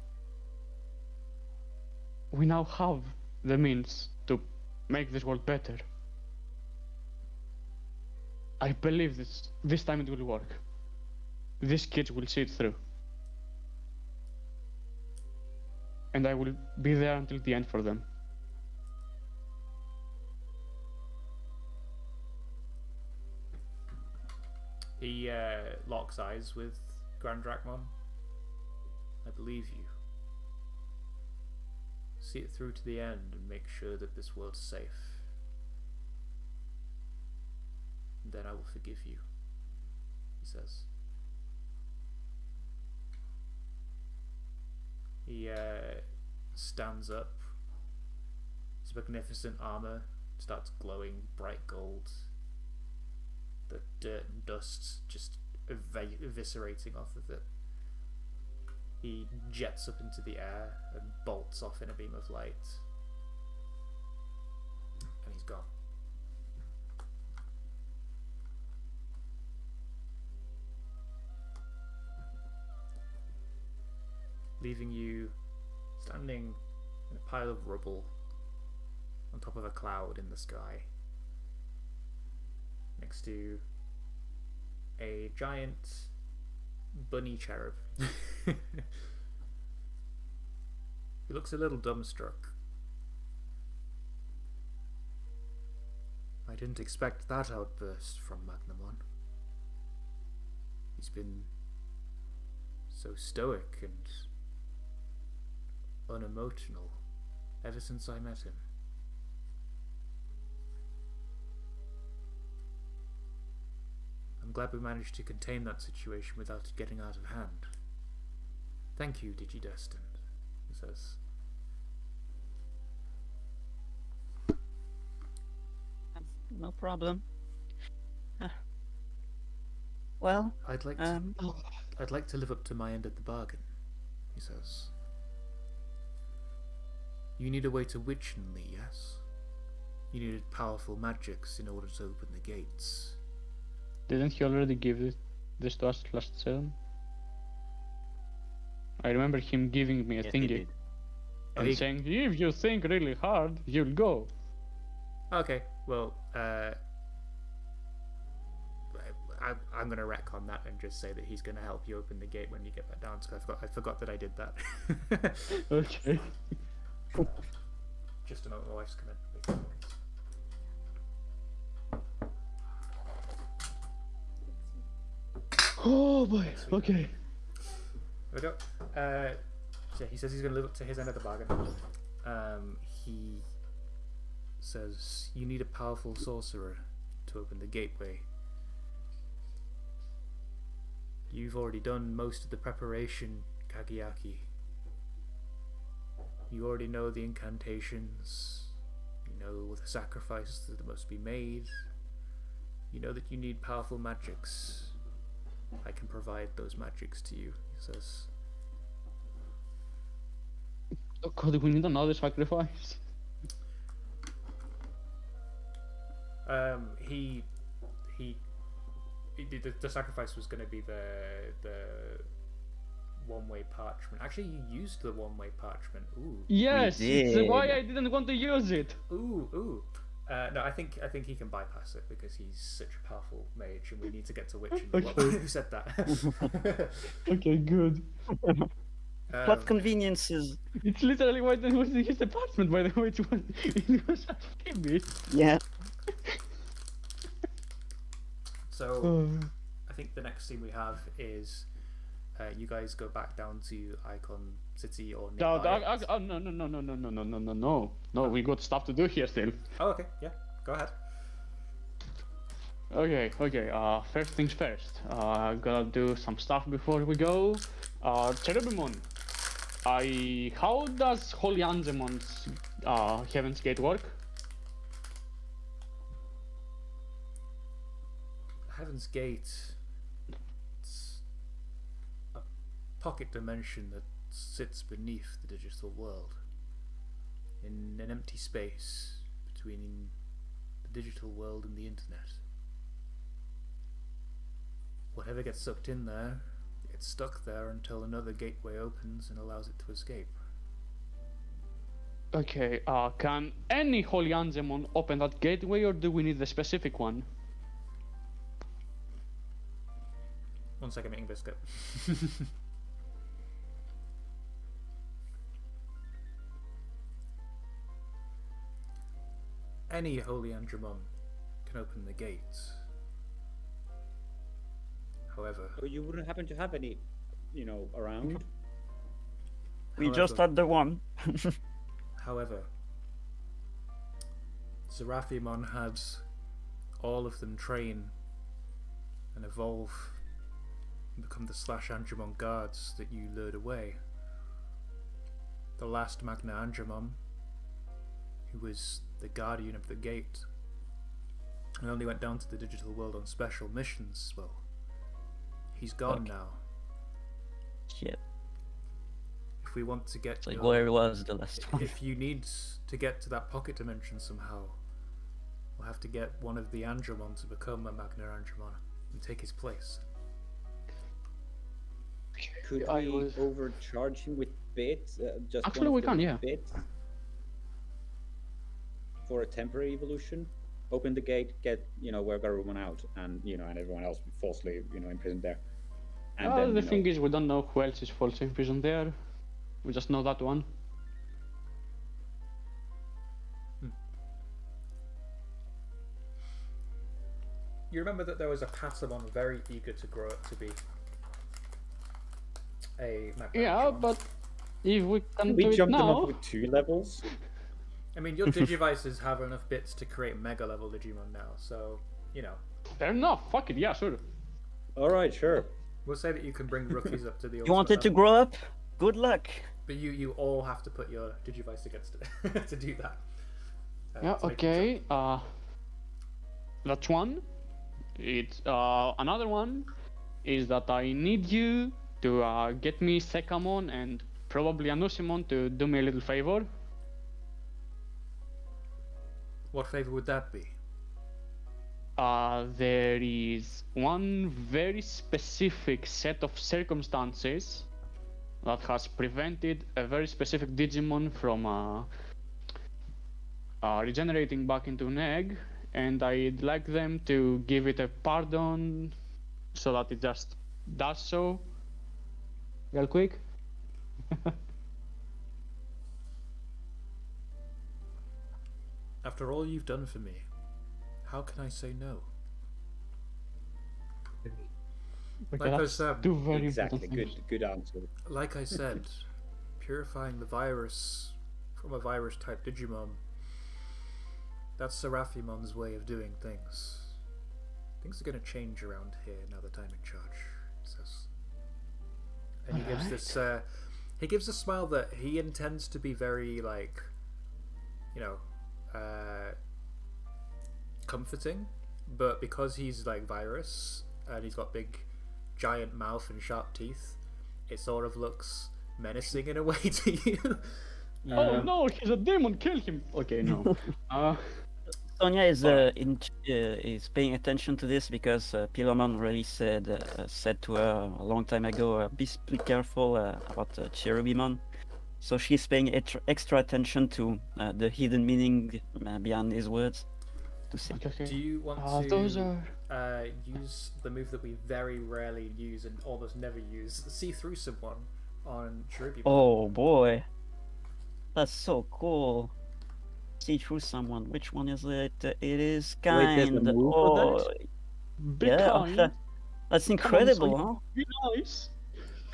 Speaker 2: We now have the means to make this world better. I believe this time it will work. These kids will see it through. And I will be there until the end for them.
Speaker 4: He locks eyes with Grand Drachmon. I believe you. See it through to the end and make sure that this world's safe. And then I will forgive you, he says. He stands up. His magnificent armor starts glowing bright gold. The dirt and dust just eviscerating off of it. He jets up into the air and bolts off in a beam of light. And he's gone. Leaving you standing in a pile of rubble on top of a cloud in the sky, next to a giant bunny cherub. He looks a little dumbstruck. I didn't expect that outburst from Magnamon. He's been so stoic and unemotional ever since I met him. I'm glad we managed to contain that situation without it getting out of hand. Thank you, Digidestined, he says.
Speaker 1: No problem. Well,
Speaker 4: I'd like to live up to my end of the bargain, he says. You need a way to Witchenly, yes? You needed powerful magics in order to open the gates.
Speaker 2: Didn't he already give this to us last season? I remember him giving me a
Speaker 3: Yes, he
Speaker 2: thingy
Speaker 3: did.
Speaker 2: and
Speaker 4: he-
Speaker 2: saying, if you think really hard, you'll go.
Speaker 4: Okay, well, I'm going to retcon that and just say that he's going to help you open the gate when you get back down. So I forgot that I did that.
Speaker 2: Okay.
Speaker 4: Just a moment, my wife's come in.
Speaker 2: Oh boy, okay.
Speaker 4: There we go. So he says he's going to live up to his end of the bargain. He says you need a powerful sorcerer to open the gateway. You've already done most of the preparation, Kagayaki. You already know the incantations. You know the sacrifices that must be made. You know that you need powerful magics. I can provide those magics to you, he says.
Speaker 2: Oh god, we need another sacrifice.
Speaker 4: The sacrifice was going to be the one-way parchment. Actually, you used the one-way parchment. Ooh.
Speaker 2: Yes, it's
Speaker 1: did.
Speaker 2: why I didn't want to use it.
Speaker 4: Ooh. No, I think he can bypass it because he's such a powerful mage, and we need to get to Witch.
Speaker 2: Okay.
Speaker 4: Who said that?
Speaker 2: Okay, good.
Speaker 1: what conveniences?
Speaker 2: It's literally why I was in his apartment, by the way. It was a baby.
Speaker 1: Yeah.
Speaker 4: So I think the next scene we have is you guys go back down to Icon City or nearby.
Speaker 2: No, we got stuff to do here still.
Speaker 4: Oh, okay, yeah, go ahead.
Speaker 2: Okay. First things first. Gotta do some stuff before we go. Cherubimon. How does Holy Angemon's Heaven's Gate work?
Speaker 4: Heaven's Gate. It's a pocket dimension that sits beneath the digital world, in an empty space between the digital world and the internet. Whatever gets sucked in there, gets stuck there until another gateway opens and allows it to escape.
Speaker 2: Okay, can any Holy Angemon open that gateway, or do we need the specific one?
Speaker 4: 1 second, making biscuit. Any Holy Andromon can open the gates. However,
Speaker 5: So you wouldn't happen to have any, around?
Speaker 1: We just had the one.
Speaker 4: However, Seraphimon had all of them train and evolve and become the /Andromon guards that you lured away. The last Magna Andromon, who was the guardian of the gate, and only went down to the digital world on special missions, well, he's gone now.
Speaker 1: Shit.
Speaker 4: If we want to get
Speaker 1: Like
Speaker 4: your-
Speaker 1: where was the last one?
Speaker 4: if you need to get to that pocket dimension somehow, we'll have to get one of the Andromon to become a Magna Andromon and take his place.
Speaker 5: Could
Speaker 2: I
Speaker 5: we
Speaker 2: was-
Speaker 5: overcharge him with bits? Just
Speaker 2: Actually,
Speaker 5: one
Speaker 2: we
Speaker 5: of
Speaker 2: can,
Speaker 5: the
Speaker 2: yeah.
Speaker 5: Bits for a temporary evolution. Open the gate, get where Garurumon out, and and everyone else falsely imprisoned there. And then,
Speaker 2: The thing is, we don't know who else is falsely imprisoned there. We just know that one.
Speaker 4: You remember that there was a Patamon very eager to grow up to be a Magna
Speaker 2: Yeah,
Speaker 4: Andromon.
Speaker 2: but if we can
Speaker 5: we
Speaker 2: do it
Speaker 5: jumped them
Speaker 2: now,
Speaker 5: up with 2 levels.
Speaker 4: I mean, your Digivices have enough bits to create Mega level Digimon now, so
Speaker 2: fair enough. Fuck it, yeah, sure.
Speaker 5: All right, sure.
Speaker 4: we'll say that you can bring rookies up to the.
Speaker 1: You wanted to
Speaker 4: ultimate
Speaker 1: grow up? Good luck.
Speaker 4: But you all have to put your Digivice against it to do that.
Speaker 2: Yeah,
Speaker 4: to make them
Speaker 2: okay. That's one. It's another one is that I need you to get me Sekamon and probably Anusimon to do me a little favor.
Speaker 4: jump. What favor would that be?
Speaker 2: There is one very specific set of circumstances that has prevented a very specific Digimon from regenerating back into an egg, and I'd like them to give it a pardon so that it just does so real quick.
Speaker 4: After all you've done for me, how can I say no?
Speaker 2: Okay,
Speaker 4: Like I
Speaker 2: that's
Speaker 4: said,
Speaker 2: two very
Speaker 5: Exactly.
Speaker 2: important things.
Speaker 5: Good answer.
Speaker 4: Like I said, purifying the virus from a virus-type Digimon, that's Seraphimon's way of doing things. Things are going to change around here now that I'm in charge, he says. And he gives this, he gives a smile that he intends to be very, like, comforting, but because he's, like, virus, and he's got big, giant mouth and sharp teeth, it sort of looks menacing in a way to you.
Speaker 2: Oh no, he's a demon! Kill him! Okay, no.
Speaker 1: Sonia is paying attention to this because Pilomon really said to her a long time ago, be careful about Cherubimon. So she's paying extra attention to the hidden meaning behind his words. To say.
Speaker 2: Okay.
Speaker 4: Do you want to
Speaker 2: Those are...
Speaker 4: use the move that we very rarely use and almost never use, see through someone on Cherubimon?
Speaker 1: Oh boy, that's so cool. See through someone. Which one is it? It is
Speaker 5: Wait, there's a
Speaker 1: kind.
Speaker 5: move for
Speaker 1: Oh,
Speaker 2: Be
Speaker 1: yeah,
Speaker 2: kind.
Speaker 1: that's
Speaker 2: Come on,
Speaker 1: incredible,
Speaker 2: Be nice.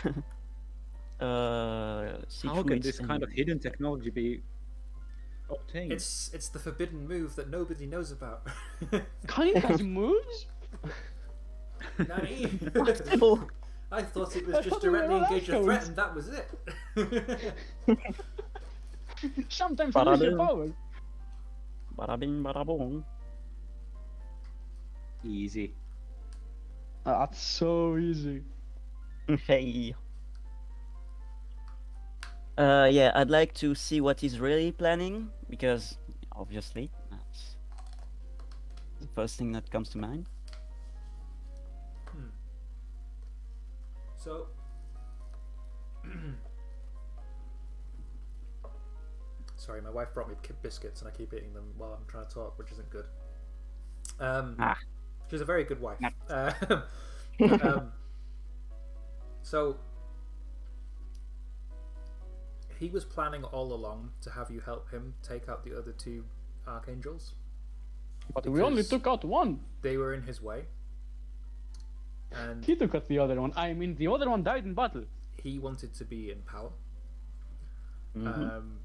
Speaker 1: huh? See
Speaker 5: How
Speaker 1: through
Speaker 5: can
Speaker 1: its
Speaker 5: this kind of hidden technology be obtained.
Speaker 4: It's the forbidden move that nobody knows about.
Speaker 2: Kind has moves?
Speaker 4: Nani?
Speaker 1: Oh,
Speaker 4: I thought it
Speaker 2: I
Speaker 4: was just
Speaker 2: thought we were
Speaker 4: directly engage a
Speaker 2: assholes.
Speaker 4: threat and that was it.
Speaker 2: Sometimes you lose your power.
Speaker 1: bada bing, bada boom.
Speaker 5: Easy.
Speaker 2: That's so easy.
Speaker 1: Hey. Yeah, I'd like to see what he's really planning, because obviously that's the first thing that comes to mind.
Speaker 4: So, sorry, my wife brought me biscuits and I keep eating them while I'm trying to talk, which isn't good. She's a very good wife. So, he was planning all along to have you help him take out the other two archangels.
Speaker 2: But we only
Speaker 4: Because
Speaker 2: took out one.
Speaker 4: they were in his way. And
Speaker 2: He took out the other one. I mean, the other one died in battle.
Speaker 4: he wanted to be in power.
Speaker 1: Mhm.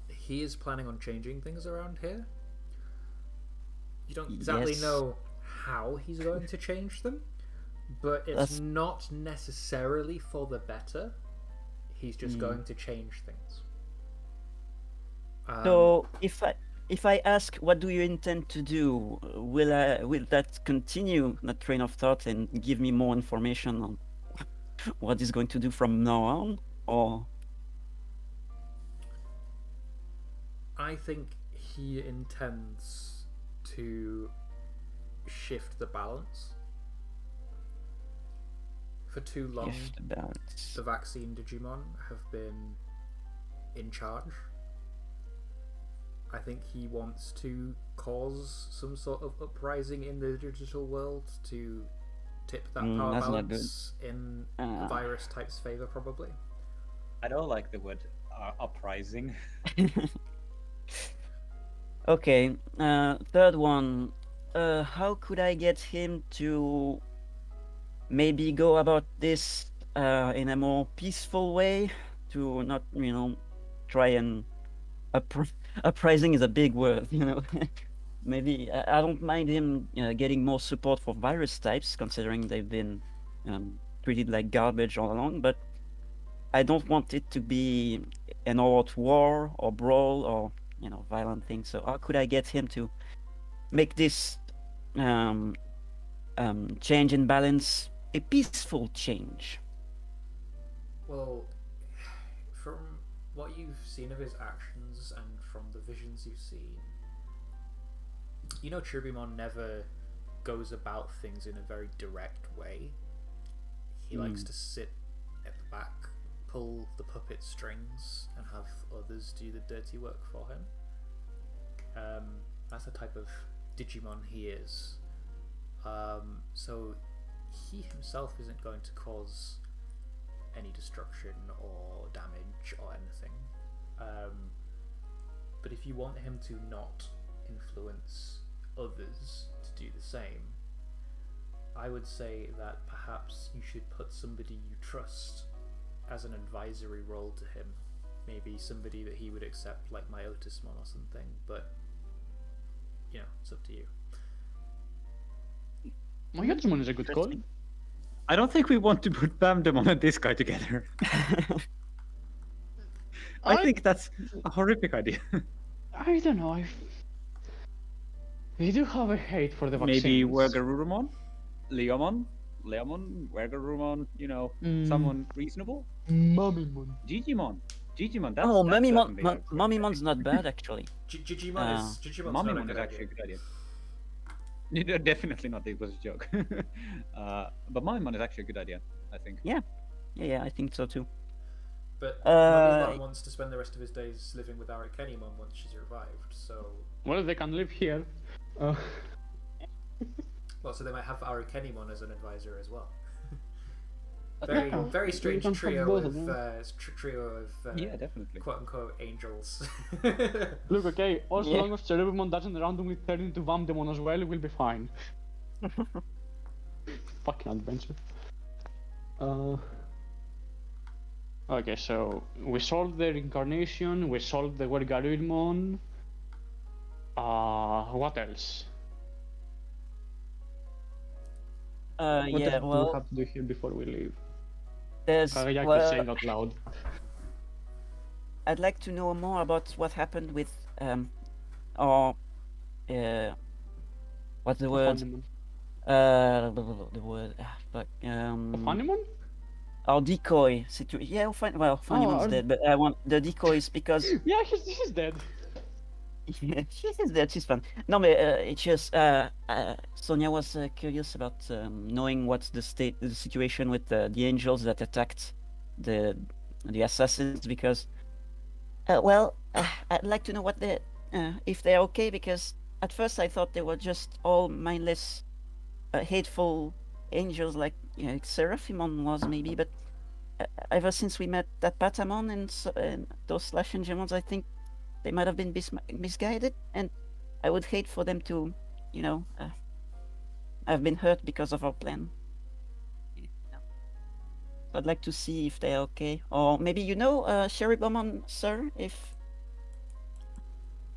Speaker 4: He is planning on changing things around here. You don't exactly
Speaker 1: Yes.
Speaker 4: know how he's going to change them, but it's
Speaker 1: That's-
Speaker 4: not necessarily for the better. He's just going to change things.
Speaker 1: So if I ask, what do you intend to do? Will that continue that train of thought and give me more information on what he's going to do from now on, or?
Speaker 4: I think he intends to shift the balance. For too long,
Speaker 1: Shift the balance.
Speaker 4: the vaccine Digimon have been in charge. I think he wants to cause some sort of uprising in the digital world to tip that power
Speaker 1: that's not
Speaker 4: balance in
Speaker 1: Ah.
Speaker 4: virus type's favor, probably.
Speaker 5: I don't like the word uprising.
Speaker 1: Okay, third one. How could I get him to maybe go about this in a more peaceful way? To not, try and uprising is a big word, Maybe I don't mind him getting more support for virus types, considering they've been treated like garbage all along. But I don't want it to be an all-out war or brawl or violent thing. So how could I get him to make this change in balance a peaceful change?
Speaker 4: Well, from what you've seen of his actions and from the visions you've seen, Tribimon never goes about things in a very direct way. He likes to sit at the back, pull the puppet strings, and have others do the dirty work for him. That's the type of Digimon he is. So he himself isn't going to cause any destruction or damage or anything. But if you want him to not influence others to do the same, I would say that perhaps you should put somebody you trust as an advisory role to him. Maybe somebody that he would accept, like my Otismon or something, but it's up to you.
Speaker 2: My Yotsumon is a good call.
Speaker 5: I don't think we want to put Bamdemon and this guy together. I think that's a horrific idea.
Speaker 2: I don't know. We do have a hate for the vaccines.
Speaker 5: Maybe Wergarurumon? Leomon, Wergarurumon, someone reasonable?
Speaker 2: Mummymon.
Speaker 5: Digimon, that's
Speaker 1: Mummymon's
Speaker 5: definitely a-
Speaker 1: Mummymon's not bad actually.
Speaker 4: Digimon's not a
Speaker 5: Mummymon
Speaker 4: good
Speaker 5: is actually a
Speaker 4: idea.
Speaker 5: good idea. Definitely not, it was a joke. But Mummymon is actually a good idea, I think.
Speaker 1: Yeah, I think so too.
Speaker 4: But
Speaker 1: Uh,
Speaker 4: Mummymon wants to spend the rest of his days living with Arikenimon once she's revived, so...
Speaker 2: Well, they can live here.
Speaker 4: Well, so they might have Arikenimon as an advisor as well.
Speaker 2: Yeah,
Speaker 4: Very
Speaker 2: we
Speaker 4: strange
Speaker 2: can have
Speaker 4: trio
Speaker 2: both
Speaker 4: of,
Speaker 2: of them.
Speaker 5: Yeah, definitely.
Speaker 4: quote-unquote angels.
Speaker 2: Look, okay, as
Speaker 1: Yeah.
Speaker 2: long as Cerebrimon doesn't randomly turn into Vamdemon as well, we'll be fine. Fucking adventure. Okay, so we solved the reincarnation, we solved the Garurumon. What else? What
Speaker 1: Yeah,
Speaker 2: else do we
Speaker 1: well,
Speaker 2: have to do here before we leave?
Speaker 1: there's
Speaker 2: Kagayaki
Speaker 1: well,
Speaker 2: saying out loud.
Speaker 1: I'd like to know more about what happened with our what's the word?
Speaker 2: Funimon.
Speaker 1: The word. Fuck.
Speaker 2: Funimon?
Speaker 1: Our decoy situation. Yeah, Funimon's
Speaker 2: our-
Speaker 1: dead, but I want the decoys because
Speaker 2: Yeah, he's dead.
Speaker 1: yeah, she's dead. She's fun. No, but it's just Sonia was curious about knowing what's the situation with the angels that attacked the assassins because I'd like to know what they if they're okay because at first I thought they were just all mindless, hateful angels like Seraphimon was maybe, but ever since we met that Patamon and those slash Angemons, I think they might have been misguided, and I would hate for them to, have been hurt because of our plan. So I'd like to see if they're okay, or maybe Sheribomon, sir, if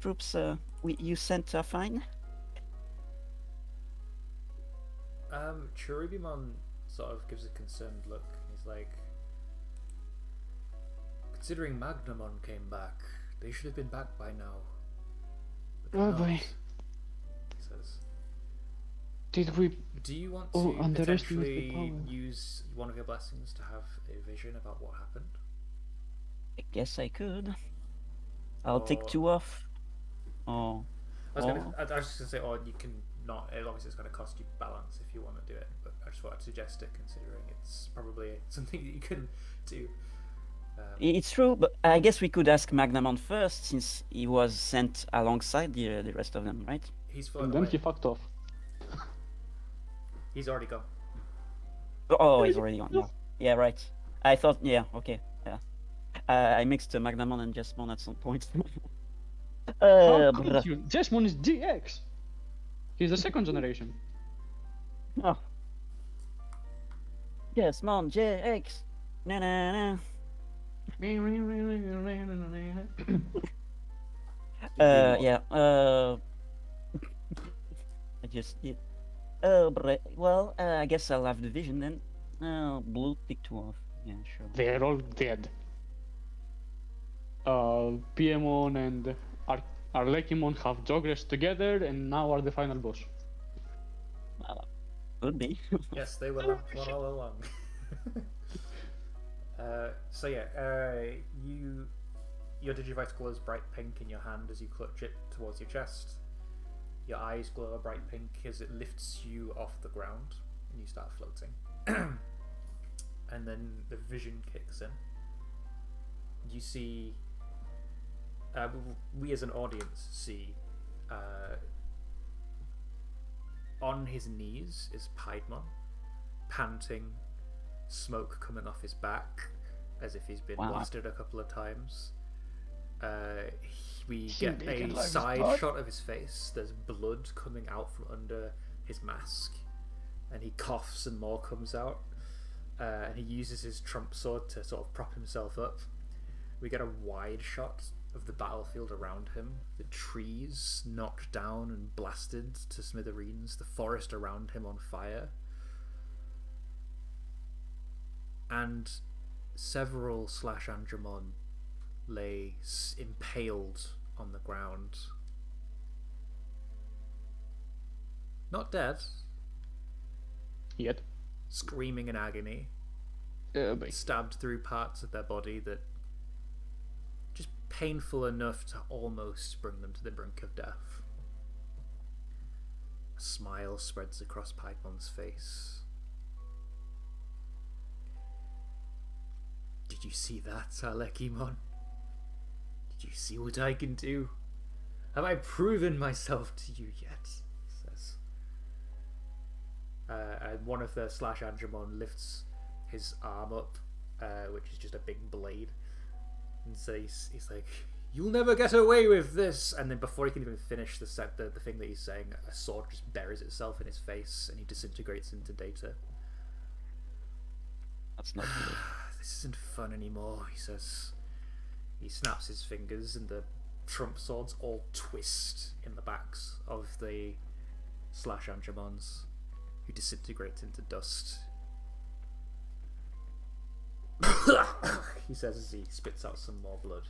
Speaker 1: troops you sent are fine.
Speaker 4: Cherubimon sort of gives a concerned look. He's like, considering Magnamon came back, they should have been back by now. But they're
Speaker 2: Oh
Speaker 4: not,
Speaker 2: boy.
Speaker 4: he says.
Speaker 2: Did we?
Speaker 4: Do you want
Speaker 2: Oh,
Speaker 4: to
Speaker 2: underestimate the
Speaker 4: potentially
Speaker 2: power.
Speaker 4: use one of your blessings to have a vision about what happened?
Speaker 1: I guess I could. I'll take
Speaker 4: Or-
Speaker 1: 2 off. Oh,
Speaker 4: I was just gonna say, or you can not. Obviously, it's going to cost you balance if you want to do it. But I just thought I'd suggest it, considering it's probably something that you can do.
Speaker 1: it's true, but I guess we could ask Magnamon first, since he was sent alongside the rest of them, right?
Speaker 4: He's flown
Speaker 2: And then
Speaker 4: away.
Speaker 2: he fucked off.
Speaker 4: He's already gone.
Speaker 1: Oh, he's already on. Yeah, right. I thought, yeah, okay, yeah. I mixed Magnamon and Jesmon at some point.
Speaker 2: How
Speaker 1: Bruh.
Speaker 2: could you? Jesmon is GX. He's the second generation.
Speaker 1: Oh. Jesmon, JX. Na na na. Yeah. I just did. Well, I guess I'll have the vision then. Blue pick 2 off. Yeah, sure.
Speaker 2: They're all dead. PMon and Arlecchimon have progressed together and now are the final boss.
Speaker 1: Could be.
Speaker 4: Yes, they were lamp one all along. So yeah, your Digivice glows bright pink in your hand as you clutch it towards your chest. Your eyes glow a bright pink as it lifts you off the ground and you start floating. And then the vision kicks in. You see, we as an audience see, on his knees is Piedmon, panting, smoke coming off his back as if he's been
Speaker 1: Wow.
Speaker 4: blasted a couple of times. We
Speaker 2: He
Speaker 4: get
Speaker 2: didn't
Speaker 4: a
Speaker 2: like his
Speaker 4: side
Speaker 2: blood.
Speaker 4: shot of his face. There's blood coming out from under his mask, and he coughs and more comes out. And he uses his trump sword to sort of prop himself up. We get a wide shot of the battlefield around him, the trees knocked down and blasted to smithereens, the forest around him on fire, and several slash Andromon lay impaled on the ground. Not dead,
Speaker 2: Yet.
Speaker 4: screaming in agony,
Speaker 2: But
Speaker 4: stabbed through parts of their body that just painful enough to almost bring them to the brink of death. A smile spreads across Piedmon's face. Did you see that, Alekimon? Did you see what I can do? Have I proven myself to you yet? He says. And one of the slash Andromon lifts his arm up, which is just a big blade, and so he's like, "You'll never get away with this!" And then before he can even finish the thing that he's saying, a sword just buries itself in his face, and he disintegrates into data.
Speaker 1: That's not good.
Speaker 4: This isn't fun anymore, he says. He snaps his fingers and the trump swords all twist in the backs of the slash Angemons, who disintegrate into dust. He says as he spits out some more blood.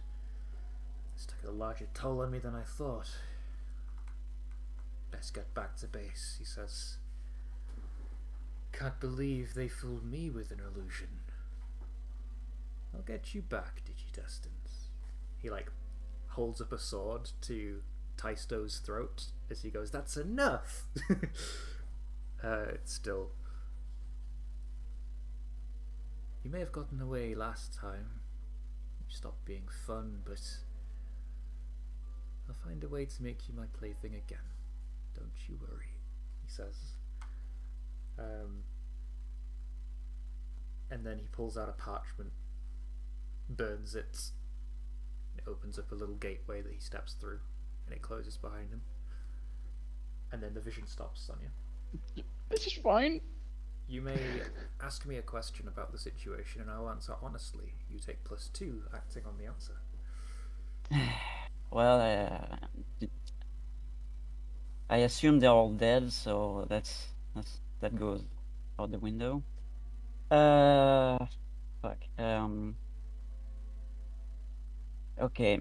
Speaker 4: This took a larger toll on me than I thought. Let's get back to base, he says. Can't believe they fooled me with an illusion. I'll get you back, Digidustins. He holds up a sword to Taisto's throat as he goes, "That's enough!" It's still... You may have gotten away last time. You stopped being fun, but I'll find a way to make you my plaything again. Don't you worry, he says. And then he pulls out a parchment, burns it, and it opens up a little gateway that he steps through, and it closes behind him. And then the vision stops, Sonia.
Speaker 2: This is fine.
Speaker 4: You may ask me a question about the situation, and I'll answer honestly. You take +2 acting on the answer.
Speaker 1: Well, I assume they're all dead, so that goes out the window. Fuck. Okay.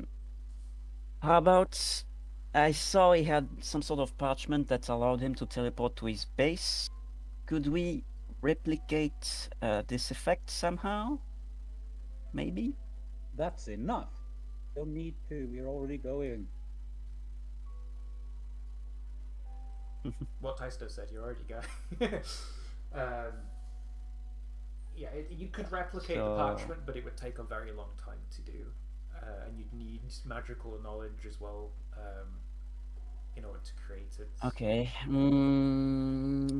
Speaker 1: How about I saw he had some sort of parchment that allowed him to teleport to his base. Could we replicate this effect somehow? Maybe?
Speaker 5: That's enough. Don't need to. We're already going.
Speaker 4: What Taisto said, you're already going. Yeah, you could replicate the parchment, but it would take a very long time to do. And you'd need magical knowledge as well in order to create it.
Speaker 1: Okay.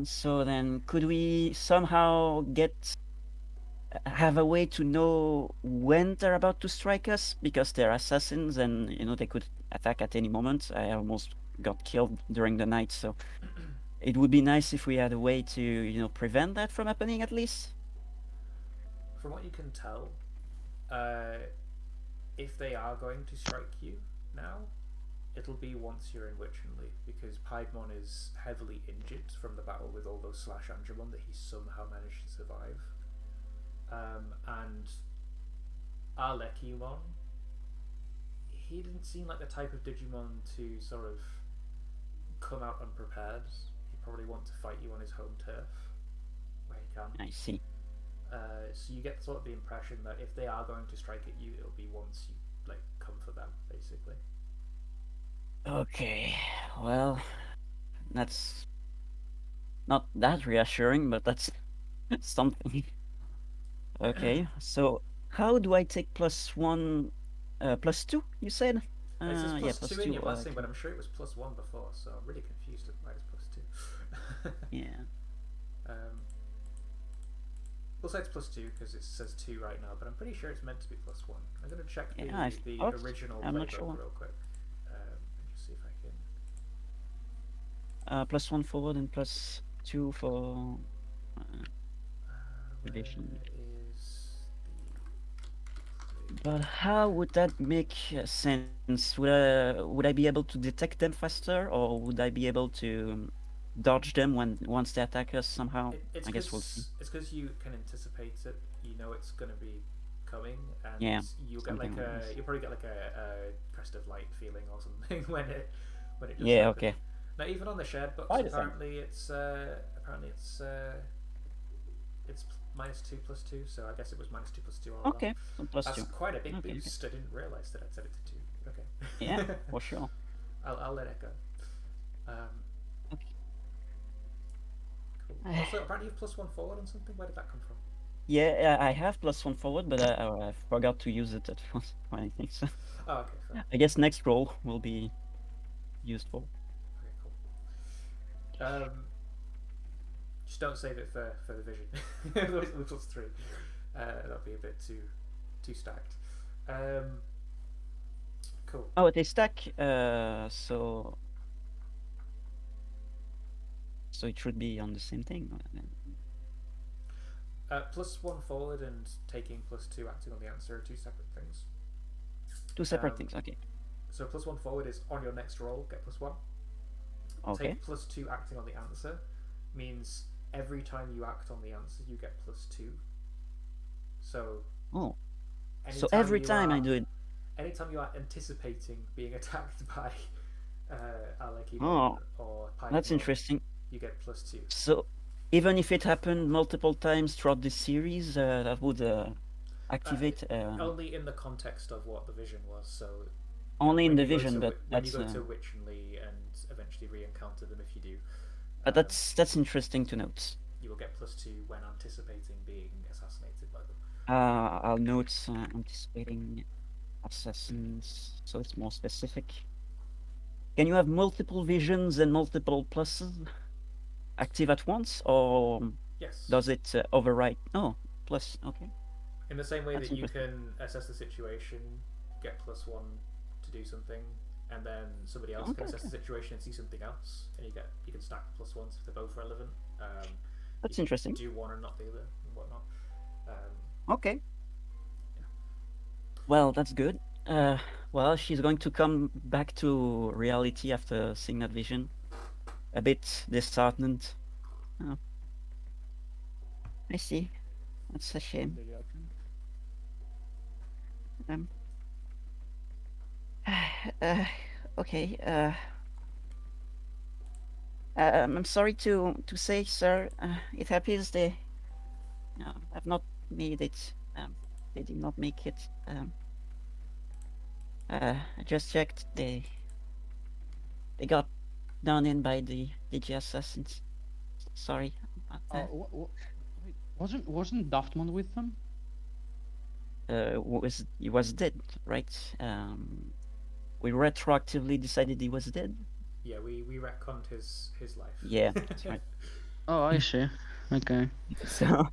Speaker 1: So then, could we somehow have a way to know when they're about to strike us? Because they're assassins and, they could attack at any moment. I almost got killed during the night, so it would be nice if we had a way to, prevent that from happening at least.
Speaker 4: From what you can tell, if they are going to strike you now, it'll be once you're in Witchenly, because Piedmon is heavily injured from the battle with all those slash Angemon that he somehow managed to survive. And Arlecchimon, he didn't seem like the type of Digimon to sort of come out unprepared. He'd probably want to fight you on his home turf, where he can.
Speaker 1: I see.
Speaker 4: So you get sort of the impression that if they are going to strike at you, it'll be once you come for them, basically.
Speaker 1: Okay, well, that's not that reassuring, but that's something. Okay, so how do I take +1, +2? You said?
Speaker 4: It says
Speaker 1: Yeah,
Speaker 4: +2 in your
Speaker 1: +2.
Speaker 4: blessing, but I'm sure it was +1 before, so I'm really confused at why it's +2.
Speaker 1: Yeah.
Speaker 4: We'll say it's +2 because it says 2 right now, but I'm pretty sure it's meant to be +1. I'm going to check
Speaker 1: Yeah, I
Speaker 4: the
Speaker 1: thought-
Speaker 4: original
Speaker 1: I'm not
Speaker 4: playbook
Speaker 1: sure.
Speaker 4: real quick. And just see if I can.
Speaker 1: +1 forward and +2 for relation.
Speaker 4: Where is the...
Speaker 1: But how would that make sense? Would I be able to detect them faster, or would I be able to dodge them once they attack us somehow? I guess we'll see.
Speaker 4: It's because you can anticipate it. You know it's going to be coming, and
Speaker 1: Yeah,
Speaker 4: you'll get
Speaker 1: something like this.
Speaker 4: you'll probably get a crest of light feeling or something when it does
Speaker 1: Yeah.
Speaker 4: happen.
Speaker 1: Okay.
Speaker 4: Now even on the shared books,
Speaker 5: Spider sense.
Speaker 4: apparently it's -2 +2, so I guess it was -2 +2 all along.
Speaker 1: Okay. So
Speaker 4: That's
Speaker 1: +2.
Speaker 4: quite a big
Speaker 1: Okay,
Speaker 4: boost. I didn't realise that I'd set it to 2. Okay.
Speaker 1: Yeah, for sure.
Speaker 4: I'll let it go.
Speaker 1: Okay.
Speaker 4: Cool. Also, apparently you've +1 forward on something. Where did that come from?
Speaker 1: Yeah, I have +1 forward, but I forgot to use it at first or anything. So
Speaker 4: Oh, okay. Fair.
Speaker 1: I guess next roll will be used for.
Speaker 4: Okay, cool. Just don't save it for the vision. With +3. That'll be a bit too stacked. Cool.
Speaker 1: Oh, they stack. So it should be on the same thing.
Speaker 4: +1 forward and taking +2 acting on the answer are two separate things.
Speaker 1: Two separate things. Okay.
Speaker 4: So +1 forward is on your next roll, get +1.
Speaker 1: Okay.
Speaker 4: Take +2 acting on the answer means every time you act on the answer, you get +2. So.
Speaker 1: Oh. So every time I do it.
Speaker 4: Anytime you are anticipating being attacked by Alekimon or Paimon,
Speaker 1: that's interesting.
Speaker 4: You get +2.
Speaker 1: So, even if it happened multiple times throughout this series, that would activate.
Speaker 4: Only in the context of what the vision was. So.
Speaker 1: Only in the vision, but
Speaker 4: when
Speaker 1: that's.
Speaker 4: you go to Witch and Lee and eventually re-encounter them, if you do.
Speaker 1: That's interesting to note.
Speaker 4: You will get +2 when anticipating being assassinated by them.
Speaker 1: I'll note anticipating assassins, so it's more specific. Can you have multiple visions and multiple pluses active at once, or
Speaker 4: yes.
Speaker 1: does it overwrite? Oh, plus, okay.
Speaker 4: In the same way
Speaker 1: That's
Speaker 4: that you can assess the situation, get +1 to do something, and then somebody else can assess the situation and see something else, and you can stack +1s if they're both relevant.
Speaker 1: That's interesting.
Speaker 4: Do one and not the other, and whatnot.
Speaker 1: Okay. Yeah. Well, that's good. Well, she's going to come back to reality after seeing that vision. A bit disheartened. Oh. I see. That's a shame. Okay. I'm sorry to say, sir. It appears they have not made it. They did not make it. I just checked. They got done in by the Digi assassins. Sorry.
Speaker 2: Wasn't Daftman with them?
Speaker 1: He was dead, right? We retroactively decided he was dead.
Speaker 4: Yeah, we retconned his life.
Speaker 1: Yeah, that's right.
Speaker 2: Oh, I see. Okay.
Speaker 1: So.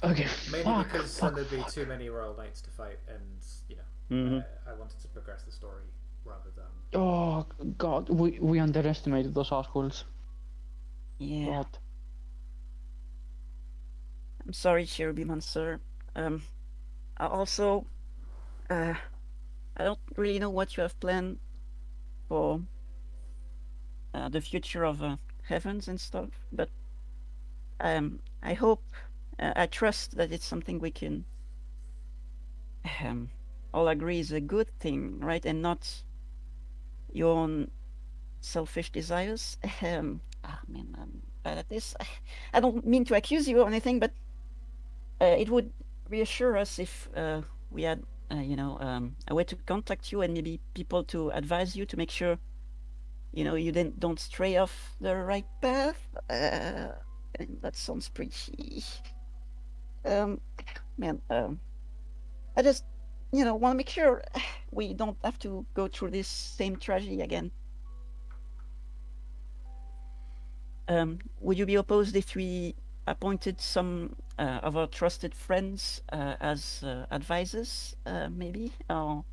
Speaker 2: Okay.
Speaker 4: Mainly because then there'd be too many Royal Knights to fight, and I wanted to progress the story rather than.
Speaker 2: Oh God, we underestimated those assholes.
Speaker 1: Yeah.
Speaker 2: God.
Speaker 1: I'm sorry, Cherubimon, sir. Also, I don't really know what you have planned for the future of Heavens and stuff, but I hope, I trust that it's something we can all agree is a good thing, right? And not your own selfish desires. Man, I'm bad at this. I don't mean to accuse you or anything, but it would reassure us if we had, a way to contact you and maybe people to advise you to make sure, you don't stray off the right path. And that sounds pretty. Man, I just, want to make sure we don't have to go through this same tragedy again. Would you be opposed if we appointed some of our trusted friends as advisors, maybe, or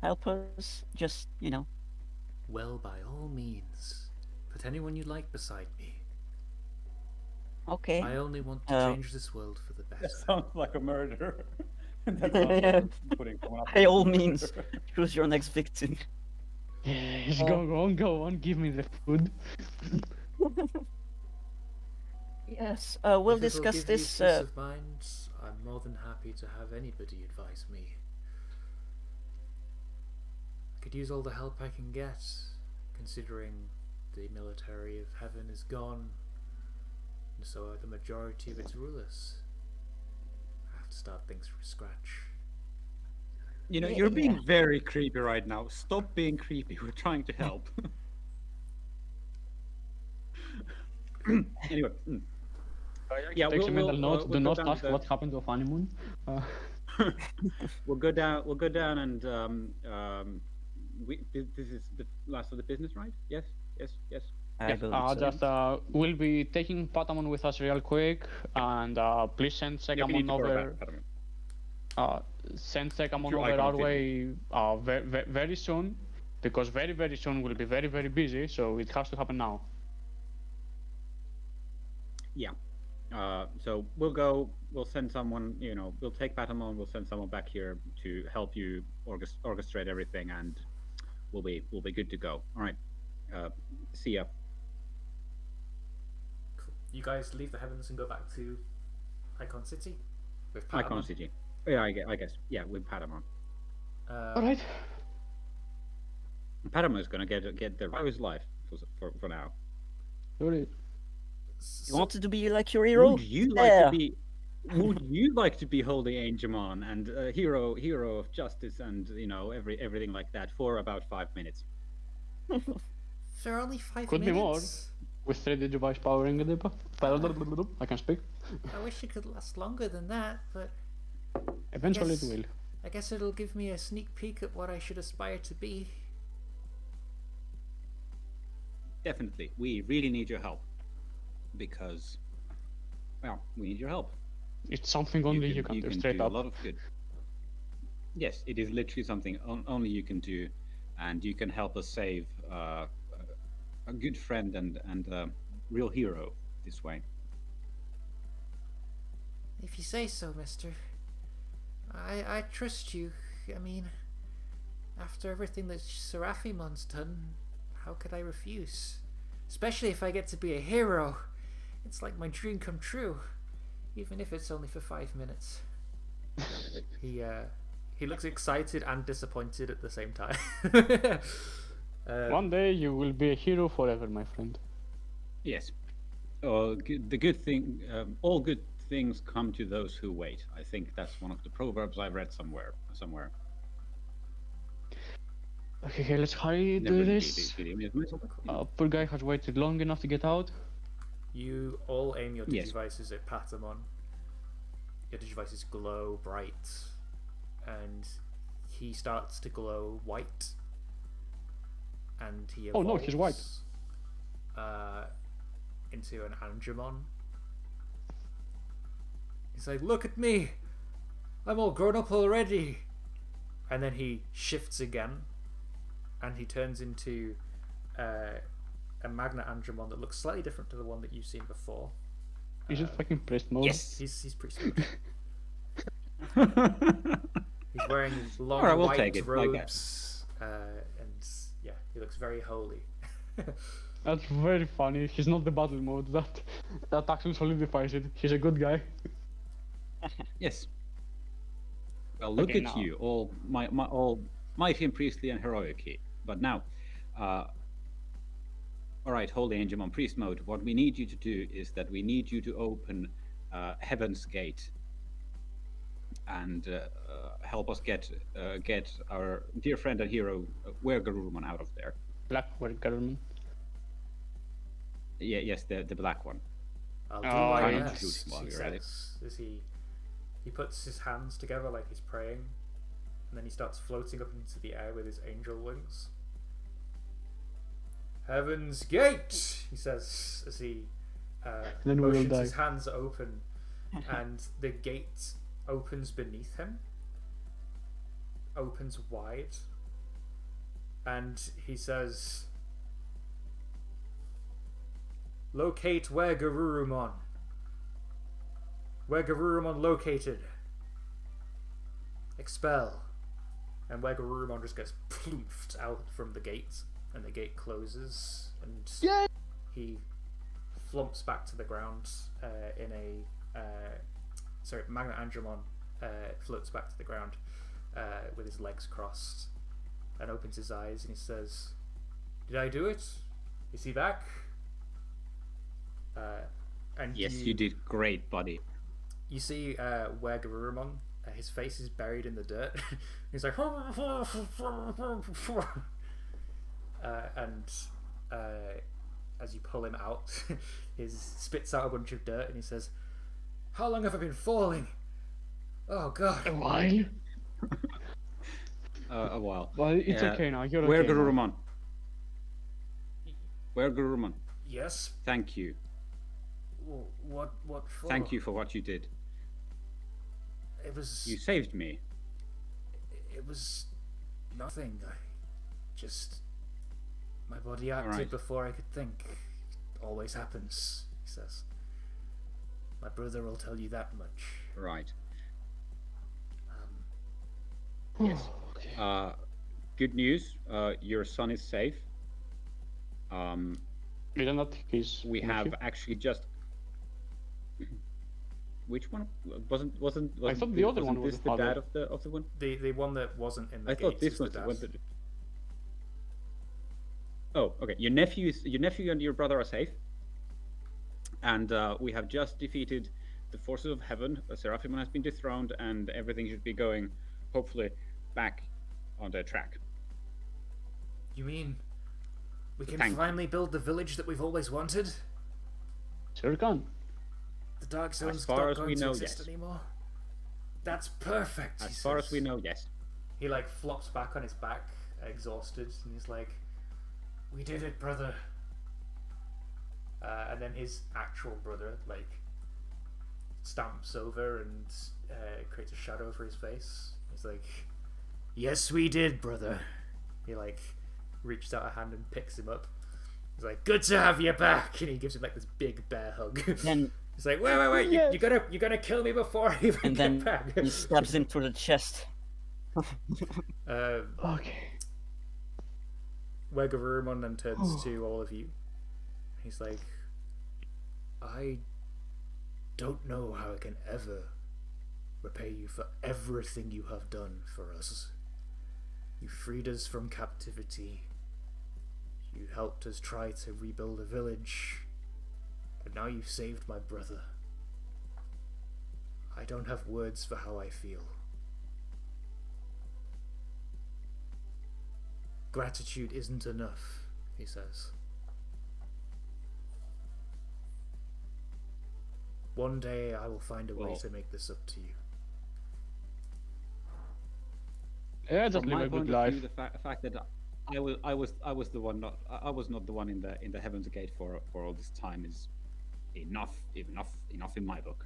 Speaker 1: helpers? Just,
Speaker 4: Well, by all means, put anyone you like beside me.
Speaker 1: Okay.
Speaker 4: I only want to change this world for the better.
Speaker 5: That sounds like a murder.
Speaker 1: By all means, choose your next victim.
Speaker 2: Yes, go on, give me the food.
Speaker 1: Yes, we'll
Speaker 4: If
Speaker 1: discuss
Speaker 4: give
Speaker 1: this.
Speaker 4: You peace of mind, I'm more than happy to have anybody advise me. I could use all the help I can get, considering the military of Heaven is gone, and so are the majority of its rulers. I have to start things from scratch.
Speaker 5: You're being very creepy right now. Stop being creepy. We're trying to help. Anyway. Yeah,
Speaker 2: Takes a mental note.
Speaker 5: we'll
Speaker 2: Do
Speaker 5: go
Speaker 2: not
Speaker 5: down
Speaker 2: ask
Speaker 5: to
Speaker 2: what happened to Honeymoon.
Speaker 5: We'll go down and this is the last of the business, right? Yes.
Speaker 1: I believe so.
Speaker 2: We'll be taking Patamon with us real quick, and please send Segamon over. Send Segamon over our way very soon, because very soon we'll be very busy. So it has to happen now.
Speaker 5: Yeah. So we'll go. We'll send someone. We'll take Patamon. We'll send someone back here to help you orchestrate everything, and we'll be good to go. All right. See ya.
Speaker 4: Cool. You guys leave the heavens and go back to Icon City with
Speaker 5: Icon
Speaker 4: Patamon.
Speaker 5: City. Yeah, I guess. Yeah, with Patamon.
Speaker 2: All right.
Speaker 5: Patamon is gonna get the rest of his life for now.
Speaker 2: Do it.
Speaker 1: You wanted to be like your hero?
Speaker 5: Would you like to
Speaker 1: Yeah.
Speaker 5: be? Would you like to be Holy Angemon and hero of justice and everything like that for about 5 minutes?
Speaker 4: For only 5
Speaker 2: Could be more.
Speaker 4: minutes.
Speaker 2: With 3 device powering it. I can speak.
Speaker 4: I wish it could last longer than that, but
Speaker 2: Eventually
Speaker 4: Yes.
Speaker 2: it will.
Speaker 4: I guess it'll give me a sneak peek at what I should aspire to be.
Speaker 5: Definitely, we really need your help because, well, we need your help.
Speaker 2: It's something only you can do straight
Speaker 5: do
Speaker 2: up.
Speaker 5: a lot of good. Yes, it is literally something only you can do, and you can help us save a good friend and a real hero this way.
Speaker 4: If you say so, mister. I trust you. I mean, after everything that Seraphimon's done, how could I refuse? Especially if I get to be a hero. It's like my dream come true, even if it's only for 5 minutes. He looks excited and disappointed at the same time.
Speaker 2: One day you will be a hero forever, my friend.
Speaker 5: Yes. The good thing, all good things come to those who wait. I think that's one of the proverbs I've read somewhere.
Speaker 2: Okay, let's hurry
Speaker 5: Never
Speaker 2: do
Speaker 5: really
Speaker 2: this.
Speaker 5: myself.
Speaker 2: Poor guy has waited long enough to get out.
Speaker 4: You all aim your
Speaker 5: Yes.
Speaker 4: digivices at Patamon. Your digivices glow bright, and he starts to glow white. And he
Speaker 2: Oh
Speaker 4: evolves,
Speaker 2: no, he's white.
Speaker 4: Into an Angemon. He's like, "Look at me! I'm all grown up already!" And then he shifts again, and he turns into a Magna Angemon that looks slightly different to the one that you've seen before.
Speaker 2: Is it fucking priest mode?
Speaker 5: Yes.
Speaker 4: He's pretty smooth. He's wearing long
Speaker 5: Alright, we'll
Speaker 4: white
Speaker 5: take it, I
Speaker 4: robes, and yeah, he looks very holy.
Speaker 2: That's very funny. He's not the battle mode. That actually solidifies it. He's a good guy.
Speaker 5: Yes. Well, look
Speaker 2: Okay,
Speaker 5: at
Speaker 2: now.
Speaker 5: you, all all mighty and priestly and heroic. But now, all right, Holy Angemon Priest mode. What we need you to do is that we need you to open Heaven's Gate and help us get our dear friend and hero Wergarurumon out of there.
Speaker 2: Blackwood government.
Speaker 5: Yeah, yes, the black one.
Speaker 4: I'll do
Speaker 2: Oh,
Speaker 4: my
Speaker 2: I
Speaker 4: best,
Speaker 5: shoot while
Speaker 4: he
Speaker 5: you're at it.
Speaker 4: says, as he puts his hands together like he's praying, and then he starts floating up into the air with his angel wings. Heaven's Gate, he says as he
Speaker 2: Then we will
Speaker 4: motions
Speaker 2: die.
Speaker 4: his hands open, and the gate opens beneath him, opens wide, and he says, "Locate where Garurumon. Where Garurumon located. Expel." And where Garurumon just gets ploofed out from the gate, and the gate closes, and
Speaker 2: Yeah.
Speaker 4: he flumps back to the ground in a... Magna Angemon floats back to the ground with his legs crossed and opens his eyes, and he says, "Did I do it? Is he back?" And
Speaker 5: Yes, you did great, buddy.
Speaker 4: You see where Garurumon, his face is buried in the dirt. He's like, and as you pull him out, he spits out a bunch of dirt, and he says, "How long have I been falling? Oh God!"
Speaker 2: A while.
Speaker 5: A while.
Speaker 2: Well, it's okay now. You're
Speaker 5: Where
Speaker 2: okay. now.
Speaker 5: Garurumon? Where Garurumon?
Speaker 4: Yes.
Speaker 5: Thank you.
Speaker 4: What for?
Speaker 5: Thank you for what you did.
Speaker 4: It was.
Speaker 5: You saved me.
Speaker 4: It was nothing. My body acted
Speaker 5: Alright.
Speaker 4: before I could think. Always happens, he says. My brother will tell you that much.
Speaker 5: Right. Yes. Good news. Your son is safe.
Speaker 2: In that case,
Speaker 5: We have actually just. Which one wasn't?
Speaker 2: I thought the other one was
Speaker 5: this
Speaker 2: the
Speaker 5: the dad
Speaker 2: father.
Speaker 5: of the one?
Speaker 4: The one that wasn't in the
Speaker 5: I thought
Speaker 4: gates
Speaker 5: this
Speaker 4: is
Speaker 5: was
Speaker 4: the
Speaker 5: the one
Speaker 4: dad.
Speaker 5: that. Oh, okay. Your nephew and your brother are safe, and we have just defeated the forces of heaven. Seraphimon has been dethroned, and everything should be going, hopefully, back on their track.
Speaker 4: You mean we can
Speaker 5: thank you.
Speaker 4: finally build the village that we've always wanted?
Speaker 2: Sure can.
Speaker 4: The Dark Zone's
Speaker 5: far
Speaker 4: not
Speaker 5: as we
Speaker 4: going to
Speaker 5: know,
Speaker 4: exist
Speaker 5: yes.
Speaker 4: anymore. That's perfect.
Speaker 5: As far as we know, yes.
Speaker 4: He like flops back on his back, exhausted, and he's like, "We did it, brother." And then his actual brother like stamps over and creates a shadow over his face. He's like, "Yes, we did, brother." He like reaches out a hand and picks him up. He's like, "Good to have you back," and he gives him like this big bear hug.
Speaker 1: Then
Speaker 4: He's like, "Wait!
Speaker 2: Yes.
Speaker 4: You gotta kill me before I even
Speaker 1: and
Speaker 4: get
Speaker 1: then
Speaker 4: back."
Speaker 1: he stabs him through the chest.
Speaker 2: Okay.
Speaker 4: Wegarurumon then turns to all of you. He's like, "I don't know how I can ever repay you for everything you have done for us. You freed us from captivity. You helped us try to rebuild a village. And now you've saved my brother. I don't have words for how I feel. Gratitude isn't enough," he says. "One day I will find a way
Speaker 5: Well-
Speaker 4: to make this up to you."
Speaker 2: Yeah, just
Speaker 5: From
Speaker 2: live
Speaker 5: my
Speaker 2: a good
Speaker 5: point of
Speaker 2: life.
Speaker 5: view, the fact that I was the one I was not the one in the Heaven's Gate for all this time is enough in my book.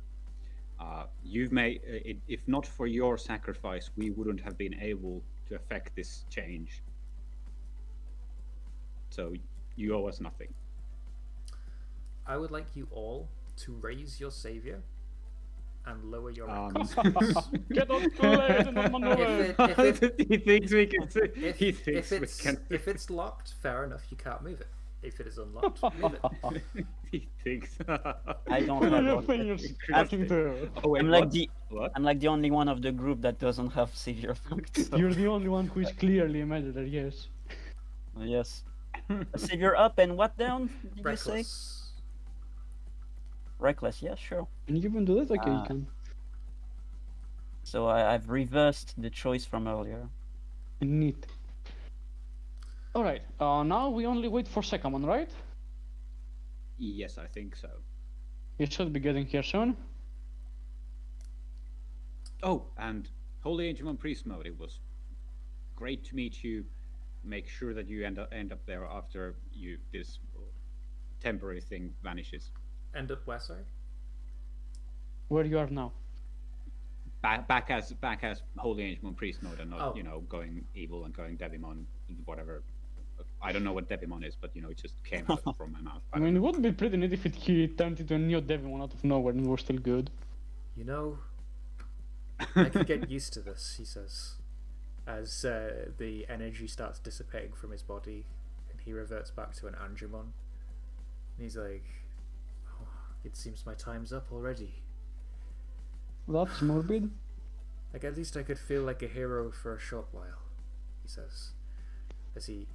Speaker 5: You've made if not for your sacrifice, we wouldn't have been able to effect this change. So you owe us nothing.
Speaker 4: I would like you all to raise your savior and lower your rank.
Speaker 2: Get on Kool-Aid and on
Speaker 5: He thinks we can. He thinks we can.
Speaker 4: If it's locked, fair enough, you can't move it. If it is unlocked, move it.
Speaker 5: He thinks.
Speaker 1: I don't
Speaker 2: Your
Speaker 1: have one.
Speaker 2: fingers fucking there.
Speaker 5: Oh, wait,
Speaker 1: I'm like
Speaker 5: what?
Speaker 1: the
Speaker 5: What?
Speaker 1: I'm like the only one of the group that doesn't have savior fucked. So,
Speaker 2: You're the only one who is clearly a murderer, yes.
Speaker 1: yes. A savior up and what down? Did you say?
Speaker 4: Reckless.
Speaker 1: Reckless. Yeah, sure.
Speaker 2: And you can do that? Okay, you
Speaker 1: Ah.
Speaker 2: can.
Speaker 1: So I've reversed the choice from earlier.
Speaker 2: Neat. Alright, now we only wait for second one, right?
Speaker 5: Yes, I think so.
Speaker 2: You should be getting here soon.
Speaker 5: Oh, and Holy Digimon Priest mode. It was great to meet you. Make sure that you end up there after this temporary thing vanishes.
Speaker 4: End up where, sorry?
Speaker 2: Where you are now.
Speaker 5: Back as Holy Digimon Priest mode, and not
Speaker 4: Oh.
Speaker 5: going evil and going Devimon, whatever. I don't know what Devimon is, but it just came out from my mouth.
Speaker 2: I mean, it would be pretty neat if he turned into a new Devimon out of nowhere and we're still good.
Speaker 4: You know, I could get used to this, he says, as the energy starts dissipating from his body and he reverts back to an Angemon. And he's like, "Oh, it seems my time's up already.
Speaker 2: That's morbid.
Speaker 4: Like, at least I could feel like a hero for a short while," he says, as he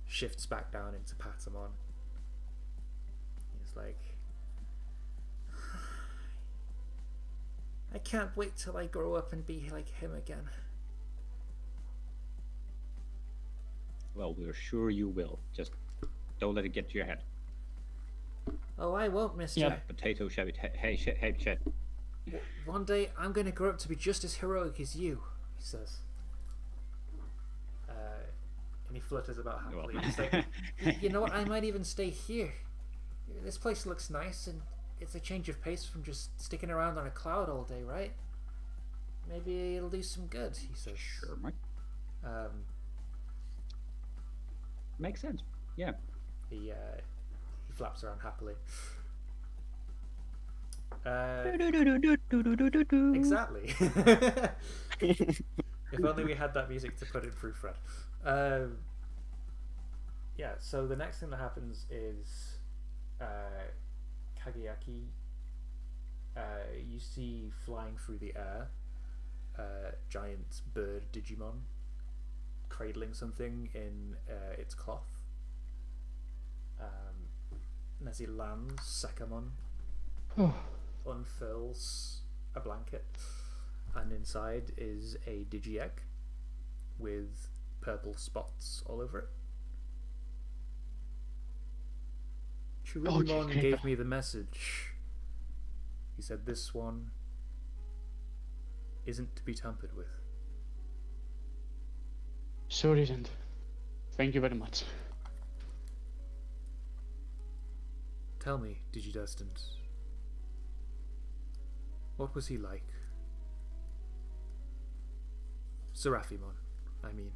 Speaker 4: shifts back down into Patamon. He's like, "I can't wait till I grow up and be like him again."
Speaker 5: Well, we're sure you will. Just don't let it get to your head.
Speaker 4: "Oh, I won't, mister.
Speaker 2: Yeah.
Speaker 5: Potato shabby. Hey, shed.
Speaker 4: One day I'm going to grow up to be just as heroic as you," he says. And he flutters about happily.
Speaker 5: Well.
Speaker 4: He's like, you know what, I might even stay here. This place looks nice and it's a change of pace from just sticking around on a cloud all day, right? Maybe it'll do some good," he says.
Speaker 5: Sure, Mike. Makes sense. Yeah.
Speaker 4: He flaps around happily. Exactly. If only we had that music to put in through Fred. Yeah, so the next thing that happens is Kageyaki. You see flying through the air giant bird Digimon cradling something in its cloth. And as he lands, Sekamon unfurls a blanket, and inside is a Digi-Egg with purple spots all over it. Chirumon
Speaker 2: Okay,
Speaker 4: gave me the message. He said this one isn't to be tampered with.
Speaker 2: Sure isn't. Thank you very much.
Speaker 4: Tell me, Digidestined, what was he like? Seraphimon, I mean.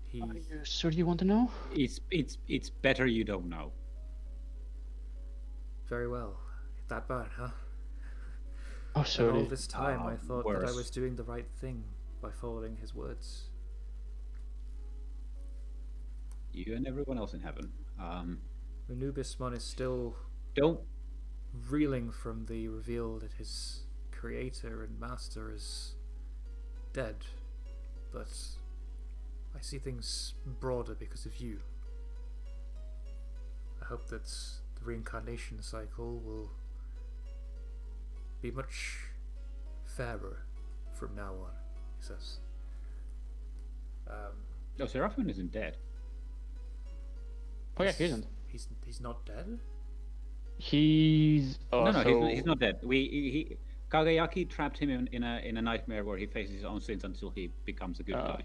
Speaker 4: He...
Speaker 2: Are you sure you want to know?
Speaker 5: It's better you don't know.
Speaker 4: Very well. That bad, huh?
Speaker 2: Oh,
Speaker 4: And all
Speaker 2: sorry.
Speaker 4: this time I thought that I
Speaker 5: worse.
Speaker 4: was doing the right thing by following his words.
Speaker 5: You and everyone else in heaven.
Speaker 4: Anubismon is still
Speaker 5: Don't.
Speaker 4: reeling from the reveal that his creator and master is dead, but I see things broader because of you. I hope that the reincarnation cycle will be much fairer from now on, he says.
Speaker 5: No, Seraphim isn't dead.
Speaker 2: Oh yeah, he isn't.
Speaker 4: He's not dead?
Speaker 2: He's
Speaker 5: He's not dead. Kageyaki trapped him in a nightmare where he faces his own sins until he becomes a good guy.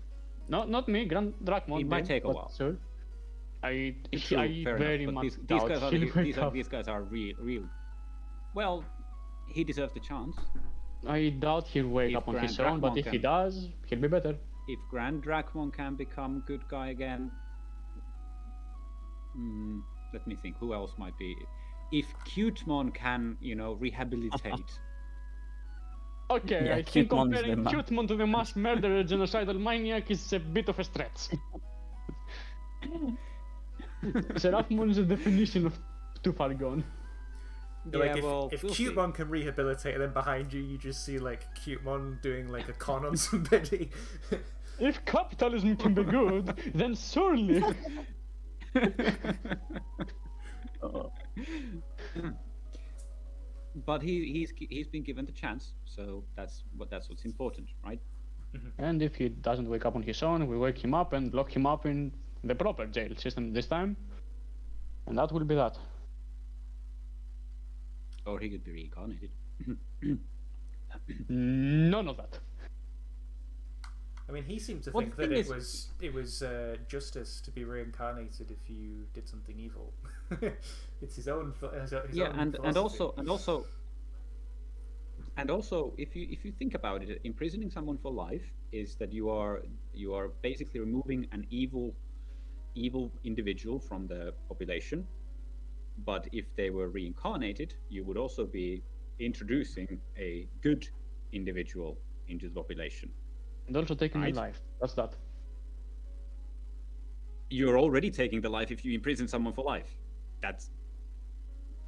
Speaker 2: not me, Grand Drakmon.
Speaker 5: It might
Speaker 2: did,
Speaker 5: take a
Speaker 2: but
Speaker 5: while.
Speaker 2: Sure. I
Speaker 5: True, fair
Speaker 2: very
Speaker 5: enough.
Speaker 2: much
Speaker 5: But
Speaker 2: doubt he'll wake up.
Speaker 5: these guys are real. Well, he deserves the chance.
Speaker 2: I doubt he'll wake
Speaker 5: If
Speaker 2: up on
Speaker 5: Grand
Speaker 2: his own, but
Speaker 5: Drakmon
Speaker 2: if he
Speaker 5: can-
Speaker 2: does, he'll be better.
Speaker 5: If Grand Drakmon can become good guy again, let me think. Who else might be? If Cutemon can, rehabilitate.
Speaker 2: Okay,
Speaker 1: Yeah,
Speaker 2: I think
Speaker 1: Cutemon is
Speaker 2: comparing
Speaker 1: the man.
Speaker 2: Cutemon to the mass murderer genocidal maniac is a bit of a stretch. Seraphimon is the definition of too far gone.
Speaker 4: Like
Speaker 5: well,
Speaker 4: if
Speaker 5: we'll see.
Speaker 4: Cutemon can rehabilitate, and then behind you, you just see like Cutemon doing like a con on somebody.
Speaker 2: If capitalism can be good, then surely.
Speaker 5: But he's been given the chance, so that's what's important, right?
Speaker 2: And if he doesn't wake up on his own, we wake him up and lock him up in the proper jail system this time. And that will be that.
Speaker 5: Or he could be reincarnated.
Speaker 2: None of that.
Speaker 4: I mean, he seemed to
Speaker 5: Well,
Speaker 4: think
Speaker 5: the
Speaker 4: that
Speaker 5: thing
Speaker 4: it was justice to be reincarnated if you did something evil. It's his own. His
Speaker 5: Yeah,
Speaker 4: own
Speaker 5: and
Speaker 4: philosophy.
Speaker 5: also, if you think about it, imprisoning someone for life is that you are basically removing an evil individual from the population. But if they were reincarnated, you would also be introducing a good individual into the population.
Speaker 2: And also taking
Speaker 5: Right.
Speaker 2: a life. That's that.
Speaker 5: You're already taking the life if you imprison someone for life. That's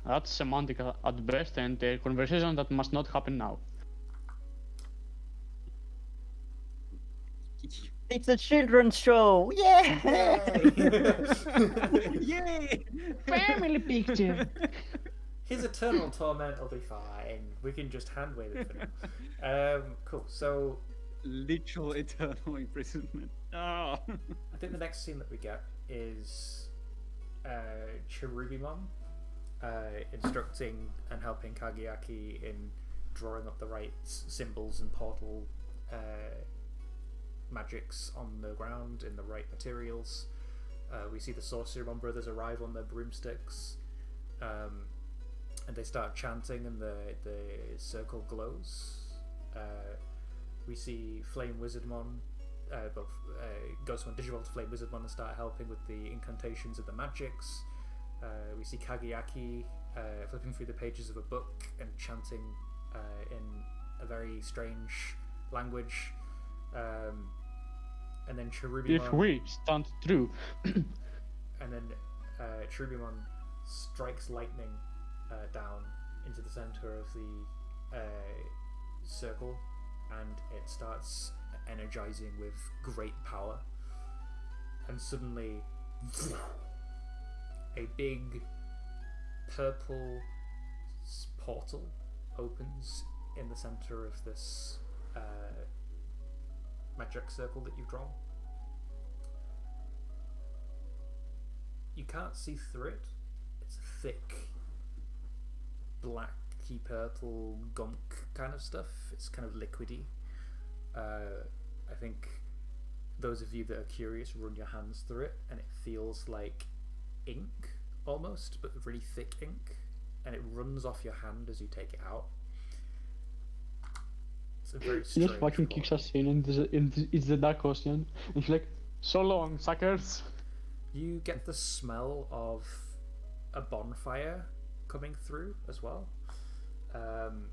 Speaker 2: That's semantic at best, and a conversation that must not happen now.
Speaker 1: It's a children's show! Yeah!
Speaker 5: yay!
Speaker 2: Family picture.
Speaker 4: His eternal torment will be fine. We can just hand wave it for now. Cool. So
Speaker 5: Literal eternal imprisonment. Oh.
Speaker 4: I think the next scene that we get is Cherubimon instructing and helping Kageyaki in drawing up the right symbols and portal magics on the ground in the right materials. We see the Sorcerermon brothers arrive on their broomsticks, and they start chanting, and the circle glows. We see Flame Wizardmon, Ghostmon Digivolve Flame Wizardmon and start helping with the incantations of the magics. We see Kageyaki flipping through the pages of a book and chanting in a very strange language. And then Cherubimon.
Speaker 2: If we stand true.
Speaker 4: And then Cherubimon strikes lightning down into the center of the circle, and it starts energizing with great power. And suddenly, a big purple portal opens in the center of this magic circle that you've drawn. You can't see through it. It's thick, blacky purple gunk kind of stuff. It's kind of liquidy. I think those of you that are curious, run your hands through it, and it feels like ink almost, but really thick ink, and it runs off your hand as you take it out. It's a very
Speaker 2: He
Speaker 4: strange
Speaker 2: just fucking kicks us in, and it's the Dark Ocean. And he's like, so long, suckers.
Speaker 4: You get the smell of a bonfire coming through as well, and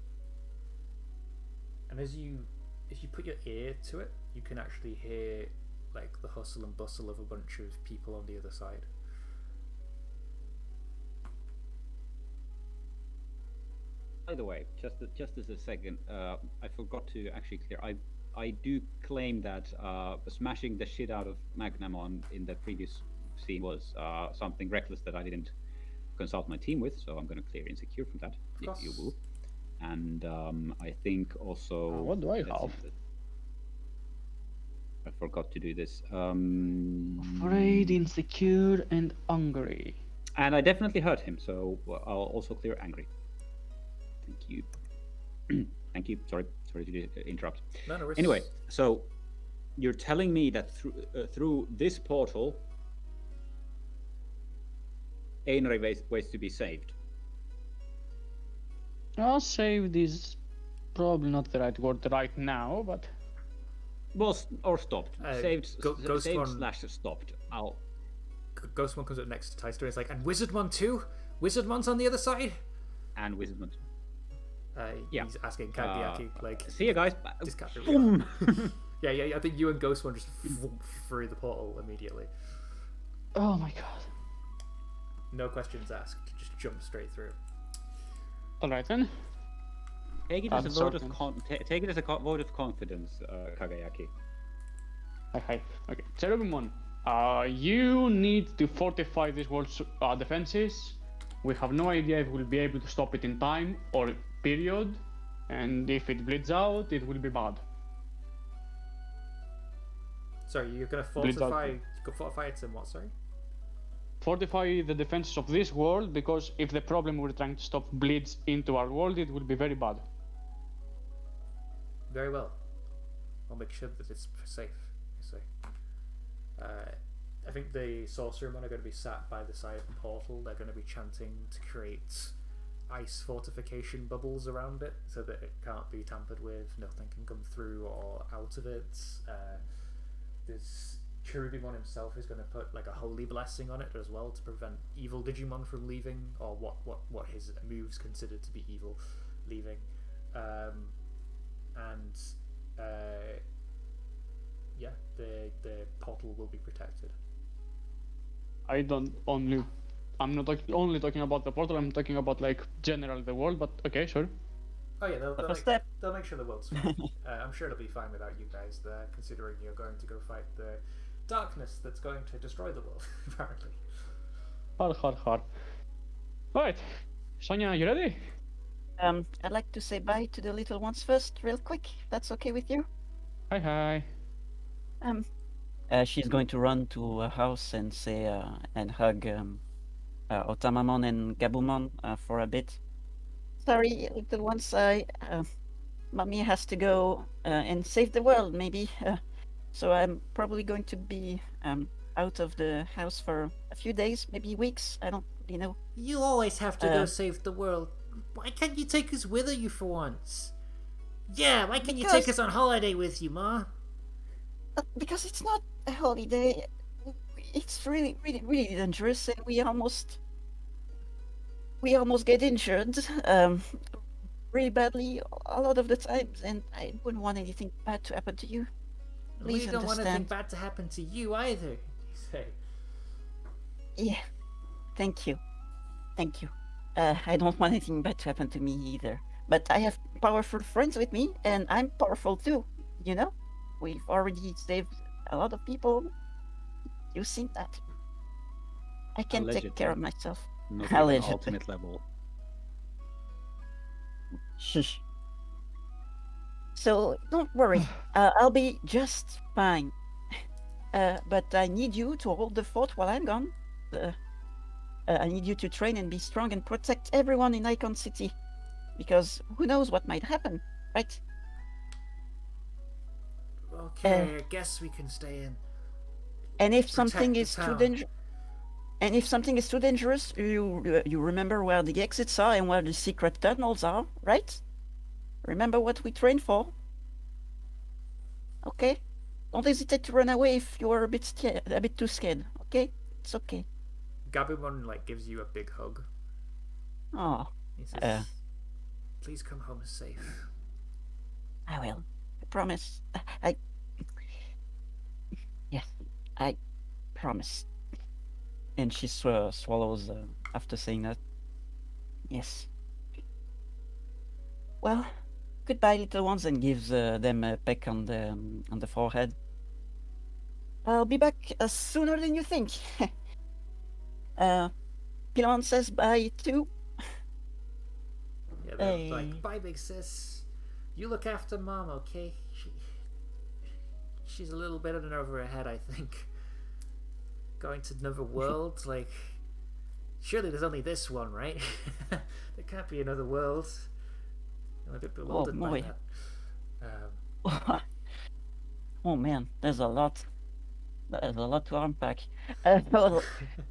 Speaker 4: if you put your ear to it, you can actually hear like the hustle and bustle of a bunch of people on the other side.
Speaker 5: By the way, just as a second, I forgot to actually clear. I do claim that smashing the shit out of Magnamon in the previous scene was something reckless that I didn't consult my team with, so I'm going to clear insecure from that, if you will. And I think also...
Speaker 2: what do I have?
Speaker 5: I forgot to do this.
Speaker 2: Afraid, insecure, and angry.
Speaker 5: And I definitely hurt him, so I'll also clear angry. Thank you. Thank you. Sorry to interrupt.
Speaker 4: No worries.
Speaker 5: Anyway, so you're telling me that through this portal, Einari waits to be saved.
Speaker 2: Saved is probably not the right word right now, but...
Speaker 5: Well, or stopped. Saved,
Speaker 4: Ghostmon
Speaker 5: / stopped.
Speaker 4: Ghostmon comes up next to Tyster and is like, and Wizardmon too? Wizardmon's on the other side?
Speaker 5: And Wizardmon.
Speaker 4: Yeah. He's asking PbtA, like...
Speaker 5: See you guys.
Speaker 4: Just can't
Speaker 5: Boom!
Speaker 4: yeah, I think you and Ghostmon just through the portal immediately.
Speaker 2: Oh my god.
Speaker 4: No questions asked, just jump straight through.
Speaker 2: Alright then.
Speaker 5: Take it as a vote of confidence, Kagayaki.
Speaker 2: Okay. Cherubimon, you need to fortify this world's defenses. We have no idea if we'll be able to stop it in time or period, and if it bleeds out, it will be bad.
Speaker 4: Sorry, you're gonna
Speaker 2: Bleeds out.
Speaker 4: fortify it in what, sorry?
Speaker 2: Fortify the defenses of this world, because if the problem we're trying to stop bleeds into our world, it will be very bad.
Speaker 4: Very well. I'll make sure that it's safe, you say. I think the sorcerermen are going to be sat by the side of the portal. They're going to be chanting to create ice fortification bubbles around it so that it can't be tampered with, nothing can come through or out of it. There's Cherubimon himself is going to put like a holy blessing on it as well to prevent evil Digimon from leaving, or what his moves considered to be evil leaving. Yeah, the portal will be protected.
Speaker 2: I'm not only talking about the portal, I'm talking about like general the world, but okay, sure.
Speaker 4: Oh yeah,
Speaker 1: step.
Speaker 4: they'll make sure the world's fine. I'm sure it'll be fine without you guys there, considering you're going to go fight the darkness that's going to destroy the world, apparently.
Speaker 2: Hard. Alright, Sonia, you ready?
Speaker 1: I'd like to say bye to the little ones first, real quick. That's okay with you?
Speaker 2: Hi.
Speaker 1: She's going to run to a house and say and hug Otamamon and Gabumon for a bit. Sorry, little ones. Mommy has to go and save the world, maybe. So I'm probably going to be out of the house for a few days, maybe weeks. I don't really know.
Speaker 4: You always have to go save the world. Why can't you take us with you for once? Yeah, why can't you take us on holiday with you, Ma?
Speaker 1: Because it's not a holiday. It's really dangerous, and we almost... we almost get injured, really badly a lot of the times, and I wouldn't want anything bad to happen to you. Please
Speaker 4: We don't want anything
Speaker 1: understand.
Speaker 4: bad to happen to you either, you say.
Speaker 1: Yeah, thank you. Thank you. I don't want anything bad to happen to me either. But I have powerful friends with me, and I'm powerful too. You know? We've already saved a lot of people. You've seen that. I can take care of
Speaker 5: Allegedly.
Speaker 1: myself.
Speaker 5: Not even
Speaker 1: Allegedly.
Speaker 5: ultimate level.
Speaker 1: Shush. So don't worry. I'll be just fine. But I need you to hold the fort while I'm gone. I need you to train and be strong and protect everyone in Icon City. Because who knows what might happen, right?
Speaker 4: Okay, I guess we can stay in.
Speaker 1: And if
Speaker 4: Protect
Speaker 1: something
Speaker 4: the
Speaker 1: is too
Speaker 4: town.
Speaker 1: dangerous, and if something is too dangerous, you remember where the exits are and where the secret tunnels are, right? Remember what we trained for. Okay? Don't hesitate to run away if you're a bit too scared. Okay? It's okay.
Speaker 4: Gabumon like gives you a big hug.
Speaker 1: Oh,
Speaker 4: He says, "Please come home safe."
Speaker 1: I will. I promise. Yes, I promise. And she swallows after saying that. Yes. Well, goodbye, little ones, and gives them a peck on the forehead. I'll be back sooner than you think. Pilon says bye too.
Speaker 4: Yeah, they're
Speaker 1: Hey.
Speaker 4: like, "Bye, big sis. You look after Mom, okay? She's a little bit in over her head, I think. Going to another world, like, surely there's only this one, right? There can't be another world." I'm a bit bewildered by
Speaker 1: boy.
Speaker 4: that.
Speaker 1: Oh man, there's a lot. There's a lot to unpack.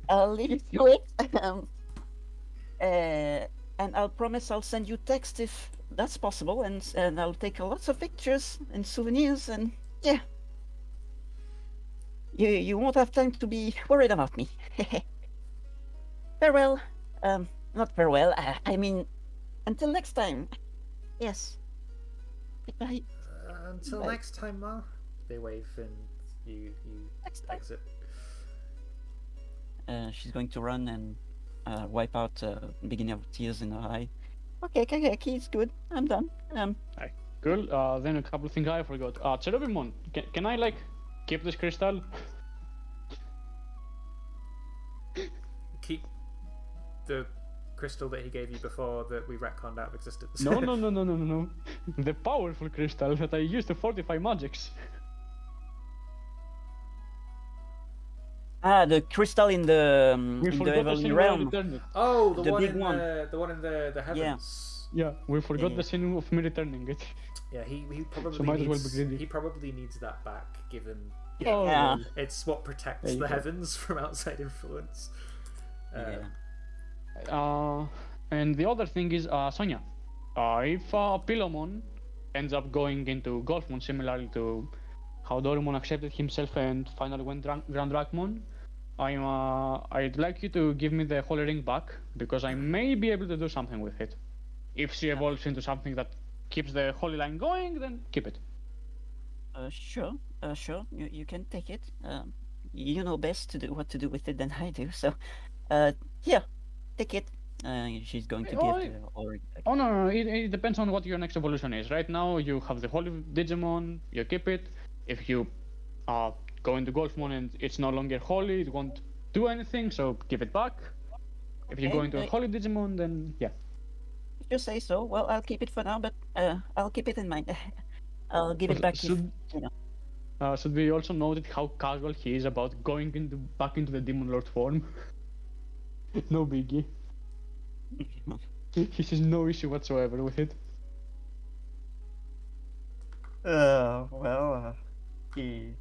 Speaker 1: I'll leave you to it. And I'll promise I'll send you text if that's possible, and I'll take lots of pictures and souvenirs, and yeah. You won't have time to be worried about me. Farewell. Not farewell. I mean, until next time. Yes. Goodbye.
Speaker 4: Until
Speaker 1: Bye.
Speaker 4: next time, Ma. They wave and you
Speaker 1: Next time.
Speaker 4: exit.
Speaker 1: She's going to run and wipe out the beginning of tears in her eye. Okay, it's good. I'm done.
Speaker 2: Cool. Then a couple of things I forgot. Cherubimon, can I like keep this crystal?
Speaker 4: Keep the crystal that he gave you before that we retconned out of existence.
Speaker 2: No. The powerful crystal that I used to fortify magics.
Speaker 1: The crystal in the
Speaker 2: We
Speaker 1: in the
Speaker 2: forgot the
Speaker 1: Heavenly
Speaker 2: scene where I
Speaker 1: realm.
Speaker 2: returned it.
Speaker 4: Oh, the,
Speaker 1: The
Speaker 4: one
Speaker 1: big
Speaker 4: in
Speaker 1: one.
Speaker 4: the one in the heavens.
Speaker 2: Yeah, we forgot
Speaker 1: Yeah.
Speaker 2: the scene of me returning it.
Speaker 4: Yeah, he probably
Speaker 2: So might as well be
Speaker 4: needs
Speaker 2: greedy.
Speaker 4: he probably needs that back, given
Speaker 2: Oh,
Speaker 1: Yeah.
Speaker 2: well.
Speaker 4: it's what protects
Speaker 2: There you
Speaker 4: the
Speaker 2: go.
Speaker 4: heavens from outside influence.
Speaker 1: Yeah.
Speaker 2: And the other thing is, Sonia, if Pilomon ends up going into Golfmon similarly to how Dorumon accepted himself and finally went Grand Drakmon, I'd like you to give me the Holy Ring back, because I may be able to do something with it. If she evolves into something that keeps the Holy Line going, then keep it.
Speaker 1: Sure. You can take it. You know best to do what to do with it than I do. So, here, take it. She's going to
Speaker 2: Oh,
Speaker 1: give the already.
Speaker 2: Oh no, it depends on what your next evolution is. Right now you have the Holy Digimon, you keep it. If you go into Golfmon and it's no longer holy, it won't do anything, so give it back. If you go
Speaker 1: Okay,
Speaker 2: into a Holy Digimon, then yeah.
Speaker 1: If you say so, well, I'll keep it for now, but I'll keep it in mind. I'll give it back if,
Speaker 2: Should,
Speaker 1: you know.
Speaker 2: should we also note how casual he is about going back into the Demon Lord form? No biggie. He has no issue whatsoever with it.
Speaker 1: Well, he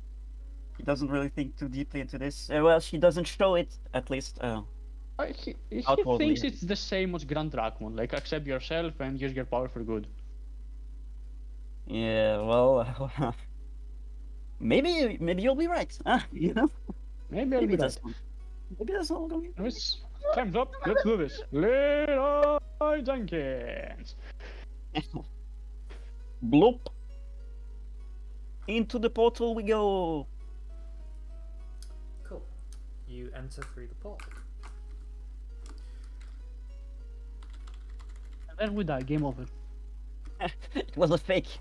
Speaker 1: doesn't really think too deeply into this. Well, she doesn't show it, at least.
Speaker 2: He
Speaker 1: Outwardly.
Speaker 2: thinks it's the same as Grand Drakmon, like accept yourself and use your power for good.
Speaker 1: Yeah, well, maybe you'll be right. You know,
Speaker 2: Maybe I'll be
Speaker 1: maybe
Speaker 2: right.
Speaker 1: maybe that's all going.
Speaker 2: Anyways, Time's up. Let's do this. Leroy Jenkins.
Speaker 1: Bloop. Into the portal we go.
Speaker 4: Cool. You enter through the portal.
Speaker 2: And then we die. Game over.
Speaker 1: It was a fake.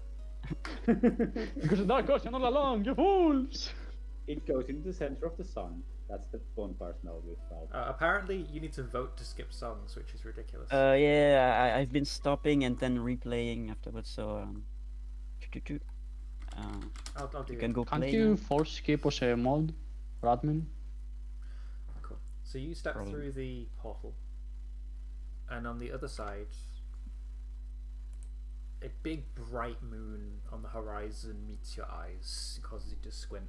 Speaker 2: Because the dark ocean all along, you fools!
Speaker 5: It goes into the center of the sun. That's the fun part now we felt.
Speaker 4: Apparently, you need to vote to skip songs, which is ridiculous.
Speaker 1: Yeah, I've been stopping and then replaying afterwards, so
Speaker 4: I'll do
Speaker 1: you
Speaker 4: it.
Speaker 1: can go
Speaker 2: Can't
Speaker 1: play
Speaker 2: you
Speaker 1: now.
Speaker 2: force skip as a mod? Radmin?
Speaker 4: Cool. So you step
Speaker 1: Probably.
Speaker 4: through the portal, and on the other side, a big bright moon on the horizon meets your eyes, causes you to squint.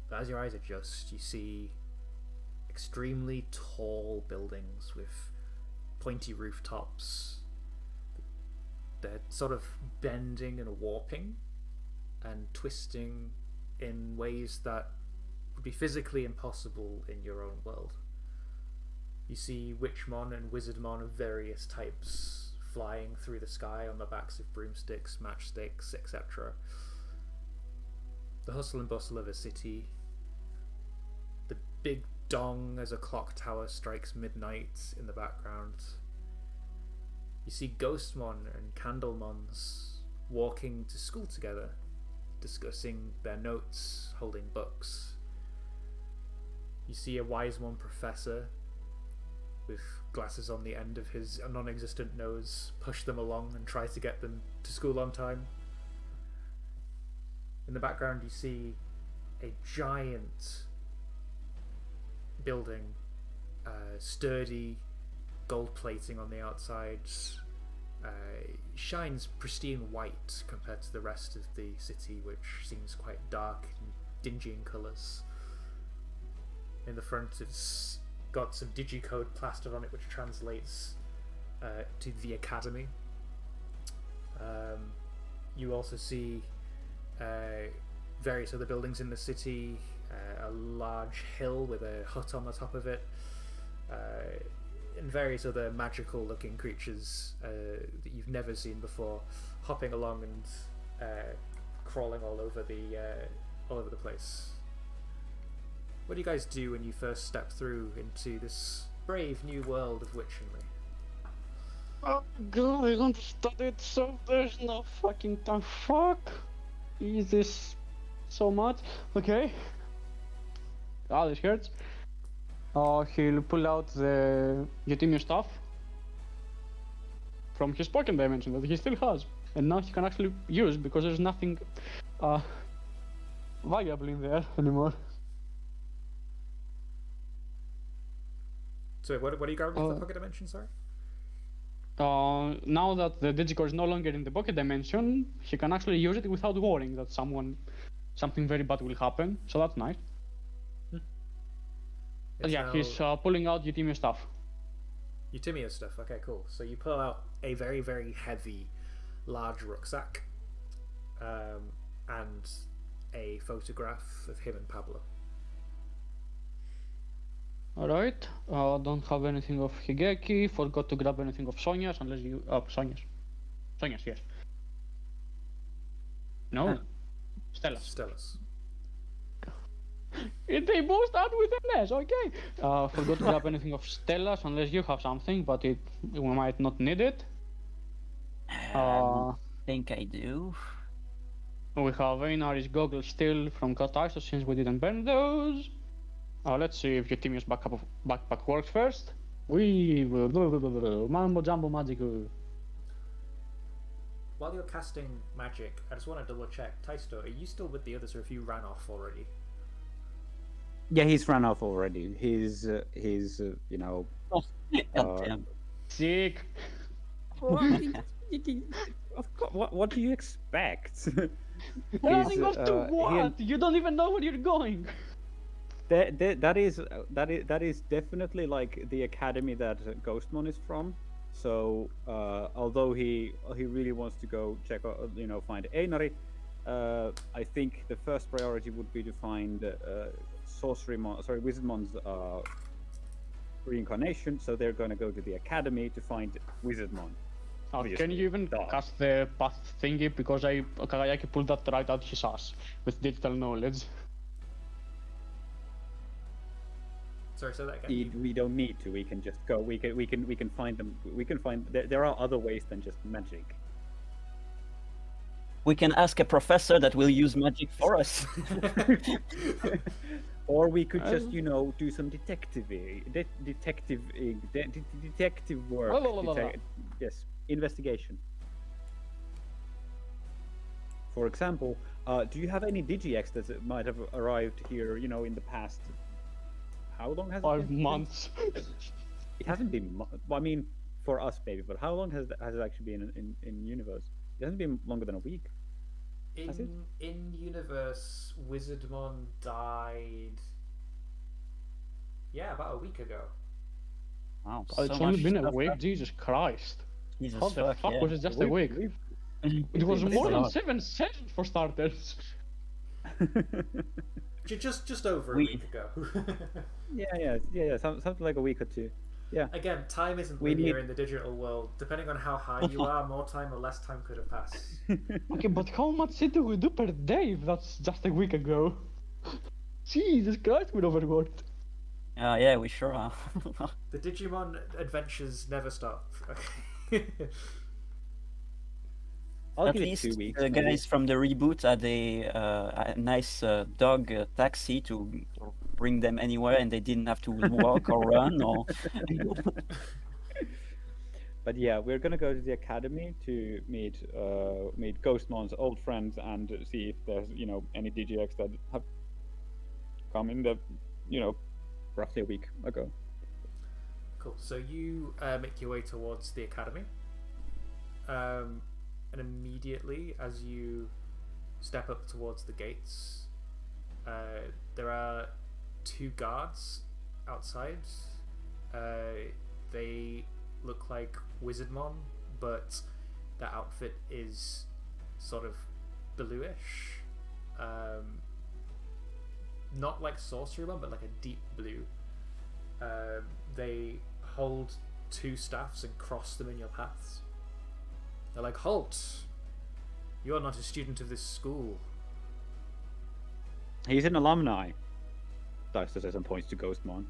Speaker 4: But as your eyes adjust, you see extremely tall buildings with pointy rooftops. They're sort of bending and warping and twisting in ways that would be physically impossible in your own world. You see Witchmon and Wizardmon of various types flying through the sky on the backs of broomsticks, matchsticks, etc. The hustle and bustle of a city. The big dong as a clock tower strikes midnight in the background. You see Ghostmon and Candlemons walking to school together, discussing their notes, holding books. You see a Wisemon professor with glasses on the end of his non-existent nose push them along and try to get them to school on time. In the background you see a giant building, sturdy gold plating on the outside, shines pristine white compared to the rest of the city, which seems quite dark and dingy in colours. In the front it's got some digicode plastered on it which translates to the academy. You also see various other buildings in the city, a large hill with a hut on the top of it, and various other magical looking creatures that you've never seen before, hopping along and crawling all over the place. What do you guys do when you first step through into this brave new world of witchery?
Speaker 2: Oh god, I don't study it, so there's no fucking time. Fuck! Is this so much? Okay. Ah, this hurts. He'll pull out the Eutimio stuff from his pocket dimension that he still has. And now he can actually use because there's nothing valuable in there anymore.
Speaker 4: So what are you grabbing with the pocket dimension, sorry?
Speaker 2: Now that the Digicore is no longer in the pocket dimension, he can actually use it without worrying that something very bad will happen. So that's nice. Yeah,
Speaker 4: now
Speaker 2: he's pulling out Eutimio stuff.
Speaker 4: Eutimio stuff, okay, cool. So you pull out a very, very heavy, large rucksack, and a photograph of him and Pablo.
Speaker 2: Alright, don't have anything of Higeki, forgot to grab anything of Sonya's unless you... Sonya's, yes. No? Stella's.
Speaker 4: Stella's.
Speaker 2: They both start with an S, okay. Forgot to grab anything of Stella's unless you have something, but we might not need it.
Speaker 1: Think I do.
Speaker 2: We have Einar's goggles still from Cataisto since we didn't burn those. Let's see if Eutimio's backpack works first. We will mambo jumbo magical.
Speaker 4: While you're casting magic, I just want to double check. Taisto, are you still with the others or have you ran off already?
Speaker 3: Yeah, he's run off already. He's you know.
Speaker 1: God damn.
Speaker 2: Sick.
Speaker 3: Of course, what do you expect?
Speaker 2: Running off to
Speaker 3: he-
Speaker 2: what? You don't even know where you're going.
Speaker 3: That is definitely like the academy that Ghostmon is from. So although he really wants to go check out, find Einari, I think the first priority would be to find Wizardmon's
Speaker 5: reincarnation, so they're going to go to the academy to find Wizardmon.
Speaker 2: Can
Speaker 5: Obviously,
Speaker 2: you even
Speaker 5: duh.
Speaker 2: cast the path thingy? Because I can pull that right out his ass with digital knowledge.
Speaker 4: Sorry, say that again.
Speaker 5: We don't need to. We can just go. We can find them. We can find. There are other ways than just magic.
Speaker 1: We can ask a professor that will use magic for us.
Speaker 5: Or we could just, do some detective work. Yes, investigation. For example, do you have any DGX that might have arrived here, in the past? How long has it
Speaker 2: 5
Speaker 5: been?
Speaker 2: months.
Speaker 5: It hasn't been. I mean, for us, maybe. But how long has it actually been in universe? It hasn't been longer than a week.
Speaker 4: In universe, Wizardmon died. Yeah, about a week ago.
Speaker 1: Wow,
Speaker 2: It's only been a week. Jesus Christ.
Speaker 1: Jesus
Speaker 2: How the fuck was it just a week? It was more than 7 seconds for starters.
Speaker 4: Just over a
Speaker 1: We-
Speaker 4: week ago.
Speaker 5: Yeah. Something like a week or two. Yeah.
Speaker 4: Again, time isn't
Speaker 5: We
Speaker 4: linear
Speaker 5: need-
Speaker 4: in the digital world. Depending on how high you are, more time or less time could have passed.
Speaker 2: Okay, but how much shit do we do per day if that's just a week ago? Jesus Christ, we're overworked.
Speaker 1: Yeah, we sure are.
Speaker 4: The Digimon adventures never stop.
Speaker 5: I'll
Speaker 1: At
Speaker 5: give it
Speaker 1: least
Speaker 5: 2 weeks.
Speaker 1: the
Speaker 5: maybe.
Speaker 1: guys from the reboot had a nice dog taxi to bring them anywhere, and they didn't have to walk or run or.
Speaker 5: But yeah, we're gonna go to the academy to meet Ghostmon's old friends and see if there's any DGX that have come in the roughly a week ago.
Speaker 4: Cool. So you make your way towards the academy, and immediately as you step up towards the gates, there are 2 guards outside. They look like Wizardmon, but their outfit is sort of bluish. Not like Sorcerymon, but like a deep blue. They hold 2 staffs and cross them in your paths. They're like, "Halt! You are not a student of this school."
Speaker 5: He's an alumni. Dice says and points to Ghostmon.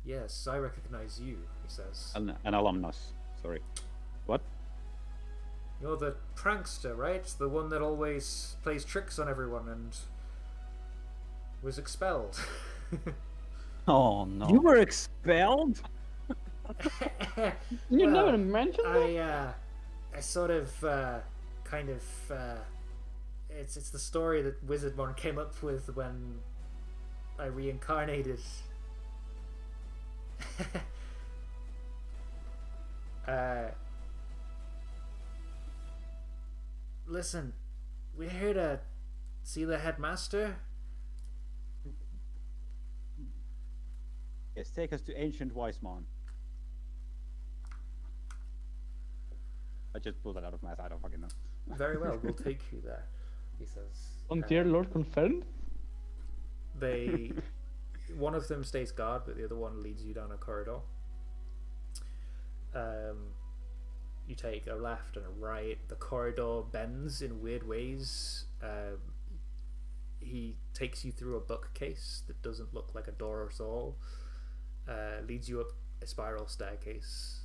Speaker 4: "Yes, I recognize you," he says.
Speaker 5: An alumnus. Sorry. What?
Speaker 4: "You're the prankster, right? The one that always plays tricks on everyone and was expelled."
Speaker 1: Oh no!
Speaker 5: You were expelled?
Speaker 2: You
Speaker 4: Well,
Speaker 2: never mentioned that?
Speaker 4: I sort of, kind of, it's the story that Wizardmon came up with when I reincarnated. Listen, we're here to see the headmaster.
Speaker 5: Yes, take us to ancient Weismon. I just pulled that out of my ass. I don't fucking know.
Speaker 4: Very well, we'll take you there, he says.
Speaker 2: Frontier Lord confirmed?
Speaker 4: They, one of them stays guard, but the other one leads you down a corridor. You take a left and a right. The corridor bends in weird ways. He takes you through a bookcase that doesn't look like a door at all. Leads you up a spiral staircase,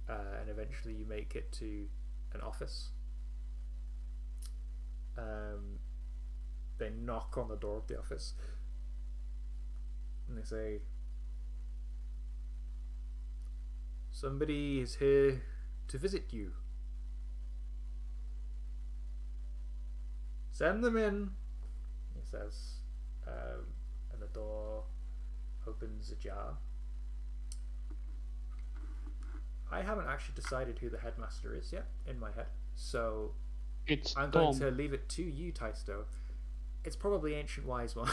Speaker 4: and eventually you make it to an office. They knock on the door of the office and they say, "Somebody is here to visit you. Send them in," he says, and the door opens ajar. I haven't actually decided who the headmaster is yet in my head, so
Speaker 2: It's
Speaker 4: I'm
Speaker 2: Tom.
Speaker 4: going to leave it to you, Taisto. It's probably Ancient Wise One.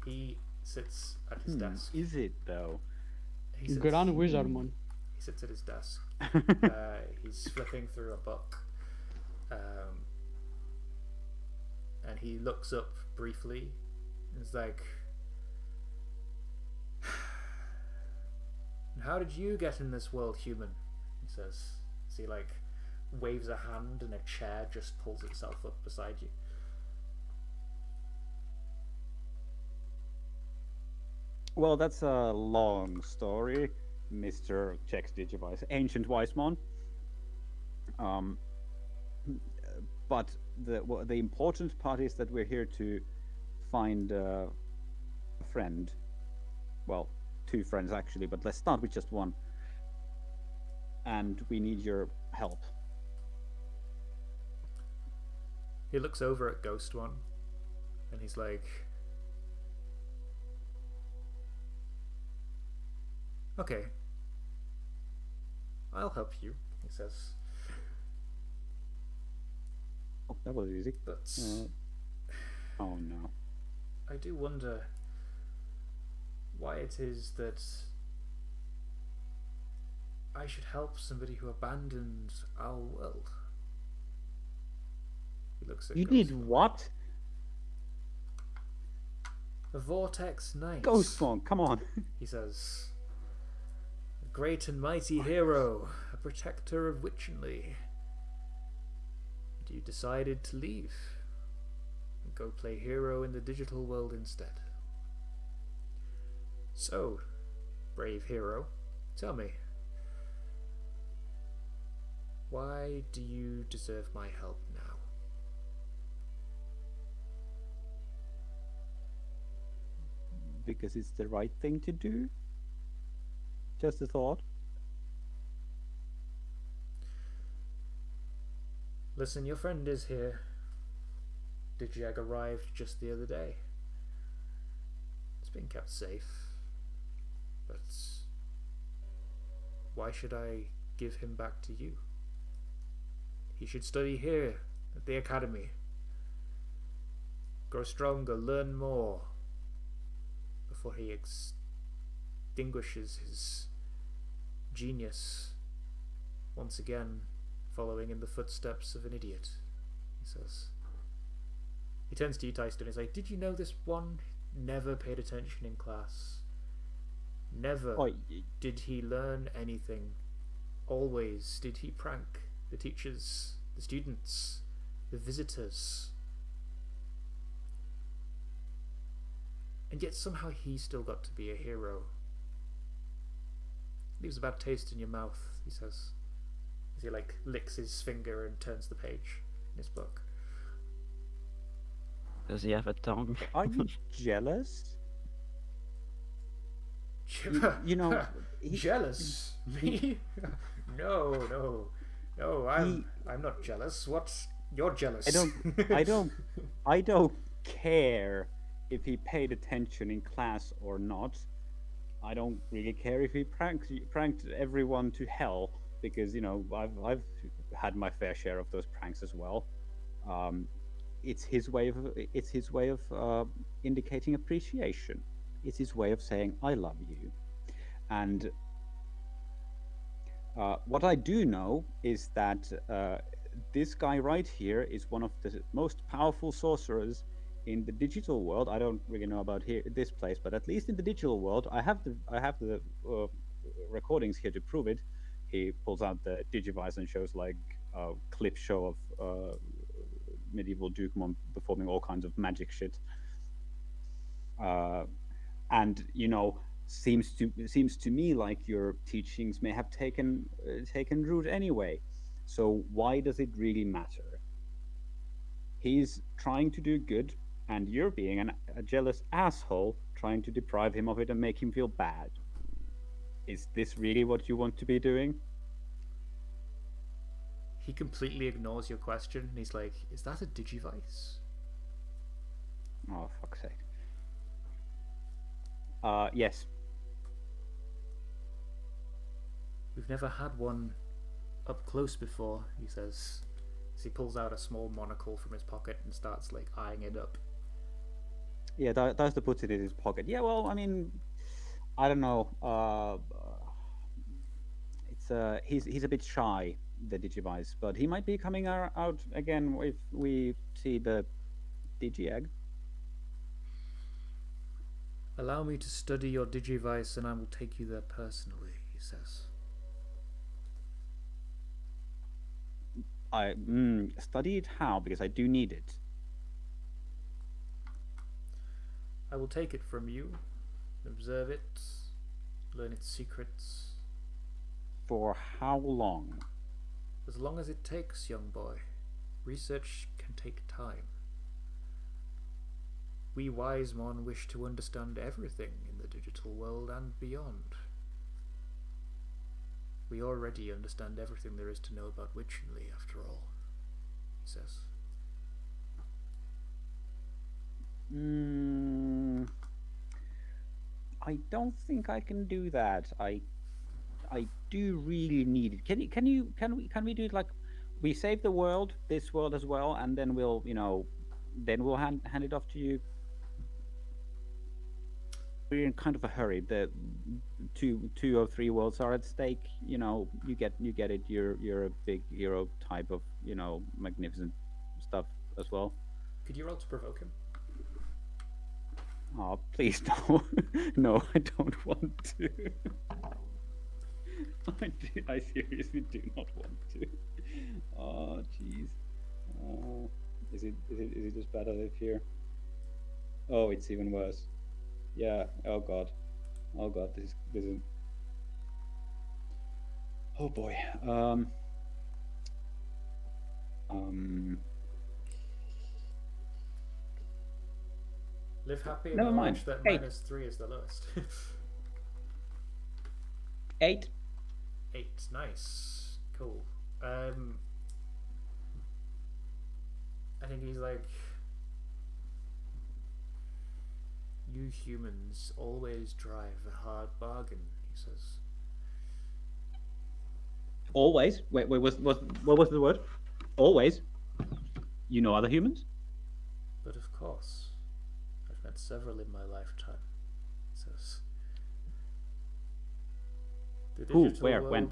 Speaker 4: He sits at his desk.
Speaker 5: Is it though?
Speaker 4: He sits,
Speaker 2: Grand Wizardman.
Speaker 4: he sits at his desk. He's flipping through a book. and he looks up briefly. And it's like, how did you get in this world, human? He says. As he like waves a hand and a chair just pulls itself up beside you.
Speaker 5: Well, that's a long story, Mr. Checks Digivice, Ancient Wisemon. But the important part is that we're here to find a friend. Well, two friends actually, but let's start with just one. And we need your help.
Speaker 4: He looks over at Ghost One, and he's like, okay, I'll help you, he says.
Speaker 5: Oh, that was easy.
Speaker 4: But
Speaker 5: Oh no.
Speaker 4: I do wonder why it is that I should help somebody who abandoned our world. He looks at
Speaker 5: You
Speaker 4: Ghost
Speaker 5: need
Speaker 4: One.
Speaker 5: what?
Speaker 4: A Vortex Knight,
Speaker 5: Ghost One, come on.
Speaker 4: he says. A great and mighty hero, a protector of Witchenly. And you decided to leave and go play hero in the digital world instead. So, brave hero, tell me, why do you deserve my help now?
Speaker 5: Because it's the right thing to do. Just a thought.
Speaker 4: Listen, your friend is here. Digijag arrived just the other day. It's been kept safe. But why should I give him back to you? He should study here at the academy. Grow stronger, learn more, before he extinguishes his genius once again, following in the footsteps of an idiot, he says. He turns to you, Tyson, and he's like, did you know this one never paid attention in class? Never did he learn anything. Always did he prank the teachers, the students, the visitors. And yet somehow he still got to be a hero. Leaves a bad taste in your mouth, he says, as he like licks his finger and turns the page in his book.
Speaker 1: Does he have a tongue?
Speaker 5: Are you jealous? You know,
Speaker 4: jealous? Me? No. I'm not jealous. What? You're jealous.
Speaker 5: I don't care if he paid attention in class or not. I don't really care if he pranked everyone to hell, because I've had my fair share of those pranks as well. It's his way of indicating appreciation. It's his way of saying I love you. And what I do know is that this guy right here is one of the most powerful sorcerers in the digital world. I don't really know about this place, but at least in the digital world, I have the recordings here to prove it. He pulls out the Digivice and shows like a clip show of medieval Digimon performing all kinds of magic shit. And seems to me like your teachings may have taken root anyway. So why does it really matter? He's trying to do good, and you're being a jealous asshole trying to deprive him of it and make him feel bad. Is this really what you want to be doing?
Speaker 4: He completely ignores your question, and he's like, is that a Digivice?
Speaker 5: Oh, fuck's sake. Yes.
Speaker 4: We've never had one up close before, he says. So he pulls out a small monocle from his pocket and starts like eyeing it up.
Speaker 5: Yeah, Deister puts it in his pocket. Yeah, well, I mean, I don't know. He's a bit shy, the Digivice, but he might be coming out again if we see the Digi-Egg.
Speaker 4: Allow me to study your Digivice and I will take you there personally, he says.
Speaker 5: I study it how? Because I do need it.
Speaker 4: I will take it from you, observe it, learn its secrets.
Speaker 5: For how long?
Speaker 4: As long as it takes, young boy. Research can take time. We wise mon wish to understand everything in the digital world and beyond. We already understand everything there is to know about Witchenly, after all, he says.
Speaker 5: I don't think I can do that. I do really need it. Can we do it like we save the world, this world as well, and then we'll hand it off to you. We're in kind of a hurry. The two or three worlds are at stake. You get it. You're a big hero type of magnificent stuff as well.
Speaker 4: Could you roll to provoke him?
Speaker 5: Oh, please no. No, I don't want to. I seriously do not want to. Oh, jeez. Is it as bad as I fear? Oh, it's even worse. Yeah. Oh god. This is. Oh boy.
Speaker 4: Live happy and
Speaker 5: Never mind.
Speaker 4: knowledge that
Speaker 5: 8.
Speaker 4: -3 is the lowest.
Speaker 5: 8.
Speaker 4: 8, nice. Cool. I think he's like, you humans always drive a hard bargain, he says.
Speaker 5: Always. Wait. What was the word? Always. You know other humans?
Speaker 4: But of course, I've met several in my lifetime, he says. The
Speaker 5: Who?
Speaker 4: digital
Speaker 5: Where?
Speaker 4: world,
Speaker 5: When?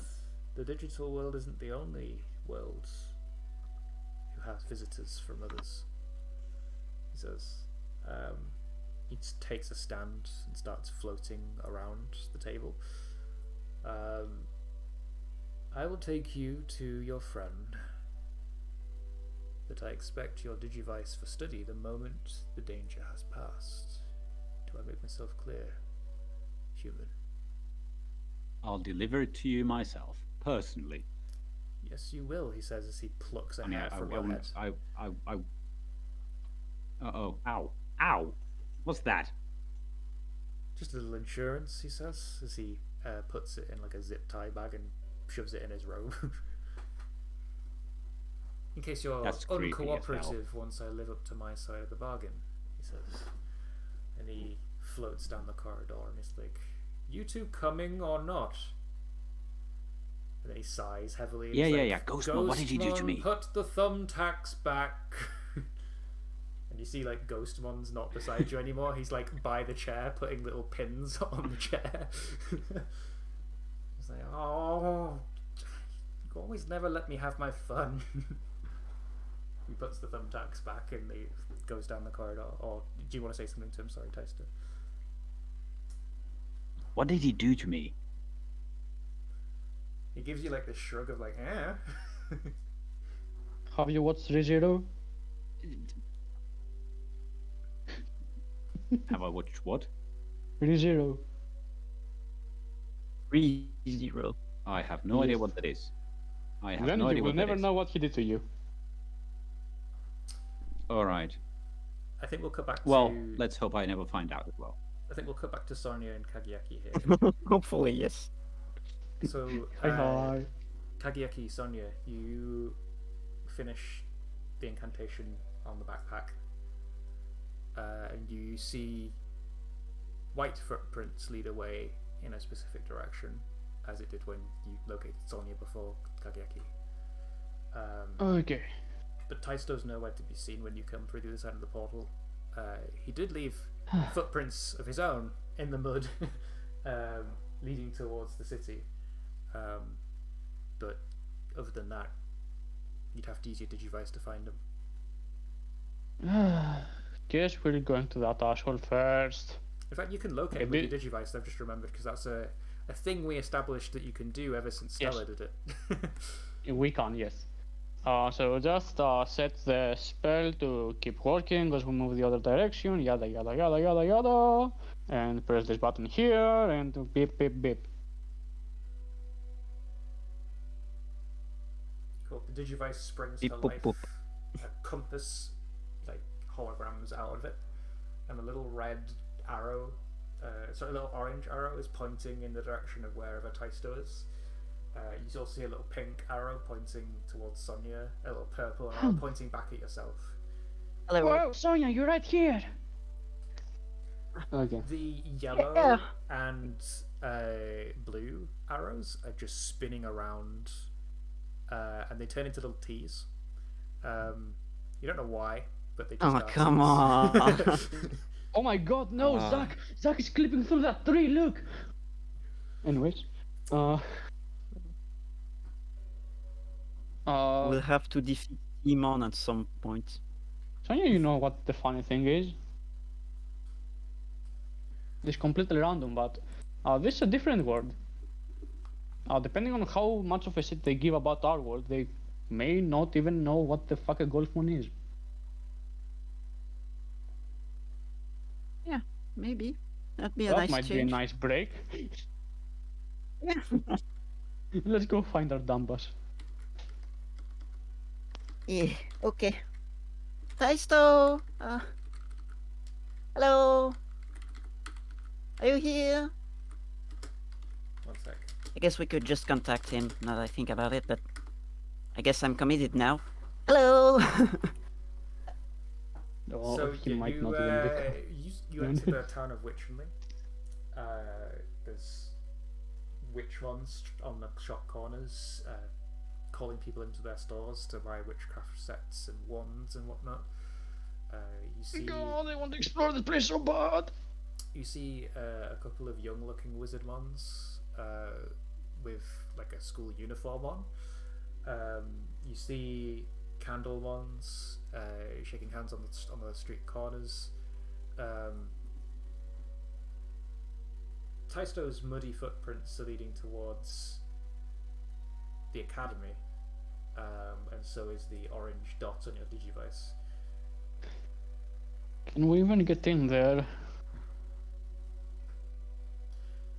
Speaker 4: The digital world isn't the only world who has visitors from others, he says. He takes a stand and starts floating around the table. I will take you to your friend, but I expect your Digivice for study the moment the danger has passed. Do I make myself clear, human?
Speaker 5: I'll deliver it to you myself, personally.
Speaker 4: Yes, you will, he says as he plucks a
Speaker 5: I mean,
Speaker 4: hair from your head.
Speaker 5: Uh-oh. Ow. What's that?
Speaker 4: Just a little insurance, he says, as he puts it in like a zip tie bag and shoves it in his robe. In case you're
Speaker 5: That's creepy as hell.
Speaker 4: uncooperative once I live up to my side of the bargain, he says. And he floats down the corridor and he's like, you two coming or not? And then he sighs heavily. And he's like,
Speaker 5: Ghostmon, what did he do to me?
Speaker 4: Put the thumbtacks back. And you see like Ghostmon's not beside you anymore. He's like by the chair putting little pins on the chair. He's like, oh, you always never let me have my fun. He puts the thumbtacks back and he goes down the corridor. Or do you want to say something to him? Sorry, Tyster.
Speaker 5: What did he do to me?
Speaker 4: He gives you like this shrug of like, eh.
Speaker 2: Have you watched ReZero?
Speaker 5: Have I watched what?
Speaker 2: ReZero.
Speaker 1: 3-0.
Speaker 5: I have no idea what that is. I have
Speaker 2: Then
Speaker 5: no
Speaker 2: you
Speaker 5: idea
Speaker 2: will
Speaker 5: what that
Speaker 2: never
Speaker 5: is.
Speaker 2: know what he did to you.
Speaker 5: All right.
Speaker 4: I think we'll cut back to.
Speaker 5: Well, let's hope I never find out as well.
Speaker 4: I think we'll cut back to Sonia and Kagiaki here.
Speaker 1: Hopefully, yes.
Speaker 4: So,
Speaker 2: Hi.
Speaker 4: Kagiaki, Sonia, you finish the incantation on the backpack, and you see white footprints lead away in a specific direction, as it did when you located Sonia before, Kagiaki.
Speaker 2: Okay.
Speaker 4: But Taisto's nowhere to be seen when you come through the other side of the portal. He did leave footprints of his own in the mud, leading towards the city. But other than that, you'd have to use your Digivice to find him.
Speaker 2: guess we're going to that asshole first.
Speaker 4: In fact, you can locate with your Digivice. I've just remembered because that's a thing we established that you can do ever since Stella did it.
Speaker 2: We can, yes. So just set the spell to keep working as we move the other direction, yada yada yada yada yada, and press this button here and beep beep beep.
Speaker 4: Cool. The Digivice springs
Speaker 1: Beep,
Speaker 4: to
Speaker 1: boop,
Speaker 4: life.
Speaker 1: boop.
Speaker 4: A compass, like holograms out of it, and a little red arrow, sorry, a little orange arrow is pointing in the direction of wherever Taisto is. You also see a little pink arrow pointing towards Sonia, a little purple arrow pointing back at yourself.
Speaker 1: Hello.
Speaker 2: Whoa, Sonia, you're right here. Okay.
Speaker 4: The yellow and blue arrows are just spinning around, and they turn into little T's. You don't know why, but they just
Speaker 1: Oh,
Speaker 4: are
Speaker 1: come
Speaker 4: T's.
Speaker 1: on.
Speaker 2: Oh my god, no, Zach! Zach is clipping through that tree, look! Anyways,
Speaker 1: We'll have to defeat Digimon at some point.
Speaker 2: Sonia, you know what the funny thing is? It's completely random, but this is a different world. Depending on how much of a shit they give about our world, they may not even know what the fuck a golf moon is.
Speaker 1: Yeah, maybe. That'd be a
Speaker 2: That
Speaker 1: nice
Speaker 2: might be a
Speaker 1: change.
Speaker 2: nice break.
Speaker 1: Yeah.
Speaker 2: Let's go find our dumbass.
Speaker 1: Yeah, okay. Taisto! Hello? Are you here?
Speaker 4: One sec.
Speaker 1: I guess we could just contact him now that I think about it, but I guess I'm committed now. Hello!
Speaker 2: Oh,
Speaker 4: So
Speaker 2: he
Speaker 4: yeah,
Speaker 2: might
Speaker 4: you
Speaker 2: not even look.
Speaker 4: you enter the town of Witchenley. There's Witchmons on the shop corners, calling people into their stores to buy witchcraft sets and wands and whatnot. You see,
Speaker 2: God, I want to explore this place so bad.
Speaker 4: you see a couple of young-looking wizardmons with like a school uniform on. You see candlemons shaking hands on the street corners. Taisto's muddy footprints are leading towards the academy, and so is the orange dot on your Digivice.
Speaker 2: Can we even get in there?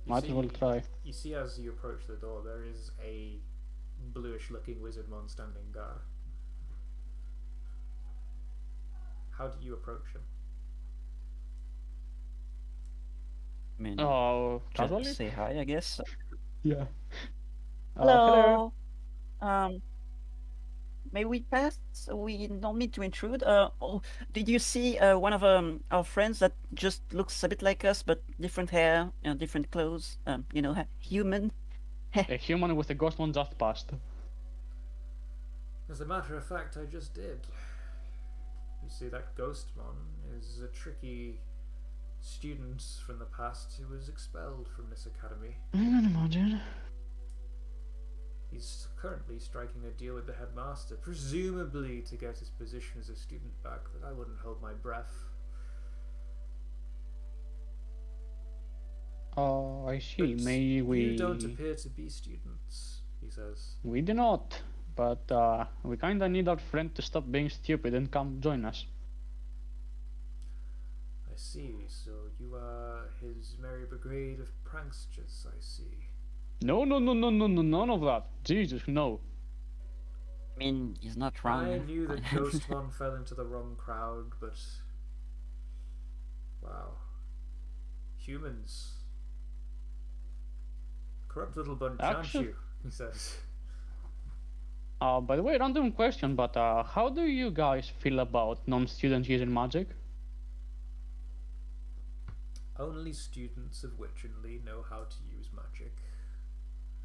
Speaker 4: You
Speaker 2: Might as well try.
Speaker 4: You see as you approach the door, there is a bluish-looking wizardmon standing guard. How do you approach him?
Speaker 1: I mean,
Speaker 2: Oh, casually?
Speaker 1: just say hi, I guess.
Speaker 2: Yeah.
Speaker 1: Hello. May we pass? We don't need to intrude. Oh, did you see one of our friends that just looks a bit like us, but different hair, different clothes? You know, human.
Speaker 2: A human with a ghost one just passed.
Speaker 4: As a matter of fact, I just did. You see, that Ghostmon is a tricky student from the past who was expelled from this academy.
Speaker 2: I can imagine.
Speaker 4: He's currently striking a deal with the headmaster, presumably to get his position as a student back, but I wouldn't hold my breath.
Speaker 2: Oh, I see.
Speaker 4: But
Speaker 2: May we...
Speaker 4: You don't appear to be students, he says.
Speaker 2: We do not. But we kinda need our friend to stop being stupid and come join us.
Speaker 4: I see, so you are his merry brigade of pranksters, I see.
Speaker 2: No, none of that. Jesus, no.
Speaker 1: I mean, he's not wrong.
Speaker 4: I knew that Ghostmon fell into the wrong crowd, but... Wow. Humans. Corrupt little bunch, aren't you? He says.
Speaker 2: By the way, random question, but how do you guys feel about non-students using magic?
Speaker 4: Only students of Witchenley know how to use magic.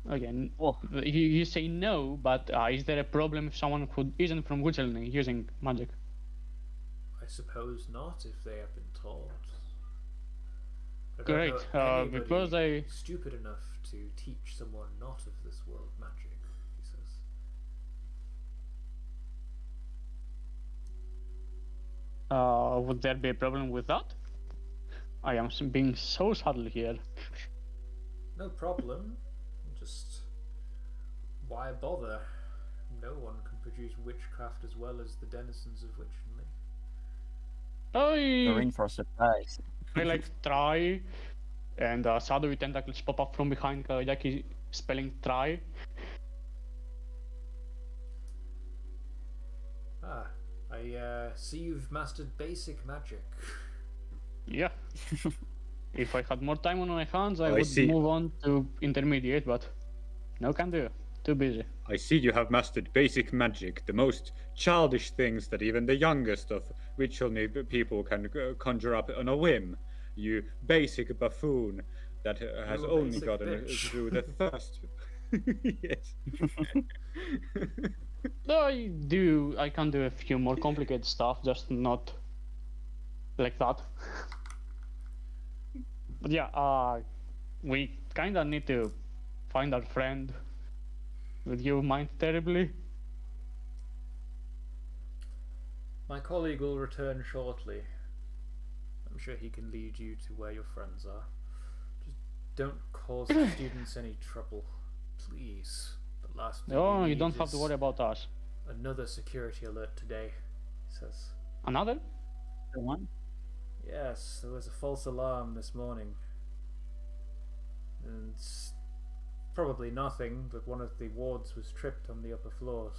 Speaker 2: Again,
Speaker 1: Oh,
Speaker 2: you say no, but is there a problem if someone who isn't from Witchelney using magic?
Speaker 4: I suppose not, if they have been taught. I don't
Speaker 2: Great,
Speaker 4: know
Speaker 2: because
Speaker 4: anybody stupid enough to teach someone not of this world magic, he says.
Speaker 2: Would there be a problem with that? I am being so subtle here.
Speaker 4: No problem. Just why bother? No one can produce witchcraft as well as the denizens of Witchenly.
Speaker 1: You're
Speaker 2: I
Speaker 1: in for a surprise.
Speaker 2: like try, and shadowy tentacles pop up from behind Kayaki, spelling try.
Speaker 4: Ah, I see you've mastered basic magic.
Speaker 2: Yeah. If I had more time on my hands, I
Speaker 5: I
Speaker 2: would
Speaker 5: see.
Speaker 2: move on to intermediate, but no can do. Too busy.
Speaker 5: I see you have mastered basic magic, the most childish things that even the youngest of ritual people can conjure up on a whim. You basic buffoon that has
Speaker 4: You a
Speaker 5: only
Speaker 4: basic
Speaker 5: gotten
Speaker 4: bitch.
Speaker 5: through the first. Yes.
Speaker 2: I can do a few more complicated stuff, just not like that. But yeah, we kinda need to find our friend. Would you mind terribly?
Speaker 4: My colleague will return shortly. I'm sure he can lead you to where your friends are. Just don't cause the students any trouble, please. The last thing
Speaker 2: No,
Speaker 4: we
Speaker 2: you
Speaker 4: need
Speaker 2: don't have to
Speaker 4: is
Speaker 2: worry about us.
Speaker 4: another security alert today, he says.
Speaker 2: Another?
Speaker 1: The one?
Speaker 4: Yes, there was a false alarm this morning. And it's probably nothing, but one of the wards was tripped on the upper floors.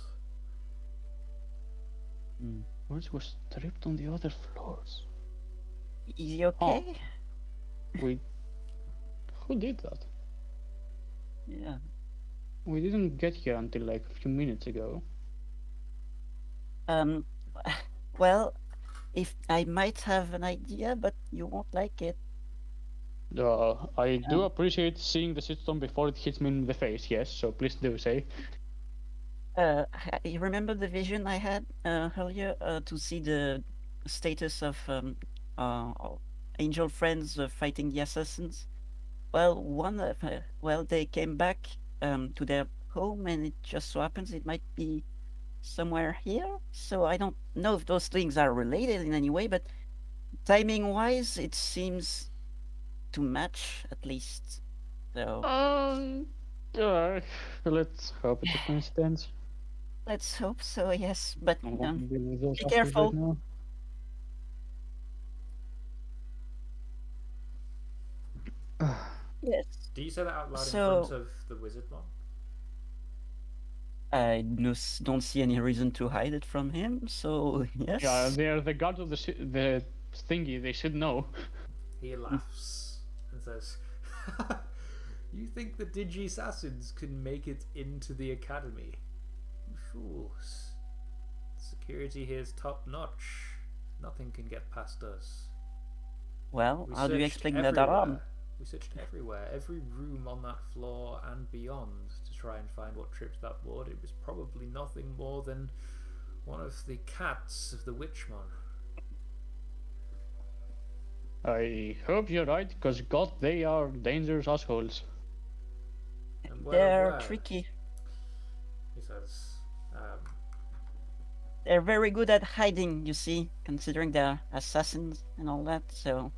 Speaker 1: Mm.
Speaker 2: Yours was stripped on the other floors.
Speaker 1: Is he okay?
Speaker 2: Who did that?
Speaker 1: Yeah.
Speaker 2: We didn't get here until like a few minutes ago.
Speaker 1: Um. Well, if I might have an idea, but you won't like it.
Speaker 2: I do appreciate seeing the shitstorm before it hits me in the face, yes, so please do say.
Speaker 1: You remember the vision I had earlier to see the status of angel friends fighting the assassins? Well, they came back to their home, and it just so happens it might be somewhere here. So I don't know if those things are related in any way, but timing-wise, it seems to match at least. So
Speaker 2: Let's hope it's a coincidence.
Speaker 1: let's hope so. Yes, but
Speaker 2: I won't deal with those
Speaker 1: be
Speaker 2: assholes
Speaker 1: careful.
Speaker 2: right now.
Speaker 1: Yes.
Speaker 4: Do you say that out loud
Speaker 1: So-
Speaker 4: in front of the wizard monk?
Speaker 1: I don't see any reason to hide it from him, so yes.
Speaker 2: Yeah, they're the guards of the thingy, they should know.
Speaker 4: He laughs and says, You think the Digi Assassins can make it into the academy? You fools. Security here is top notch. Nothing can get past us.
Speaker 1: Well,
Speaker 4: We
Speaker 1: how do you
Speaker 4: searched
Speaker 1: explain that
Speaker 4: everywhere.
Speaker 1: alarm?
Speaker 4: We searched everywhere, every room on that floor and beyond, to try and find what tripped that board. It was probably nothing more than one of the cats of the Witchmon.
Speaker 2: I hope you're right, because god, they are dangerous assholes.
Speaker 4: And well
Speaker 1: They're
Speaker 4: aware,
Speaker 1: tricky.
Speaker 4: he says.
Speaker 1: They're very good at hiding, you see, considering they're assassins and all that, so...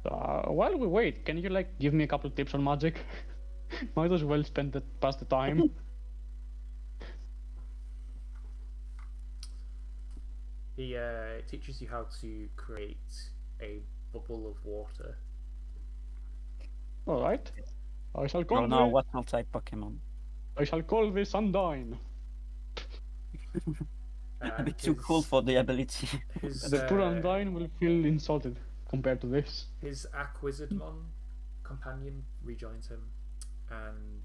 Speaker 2: While we wait, can you like give me a couple tips on magic? Might as well pass the time.
Speaker 4: He teaches you how to create a bubble of water.
Speaker 2: Alright. I shall
Speaker 1: I
Speaker 2: call
Speaker 1: don't know
Speaker 2: this,
Speaker 1: what multi Pokemon.
Speaker 2: I shall call this Undyne.
Speaker 1: A bit too cool for the ability.
Speaker 4: His,
Speaker 2: The poor Undyne will feel insulted compared to this.
Speaker 4: His Acquisitamon companion rejoins him and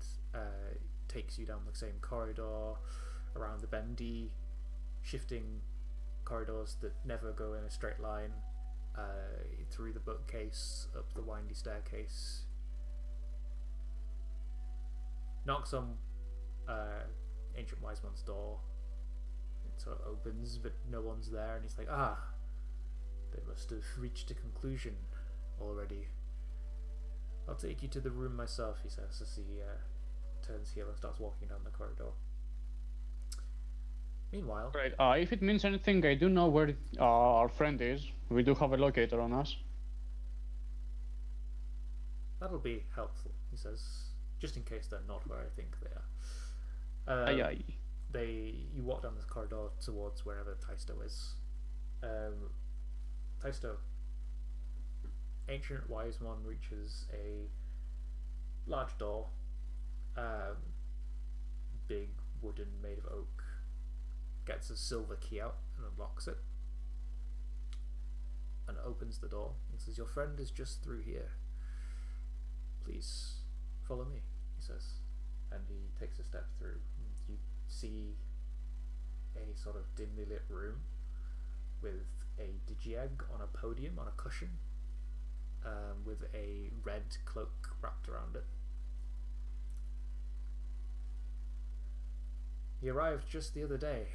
Speaker 4: takes you down the same corridor, around the bendy, shifting corridors that never go in a straight line, through the bookcase, up the windy staircase. Knocks on Ancient Wiseman's door. It sort of opens, but no one's there, and he's like, they must have reached a conclusion already. I'll take you to the room myself, he says as he turns heel and starts walking down the corridor. Meanwhile,
Speaker 2: Right. If it means anything, I do know where our friend is. We do have a locator on us.
Speaker 4: that'll be helpful, he says, just in case they're not where I think they are.
Speaker 2: Aye, aye.
Speaker 4: You walk down this corridor towards wherever Taisto is. Taisto, Ancient Wise One reaches a large door, big wooden, made of oak, gets a silver key out and unlocks it, and opens the door and says, "Your friend is just through here. Please follow me," he says, and he takes a step through. You see a sort of dimly lit room with a Digi-Egg on a podium on a cushion, with a red cloak wrapped around it. He arrived just the other day.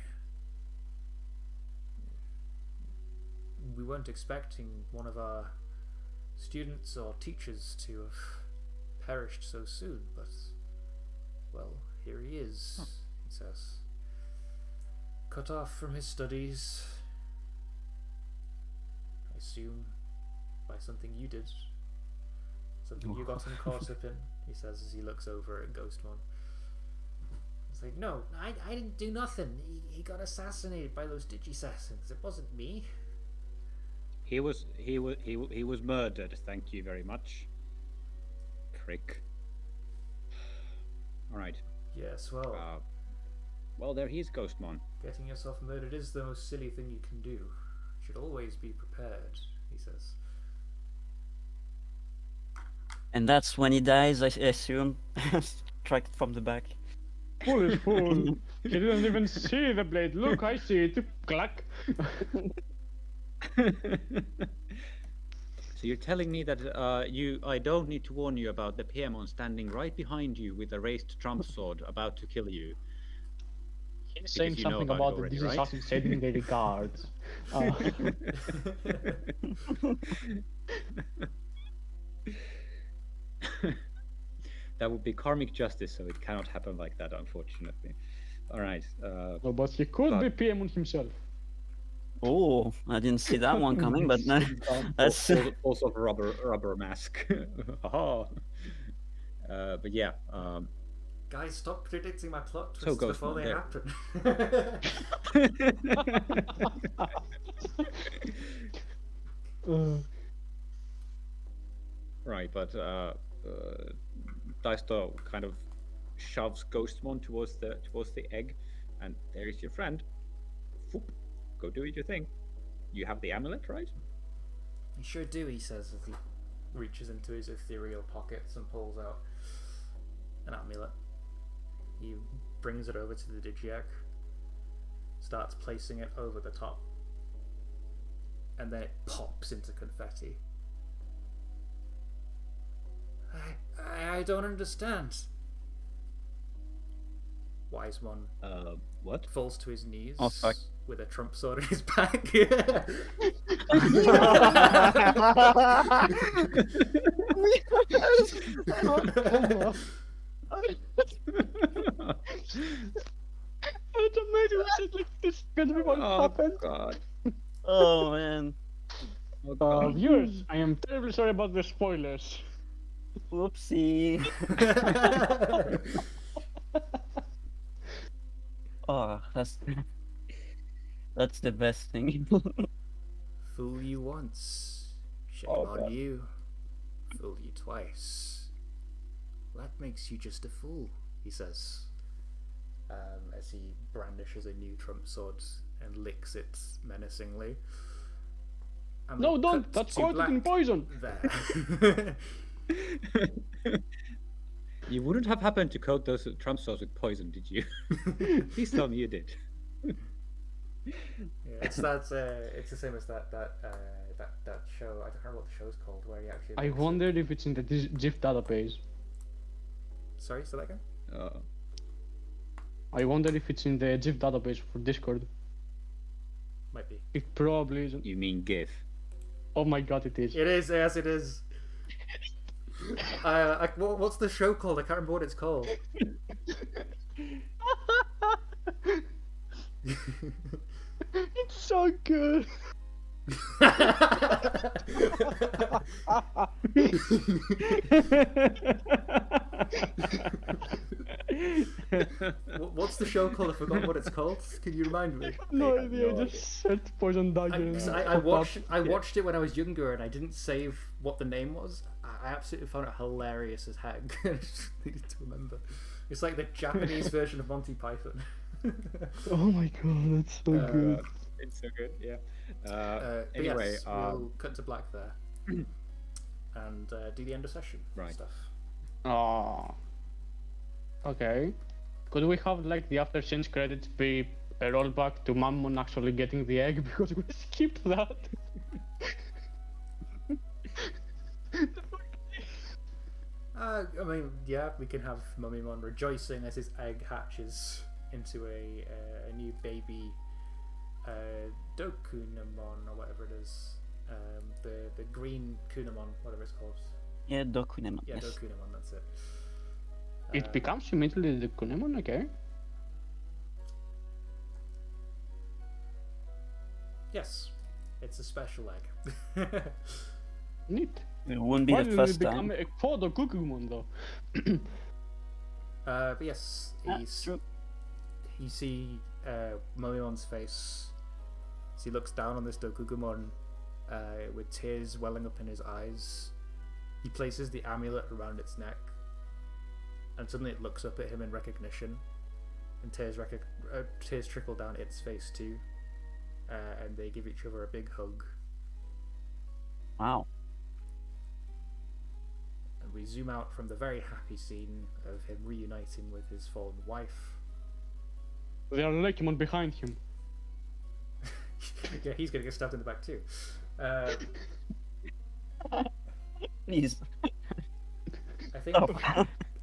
Speaker 4: We weren't expecting one of our students or teachers to have perished so soon, but, well, here he is, he says. Cut off from his studies, I assume, by something you did. Something you got him caught up in, he says as he looks over at Ghostmon. It's like, no, I didn't do nothing. He got assassinated by those Digi-Assassins. It wasn't me.
Speaker 5: He was murdered. Thank you very much. Prick. All right.
Speaker 4: Yes, well,
Speaker 5: Well, there he is, Ghostmon.
Speaker 4: getting yourself murdered is the most silly thing you can do. You should always be prepared, he says.
Speaker 1: And that's when he dies, I assume. Strike from the back.
Speaker 2: Fool is fool. He didn't even see the blade. Look, I see it. Clack.
Speaker 5: So you're telling me that I don't need to warn you about the Piemon standing right behind you with a raised trump sword about to kill you.
Speaker 2: He's saying
Speaker 5: you know
Speaker 2: something
Speaker 5: about it
Speaker 2: about
Speaker 5: already,
Speaker 2: this
Speaker 5: right?
Speaker 2: assassin sending the regards.
Speaker 5: That would be karmic justice, so it cannot happen like that, unfortunately. All right.
Speaker 2: No, but he could be Piemon himself.
Speaker 1: Oh, I didn't see that one coming, but that's
Speaker 5: Also a rubber mask. Oh. But yeah.
Speaker 4: Guys, stop predicting my plot
Speaker 5: So
Speaker 4: twists before
Speaker 5: Ghostmon,
Speaker 4: they
Speaker 2: Uh,
Speaker 4: happen.
Speaker 5: Right, but Daisto kind of shoves Ghostmon towards the egg, and there is your friend. Foop. Go do your thing. You have the amulet, right?
Speaker 4: You sure do, he says as he reaches into his ethereal pockets and pulls out an amulet. He brings it over to the Digi-Egg, starts placing it over the top, and then it pops into confetti. I don't understand. Wise One
Speaker 5: What?
Speaker 4: falls to his knees
Speaker 1: Oh, fuck.
Speaker 4: with a trump sword in his back.
Speaker 2: It's amazing shit like this can be what happened.
Speaker 5: God.
Speaker 1: oh man.
Speaker 5: Oh, God.
Speaker 2: Viewers, I am terribly sorry about the spoilers.
Speaker 1: Whoopsie. Oh, that's the best thing.
Speaker 4: Fool you once, shame
Speaker 1: Oh,
Speaker 4: on
Speaker 1: God.
Speaker 4: you. Fool you twice. That makes you just a fool, he says, as he brandishes a new trump sword and licks it menacingly. And
Speaker 2: No,
Speaker 4: we
Speaker 2: don't!
Speaker 4: cut
Speaker 2: That's
Speaker 4: to
Speaker 2: coated in
Speaker 4: black
Speaker 2: poison!
Speaker 4: there.
Speaker 5: You wouldn't have happened to coat those trump swords with poison, did you? Please tell me you did.
Speaker 4: Yeah, it's the same as that show. I don't remember what the show's called, where he actually.
Speaker 2: I
Speaker 4: makes it-
Speaker 2: wonder if it's in the GIF database.
Speaker 4: Sorry, say that again.
Speaker 2: I wonder if it's in the GIF database for Discord.
Speaker 4: Might be.
Speaker 2: It probably isn't.
Speaker 5: You mean GIF?
Speaker 2: Oh my god, it is.
Speaker 4: It is. Yes, it is. What's the show called? I can't remember what it's called.
Speaker 2: It's so good.
Speaker 4: What's the show called? I forgot what it's called. Can you remind me?
Speaker 2: No
Speaker 5: I have
Speaker 2: idea.
Speaker 5: no
Speaker 2: Just search Poison Dagger. and
Speaker 4: I
Speaker 2: pop up.
Speaker 4: watched it when I was younger and I didn't save what the name was. I absolutely found it hilarious as heck. I just needed to remember. It's like the Japanese version of Monty Python.
Speaker 2: Oh my god, that's so good.
Speaker 5: It's so good, yeah.
Speaker 4: But
Speaker 5: Anyway,
Speaker 4: yes, we'll cut to black there and do the end of session
Speaker 5: Right.
Speaker 4: stuff.
Speaker 2: Oh. Okay. Could we have like the after scenes credits be a rollback to Mammon actually getting the egg because we skipped that?
Speaker 4: I mean, yeah, we can have Mummymon rejoicing as his egg hatches into a new baby Dokunamon or whatever it is. The green Kunamon, whatever it's called.
Speaker 1: Yeah, Dokunemon.
Speaker 4: Yeah,
Speaker 1: Yes.
Speaker 4: Dokunamon, that's it.
Speaker 2: It becomes immediately the Kunemon, okay?
Speaker 4: Yes, it's a special egg.
Speaker 2: Neat.
Speaker 1: It wouldn't be
Speaker 2: Why
Speaker 1: the
Speaker 2: did
Speaker 1: first
Speaker 2: it become
Speaker 1: time.
Speaker 2: a Photo Kukumon though?
Speaker 4: But yes,
Speaker 1: That's true.
Speaker 4: you see Mumimon's face as he looks down on this Dokugumon with tears welling up in his eyes. He places the amulet around its neck, and suddenly it looks up at him in recognition, and tears trickle down its face too, and they give each other a big hug.
Speaker 1: Wow.
Speaker 4: And we zoom out from the very happy scene of him reuniting with his fallen wife.
Speaker 2: There are Lekimon behind him.
Speaker 4: Yeah, he's gonna get stabbed in the back too.
Speaker 1: Please.
Speaker 4: I think
Speaker 1: Stop.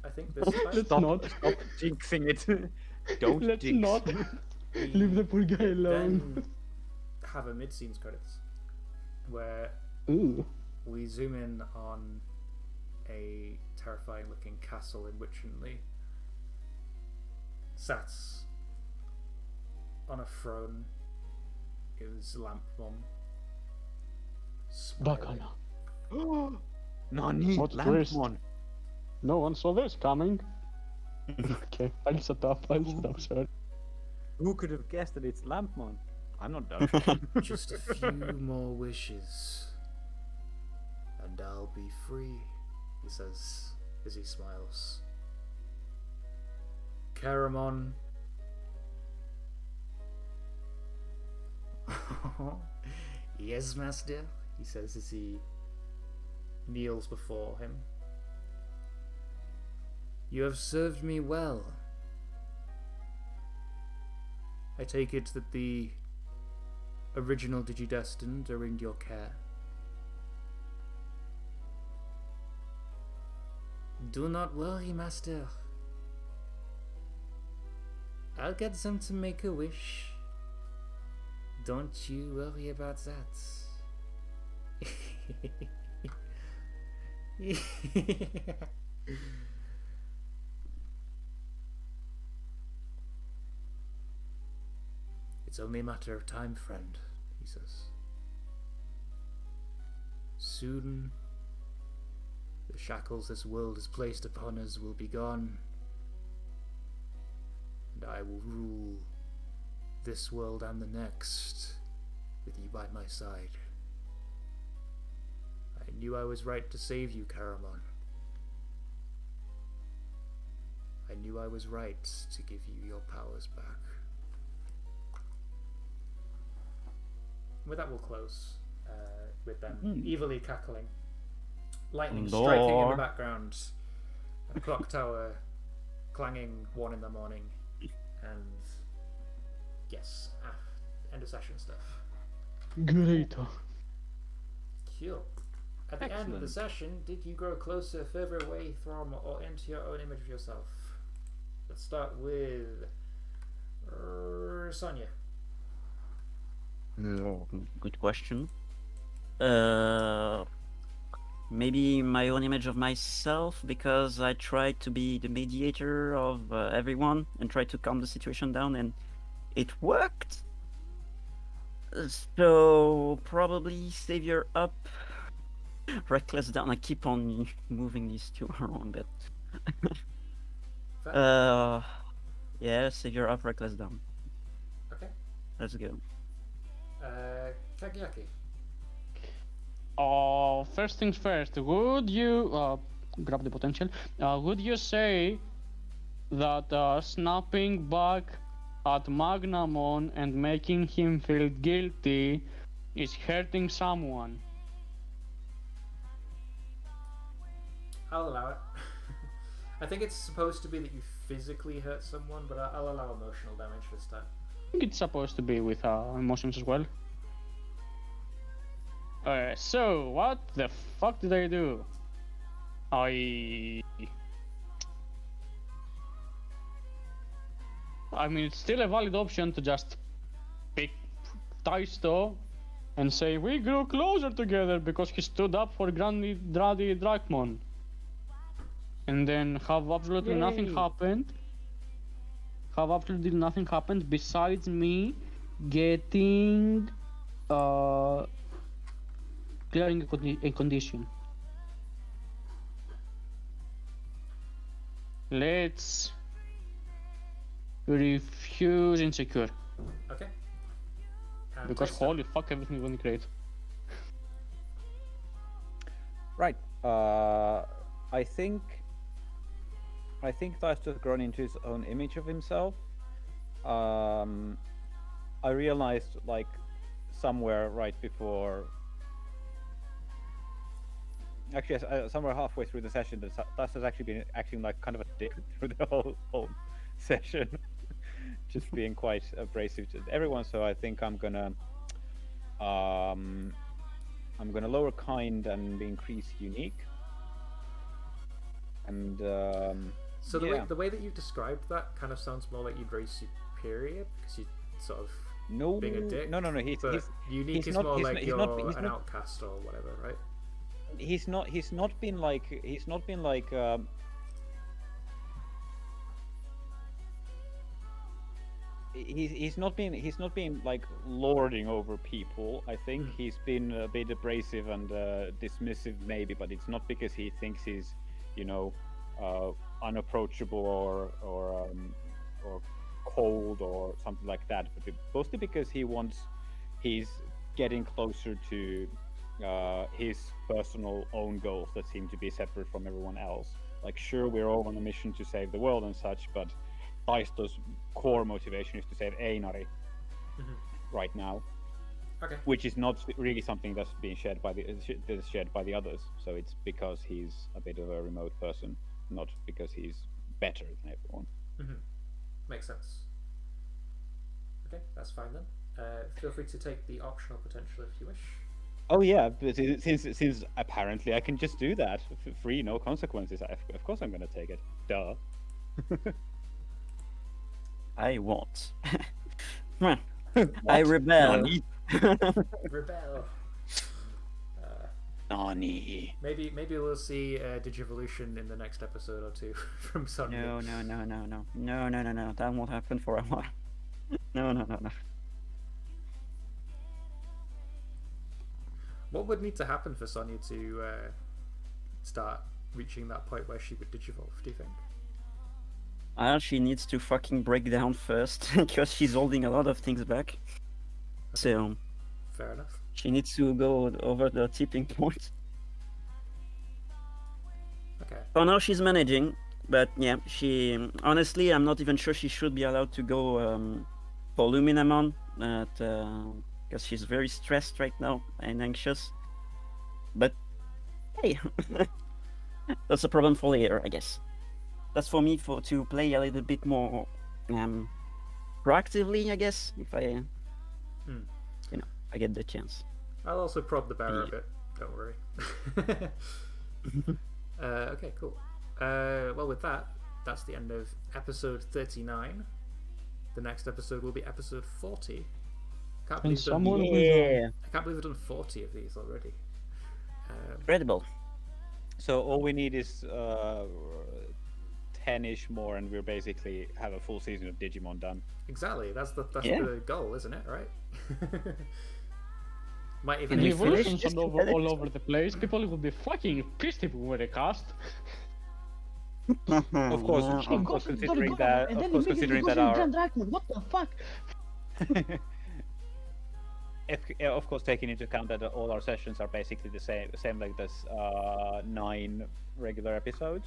Speaker 4: I think this time
Speaker 2: Let's not.
Speaker 3: Stop jinxing it. Don't
Speaker 2: Let's
Speaker 3: jinx.
Speaker 2: not.
Speaker 4: we
Speaker 2: Leave the poor guy alone.
Speaker 4: then have a mid-scenes credits where
Speaker 2: Ooh.
Speaker 4: we zoom in on a terrifying looking castle in Witchenley, sat on a throne is Lampmon, smiling.
Speaker 2: Bakana.
Speaker 3: Nani?
Speaker 2: What twist?
Speaker 3: Lampmon.
Speaker 2: No one saw this coming. Okay, I'll shut up, sorry.
Speaker 3: Who could have guessed that it's Lampmon? I'm not done.
Speaker 4: Just a few more wishes, and I'll be free, he says as he smiles. Caramon. Yes, master, he says as he kneels before him. You have served me well. I take it that the original Digidestined are in your care. Do not worry, master. I'll get them to make a wish. Don't you worry about that. It's only a matter of time, friend, he says. Soon, the shackles this world has placed upon us will be gone, and I will rule this world and the next with you by my side. I knew I was right to save you, Caramon. I knew I was right to give you your powers back. With that, we'll close with them evilly cackling, lightning striking in the
Speaker 1: Lord.
Speaker 4: background, a clock tower clanging 1 in the morning, and yes, end of session stuff.
Speaker 2: Great.
Speaker 4: Cool. At the end of the session, did you grow closer, further away from, or into your own image of yourself? Let's start with Sonia.
Speaker 1: Good question. Maybe my own image of myself, because I tried to be the mediator of everyone and try to calm the situation down, and it worked. So probably Savior up, Reckless down. I keep on moving these two around, but
Speaker 4: Fair.
Speaker 1: yeah, Savior up, Reckless down.
Speaker 4: Okay.
Speaker 1: Let's go.
Speaker 4: Kagiaki.
Speaker 2: First things first, would you grab the potential? Would you say that snapping back at Magnamon and making him feel guilty is hurting someone?
Speaker 4: I'll allow it. I think it's supposed to be that you physically hurt someone, but I'll allow emotional damage this time.
Speaker 2: I think it's supposed to be with emotions as well. So what the fuck did I do? I mean, it's still a valid option to just pick Taisto and say we grew closer together because he stood up for Granny Dradi Drakmon. And then have absolutely nothing happened. Have absolutely nothing happened besides me getting clearing a condition. Let's refuse insecure.
Speaker 4: Okay. And
Speaker 2: Because
Speaker 4: Taisto.
Speaker 2: holy fuck, everything is going great.
Speaker 3: Right. I think Taisto's grown into his own image of himself. I realized like somewhere right before, actually somewhere halfway through the session, that Taisto's actually been acting like kind of a dick through the whole session, just being quite abrasive to everyone. So I think I'm gonna lower kind and increase unique. And
Speaker 4: So
Speaker 3: yeah.
Speaker 4: the way that you've described that kind of sounds more like you're very superior because you sort of
Speaker 3: no,
Speaker 4: being a dick.
Speaker 3: no,
Speaker 4: But unique
Speaker 3: he's
Speaker 4: is
Speaker 3: not-
Speaker 4: more
Speaker 3: he's
Speaker 4: like
Speaker 3: not- he's
Speaker 4: you're
Speaker 3: not- he's
Speaker 4: an
Speaker 3: not-
Speaker 4: outcast or whatever, right?
Speaker 3: he's not been like he's not been like lording over people. I think he's been a bit abrasive and dismissive maybe, but it's not because he thinks he's, you know, unapproachable or cold or something like that, but mostly because he's getting closer to his personal own goals that seem to be separate from everyone else. Like, sure, we're all on a mission to save the world and such, but Taisto's core motivation is to save Einari right now,
Speaker 4: Okay.
Speaker 3: which is not really something that's being shared by the others. So it's because he's a bit of a remote person, not because he's better than everyone.
Speaker 4: Makes sense. Okay, that's fine then. Feel free to take the optional potential if you wish.
Speaker 3: Oh yeah, but since apparently I can just do that free, no consequences. Of course I'm gonna take it. Duh.
Speaker 1: I won't. I rebel.
Speaker 4: Rebel.
Speaker 1: Nani.
Speaker 4: Maybe we'll see Digivolution in the next episode or two from Sonya.
Speaker 1: No. That won't happen for a while. No.
Speaker 4: What would need to happen for Sonya to start reaching that point where she would digivolve, do you think?
Speaker 1: She needs to fucking break down first because she's holding a lot of things back. So
Speaker 4: Fair enough.
Speaker 1: she needs to go over the tipping point.
Speaker 4: Okay.
Speaker 1: For now, she's managing, but yeah, she honestly, I'm not even sure she should be allowed to go for Luminamon, because she's very stressed right now and anxious. But hey, that's a problem for later, I guess. That's for me to play a little bit more proactively, I guess, if I, I get the chance.
Speaker 4: I'll also prod the bear a bit. Don't worry. Okay, cool. Well, with that, that's the end of episode 39. The next episode will be episode 40. I can't believe we've done 40 of these already.
Speaker 1: Incredible.
Speaker 3: So all we need is
Speaker 5: 10-ish more, and we're basically have a full season of Digimon done.
Speaker 4: Exactly. That's
Speaker 1: Yeah.
Speaker 4: the goal, isn't it? Right? Might even
Speaker 1: And
Speaker 2: The
Speaker 1: we
Speaker 4: be
Speaker 1: finished
Speaker 2: evolutions
Speaker 1: this
Speaker 2: all
Speaker 1: together.
Speaker 2: over the place. People will be fucking pissed if we were a cast.
Speaker 5: Of course,
Speaker 1: Yeah.
Speaker 5: of course, considering that, our,
Speaker 2: What the fuck?
Speaker 5: of course, taking into account that all our sessions are basically the same like this 9 regular episodes.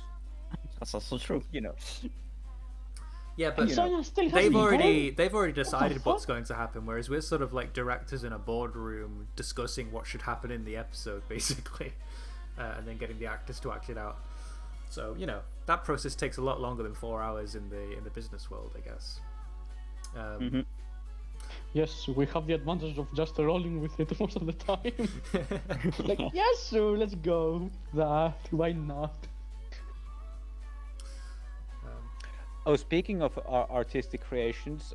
Speaker 1: That's also true.
Speaker 5: You know,
Speaker 4: Yeah, but
Speaker 2: Sonya still has
Speaker 4: they've
Speaker 2: me
Speaker 4: already
Speaker 2: going?
Speaker 4: decided what's
Speaker 2: fuck?
Speaker 4: going to happen, whereas we're sort of like directors in a boardroom discussing what should happen in the episode, basically, and then getting the actors to act it out. So that process takes a lot longer than 4 hours in the business world, I guess.
Speaker 1: Mhm.
Speaker 2: Yes, we have the advantage of just rolling with it most of the time. Like, yes, sir, let's go. That, why not?
Speaker 5: Oh, speaking of artistic creations,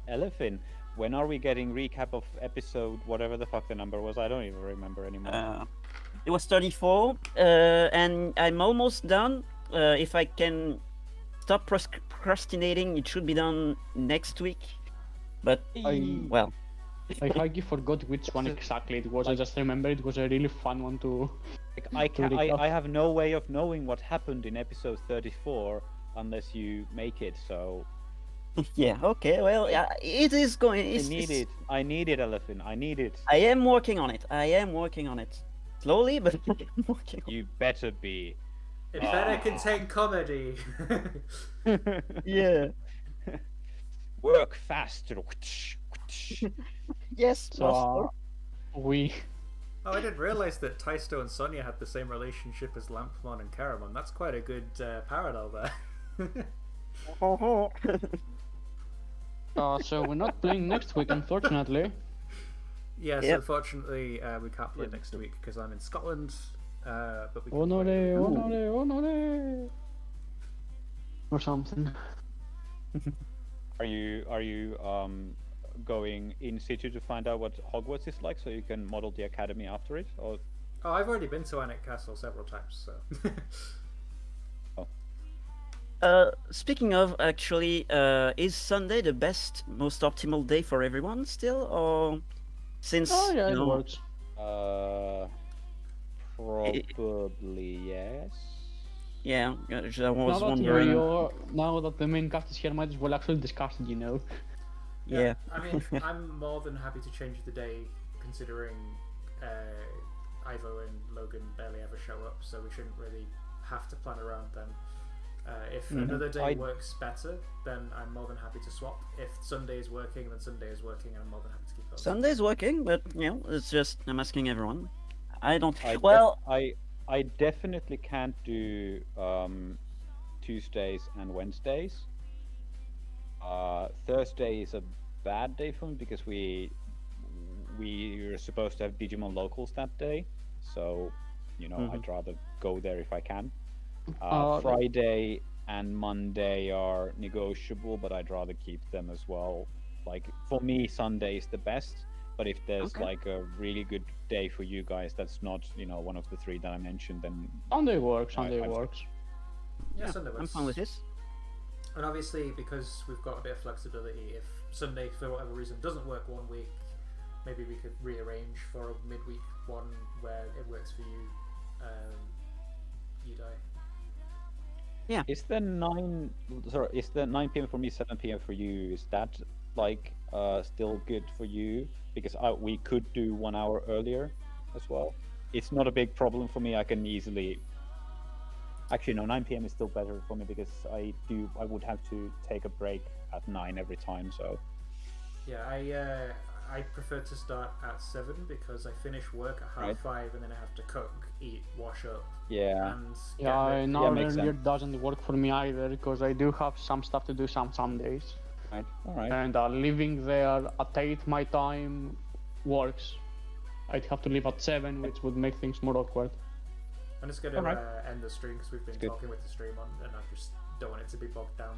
Speaker 5: Elephant, when are we getting recap of episode whatever the fuck the number was? I don't even remember anymore.
Speaker 1: It was 34, and I'm almost done. If I can stop procrastinating, it should be done next week. But well,
Speaker 2: I forgot which one exactly it was. I just remember it was a really fun one to.
Speaker 5: Like,
Speaker 2: to recap.
Speaker 5: I have no way of knowing what happened in episode 34 unless you make it. So
Speaker 1: yeah, okay, well, yeah, it is going.
Speaker 5: I need it. I need it, Elephant. I need it.
Speaker 1: I am working on it. Slowly, but I'm working on
Speaker 5: You better be.
Speaker 4: It better contain comedy.
Speaker 1: it. Yeah.
Speaker 5: Work faster.
Speaker 1: Yes,
Speaker 2: So,
Speaker 1: master.
Speaker 2: we.
Speaker 4: Oh, I didn't realize that Taisto and Sonia had the same relationship as Lampmon and Karamon. That's quite a good parallel there.
Speaker 2: So we're not playing next week, unfortunately.
Speaker 4: Yes,
Speaker 1: Yep.
Speaker 4: unfortunately, we can't play next week because I'm in Scotland. But we can
Speaker 2: Honore,
Speaker 4: play-
Speaker 2: honore. Or something.
Speaker 5: Are you going in situ to find out what Hogwarts is like, so you can model the academy after it? Or
Speaker 4: Oh, I've already been to Alnwick Castle several times, so.
Speaker 1: Speaking of, actually, is Sunday the best, most optimal day for everyone still, or since
Speaker 2: Oh yeah,
Speaker 1: you
Speaker 2: it
Speaker 1: know,
Speaker 2: works.
Speaker 5: probably yes.
Speaker 1: Yeah, I was
Speaker 2: Now that,
Speaker 1: wondering.
Speaker 2: now that the main cast is here, might as well actually discuss it, you know.
Speaker 1: Yeah.
Speaker 4: I mean, I'm more than happy to change the day, considering Ivo and Logan barely ever show up, so we shouldn't really have to plan around them. If another day
Speaker 5: I'd-
Speaker 4: works better, then I'm more than happy to swap. If Sunday is working, then Sunday is working, and I'm more than happy to keep it.
Speaker 1: Sunday's working, but it's just I'm asking everyone. I don't.
Speaker 5: I
Speaker 1: Well,
Speaker 5: I definitely can't do Tuesdays and Wednesdays. Thursday is a bad day for me because we're supposed to have Digimon locals that day, so I'd rather go there if I can. Friday and Monday are negotiable, but I'd rather keep them as well. Like for me, Sunday is the best. But if there's
Speaker 1: Okay.
Speaker 5: like a really good day for you guys, that's not one of the 3 that I mentioned, then
Speaker 2: Sunday works,
Speaker 5: I- I've-
Speaker 2: works.
Speaker 4: Yeah, Sunday
Speaker 1: I'm
Speaker 4: works.
Speaker 1: fine with this.
Speaker 4: And obviously, because we've got a bit of flexibility, if Sunday, for whatever reason, doesn't work one week, maybe we could rearrange for a midweek one where it works for you, Yudai.
Speaker 5: is the 9 p.m. for me, 7 p.m. for you? Is that like still good for you? Because we could do 1 hour earlier as well. It's not a big problem for me. I can easily. Actually, no, 9 p.m. is still better for me because I would have to take a break at 9 every time. So
Speaker 4: Yeah, I prefer to start at 7 because I finish work at half
Speaker 5: Right.
Speaker 4: 5 and then I have to cook, eat, wash up,
Speaker 5: yeah,
Speaker 4: and get
Speaker 2: Yeah,
Speaker 4: ready.
Speaker 2: an hour
Speaker 5: makes
Speaker 2: earlier
Speaker 5: sense.
Speaker 2: doesn't work for me either because I do have some stuff to do some days.
Speaker 5: right, all right.
Speaker 2: And leaving there at 8 my time works. I'd have to leave at 7, which would make things more awkward.
Speaker 4: I'm just going to
Speaker 5: Alright.
Speaker 4: end the stream because we've been
Speaker 5: Good.
Speaker 4: talking with the stream on and I just don't want it to be bogged down.